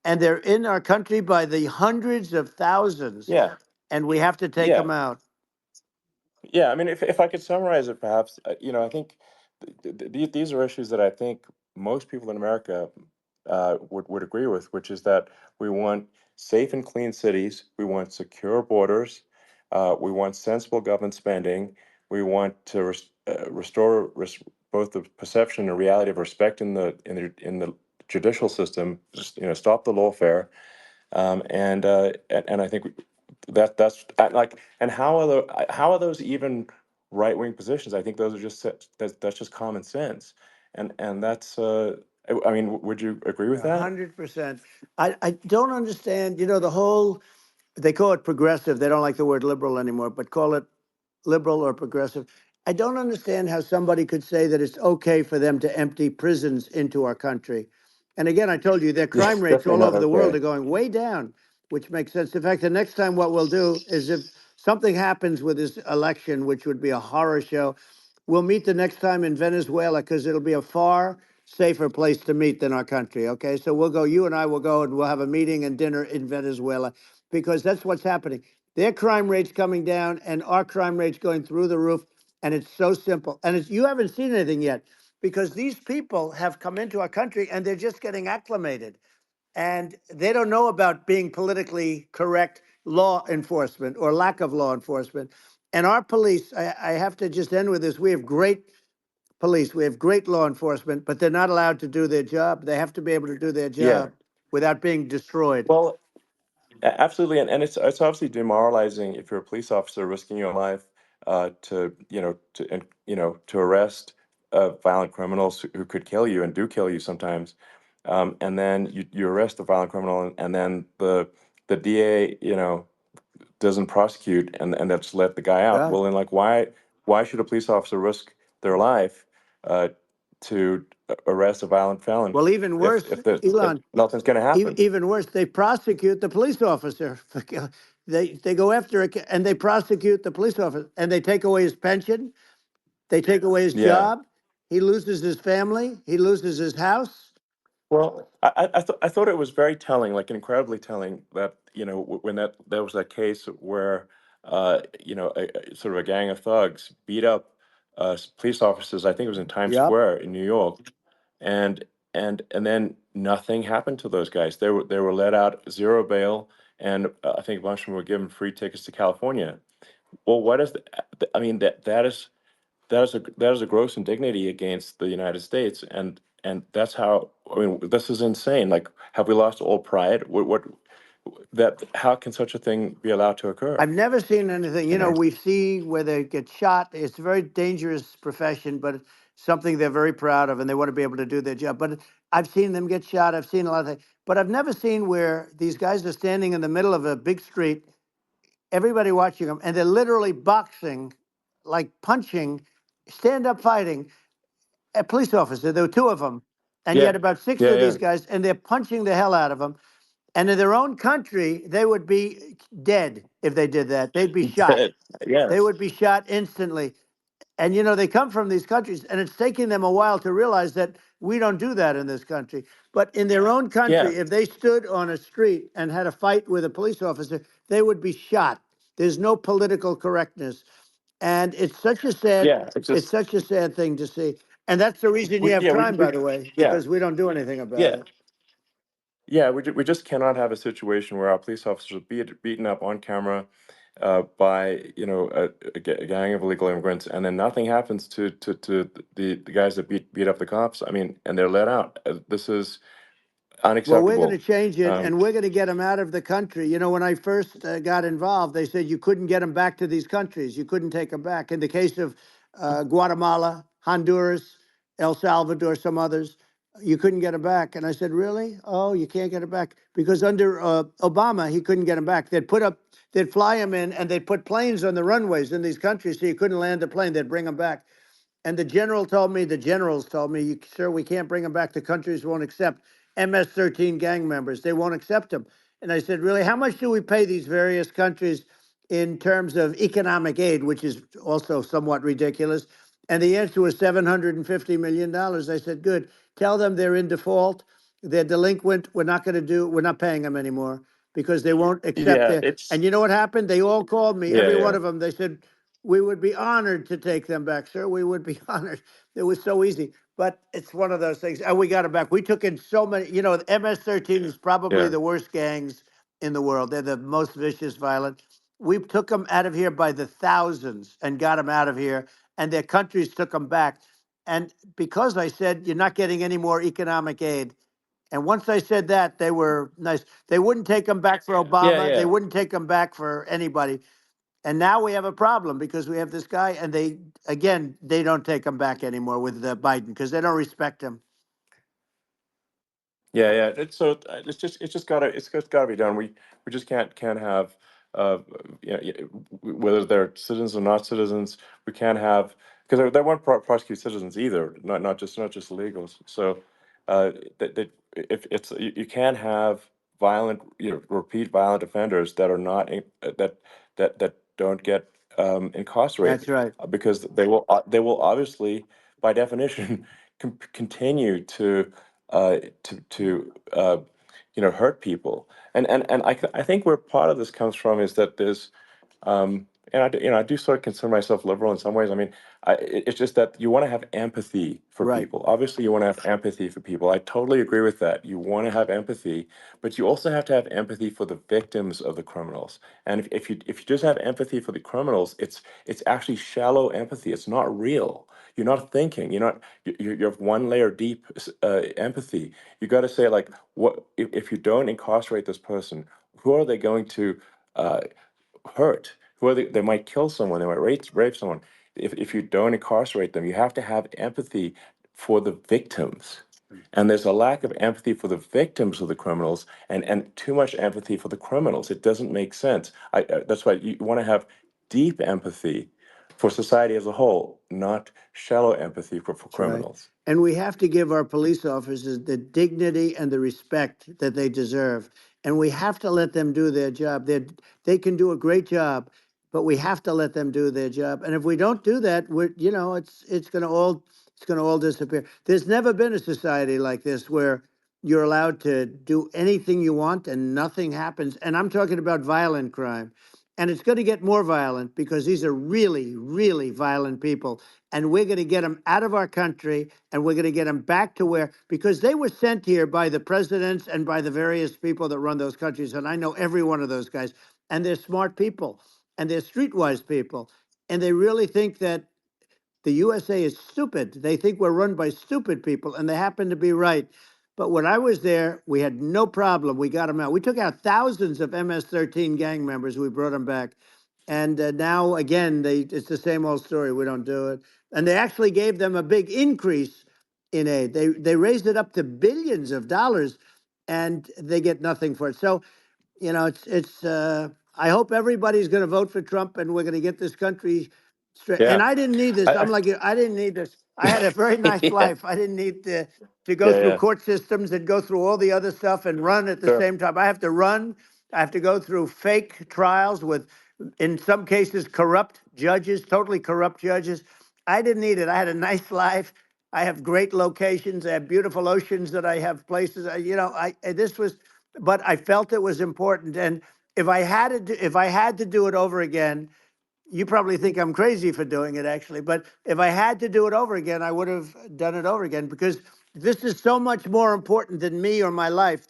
And they're in our country by the hundreds of thousands. Yeah. And we have to take Yeah. them out. Yeah, I mean, if I could summarize it, perhaps, I think these are issues that I think most people in America would agree with, which is that we want safe and clean cities, we want secure borders, we want sensible government spending, we want to restore both the perception and reality of respect in the judicial system, just stop the lawfare, and I think that's like, and how are those even right wing positions? I think those are that's just common sense, and that's I mean, would you agree with that? 100%. I don't understand, the whole, they call it progressive. They don't like the word liberal anymore, but call it liberal or progressive. I don't understand how somebody could say that it's okay for them to empty prisons into our country. And again, I told you their Yeah, crime rates definitely all not over the world okay. are going way down, which makes sense. In fact, the next time what we'll do is if something happens with this election, which would be a horror show, we'll meet the next time in Venezuela because it'll be a far safer place to meet than our country. Okay. So you and I will go and we'll have a meeting and dinner in Venezuela. because that's what's happening. Their crime rate's coming down, and our crime rate's going through the roof. And it's so simple. And you haven't seen anything yet, because these people have come into our country and they're just getting acclimated, and they don't know about being politically correct law enforcement or lack of law enforcement. And our police, I have to just end with this. We have great police. We have great law enforcement, but they're not allowed to do their job. They have to be able to do their Yeah. job without being destroyed. Well, absolutely, and it's obviously demoralizing if you're a police officer risking your life to to arrest violent criminals who could kill you and do kill you sometimes, and then you arrest the violent criminal, and then the DA doesn't prosecute, and that's let the guy out. Yeah. Well, then, like, why should a police officer risk their life uh, to arrest a violent felon Well, even worse, if Elon, nothing's going to happen? even worse, they prosecute the police officer. They go after it and they prosecute the police officer, and they take away his pension. They take away his Yeah. job. He loses his family. He loses his house. Well, I thought it was very telling, like incredibly telling, that when there was that case where sort of a gang of thugs beat up police officers. I think it was in Times Yep. Square in New York, and and then nothing happened to those guys. They were let out, zero bail, and I think a bunch of them were given free tickets to California. Well, what is I mean, that is a gross indignity against the United States, and that's how, I mean, this is insane. Like, have we lost all pride? What that how can such a thing be allowed to occur? I've never seen anything. You know? We see where they get shot. It's a very dangerous profession, but it's something they're very proud of, and they want to be able to do their job. But I've seen them get shot. I've seen a lot of things, but I've never seen where these guys are standing in the middle of a big street, everybody watching them, and they're literally boxing, like punching, stand up fighting a police officer. There were two of them, and you Yeah, had about six yeah, of yeah. these guys, and they're punching the hell out of them. And in their own country, they would be dead if they did that. They'd be shot. Dead. They Yes. would be shot instantly. And they come from these countries, and it's taking them a while to realize that we don't do that in this country. But in their own Yeah, country, if they stood on a street and had a fight with a police officer, they would be shot. There's no political correctness. And yeah. It's it's just such a sad thing to see. And that's the reason you have crime, we by the way, yeah, because we don't do anything about yeah. it. Yeah, we just cannot have a situation where our police officers are beaten up on camera by a gang of illegal immigrants, and then nothing happens to the guys that beat up the cops. I mean, and they're let out. This is Well, we're going to unacceptable. change it, Um, and we're going to get them out of the country. When I first got involved, they said you couldn't get them back to these countries. You couldn't take them back. In the case of Guatemala, Honduras, El Salvador, some others, you couldn't get them back. And I said, really? Oh, you can't get them back? Because under Obama, he couldn't get them back. They'd fly them in, and they'd put planes on the runways in these countries so you couldn't land a plane. They'd bring them back. And the generals told me, sir, we can't bring them back. The countries won't accept MS-13 gang members. They won't accept them. And I said, really, how much do we pay these various countries in terms of economic aid, which is also somewhat ridiculous? And the answer was $750 million. I said, good. Tell them they're in default. They're delinquent. We're not paying them anymore because they won't accept yeah, their. it's And you know what happened? They all called me, yeah, every one yeah, of them. They said, we would be honored to take them back, sir. We would be honored. It was so easy. But it's one of those things. And we got them back. We took in so many, the MS-13 is probably yeah, the worst gangs in the world. They're the most vicious, violent. We took them out of here by the thousands and got them out of here. And their countries took them back. And because I said, you're not getting any more economic aid. And once I said that, they were nice. They wouldn't take them back for yeah, Obama. They yeah. wouldn't take them back for anybody. And now we have a problem because we have this guy, and they don't take him back anymore with Biden because they don't respect him. Yeah, yeah. It's just gotta be done. We just can't have uh whether they're citizens or not citizens. We can't have, because they won't prosecute citizens either, not just illegals. So that if it's you can't have violent, repeat violent offenders that are not that don't get That's incarcerated, right. because they will obviously, by definition, continue to hurt people. And I think where part of this comes from is that there's and I do sort of consider myself liberal in some ways. I mean, it's just that you want to have empathy for Right. people. Obviously, you want to have empathy for people. I totally agree with that. You want to have empathy, but you also have to have empathy for the victims of the criminals. And if you just have empathy for the criminals, it's actually shallow empathy. It's not real. You're not thinking. You're one layer deep empathy. You got to say, like, what if you don't incarcerate this person? Who are they going to uh, hurt? Who are they might kill someone, they might rape someone. If you don't incarcerate them, you have to have empathy for the victims. And there's a lack of empathy for the victims of the criminals, and too much empathy for the criminals. It doesn't make sense. That's why you want to have deep empathy for society as a whole, not shallow empathy for That's right. criminals. And we have to give our police officers the dignity and the respect that they deserve. And we have to let them do their job. They can do a great job, but we have to let them do their job. And if we don't do that, it's going to all disappear. There's never been a society like this where you're allowed to do anything you want and nothing happens. And I'm talking about violent crime. And it's going to get more violent because these are really, really violent people, and we're going to get them out of our country, and we're going to get them back to where, because they were sent here by the presidents and by the various people that run those countries. And I know every one of those guys, and they're smart people, and they're streetwise people. And they really think that the USA is stupid. They think we're run by stupid people, and they happen to be right. But when I was there, we had no problem. We got them out. We took out thousands of MS-13 gang members. We brought them back. And now, again, it's the same old story. We don't do it. And they actually gave them a big increase in aid. They raised it up to billions of dollars, and they get nothing for it. So it's. I hope everybody's going to vote for Trump, and we're going to get this country straight. And Yeah. I didn't need this. I, I'm like you. I didn't need this. I had a very nice yeah. life. I didn't need to go Yeah. through Yeah. court systems and go through all the other stuff and run at the Sure. same time. I have to run. I have to go through fake trials with, in some cases, corrupt judges, totally corrupt judges. I didn't need it. I had a nice life. I have great locations. I have beautiful oceans that I have places. This was, but I felt it was important. And if I had to do it over again, you probably think I'm crazy for doing it, actually. But if I had to do it over again, I would have done it over again, because this is so much more important than me or my life.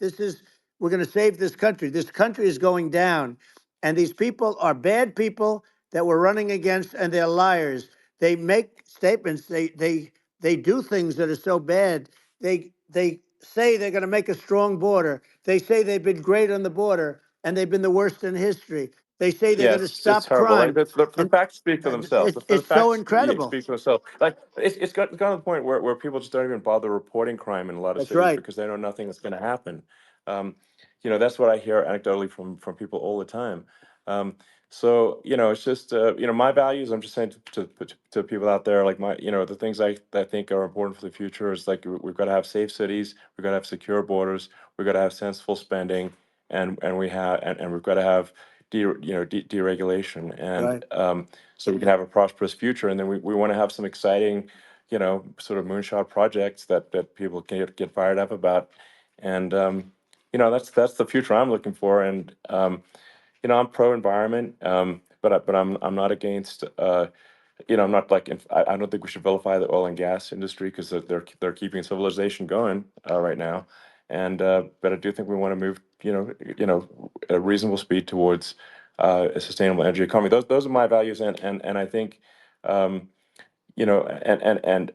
We're going to save this country. This country is going down. And these people are bad people that we're running against, and they're liars. They make statements. They do things that are so bad. They say they're going to make a strong border. They say they've been great on the border, and they've been the worst in history. They say they're Yeah, going to it's stop horrible. Like crime, the and facts speak for themselves. The it's so facts incredible. speak for themselves. Like it's gotten to the point where people just don't even bother reporting crime in a lot of That's cities right. because they know nothing is going to happen. Um, that's what I hear anecdotally from people all the time. So it's just my values. I'm just saying to people out there, like the things I think are important for the future is like we've got to have safe cities, we've got to have secure borders, we've got to have sensible spending, and we've got to have deregulation, and Right. so we can have a prosperous future. And then we want to have some exciting, sort of moonshot projects that people can get fired up about. And that's the future I'm looking for. And I'm pro environment, but I'm not against. I'm not like I don't think we should vilify the oil and gas industry because they're keeping civilization going right now, and but I do think we want to move a reasonable speed towards a sustainable energy economy. Those are my values, and I think and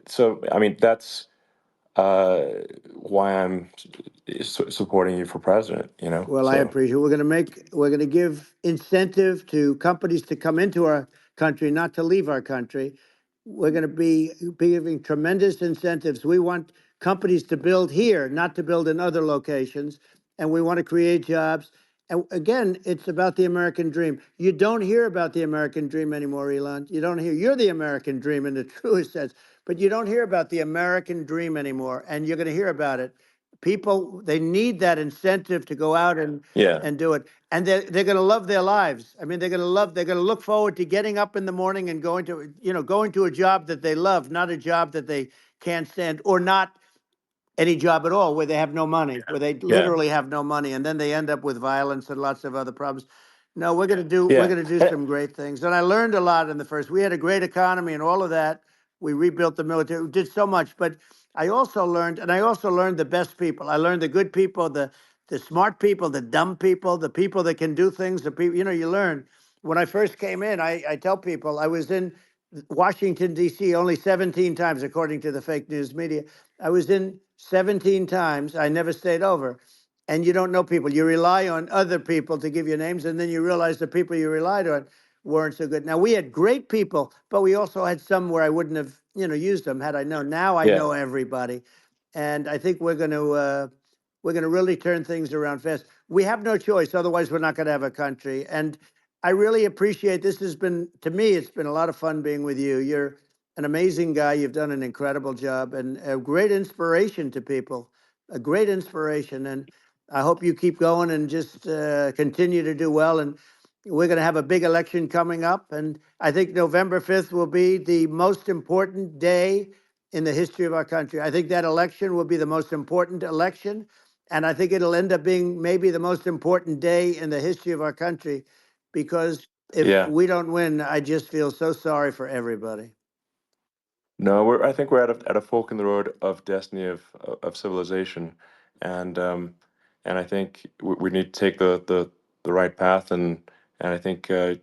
so I mean that's uh, why I'm supporting you for president. Well, I So appreciate it. We're going to give incentive to companies to come into our country, not to leave our country. We're going to be giving tremendous incentives. We want companies to build here, not to build in other locations. And we want to create jobs. And again, it's about the American dream. You don't hear about the American dream anymore, Elon. You don't hear. You're the American dream in the truest sense, but you don't hear about the American dream anymore. And you're going to hear about it. People, they need that incentive to go out yeah. and do it, and they're going to love their lives. I mean, they're going to look forward to getting up in the morning and going to a job that they love, not a job that they can't stand, or not any job at all, where they have no money, where they Yeah. literally have no money, and then they end up with violence and lots of other problems. No, we're Yeah. gonna do some great things, and I learned a lot in the first. We had a great economy and all of that. We rebuilt the military, we did so much, but I also learned, and I also learned the best people. I learned the good people, the smart people, the dumb people, the people that can do things. The people, you learn. When I first came in, I tell people I was in Washington, D.C. only 17 times, according to the fake news media. I was in 17 times. I never stayed over. And you don't know people. You rely on other people to give you names, and then you realize the people you relied on weren't so good. Now, we had great people, but we also had some where I wouldn't have, used them had I known. Now I Yeah. know everybody. And I think we're going to really turn things around fast. We have no choice. Otherwise, we're not going to have a country. And I really appreciate this. Has been, to me, it's been a lot of fun being with you. You're an amazing guy. You've done an incredible job and a great inspiration to people, a great inspiration. And I hope you keep going and just continue to do well. And we're going to have a big election coming up. And I think November 5th will be the most important day in the history of our country. I think that election will be the most important election. And I think it'll end up being maybe the most important day in the history of our country, because if Yeah. we don't win, I just feel so sorry for everybody. No, I think we're at a fork in the road of destiny of civilization, and I think we need to take the right path, and I think you're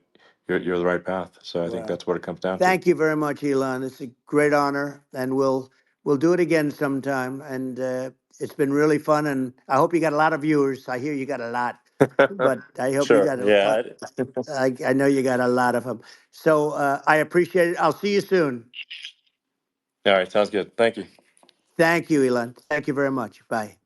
the right path. So I think Well, that's what it comes down to. thank you very much, Elon. It's a great honor, and we'll do it again sometime. And it's been really fun, and I hope you got a lot of viewers. I hear you got a lot, but I hope you Sure. got Yeah. I know you got a lot of them. So I appreciate it. I'll see you soon. All right. Sounds good. Thank you. Thank you, Elon. Thank you very much. Bye.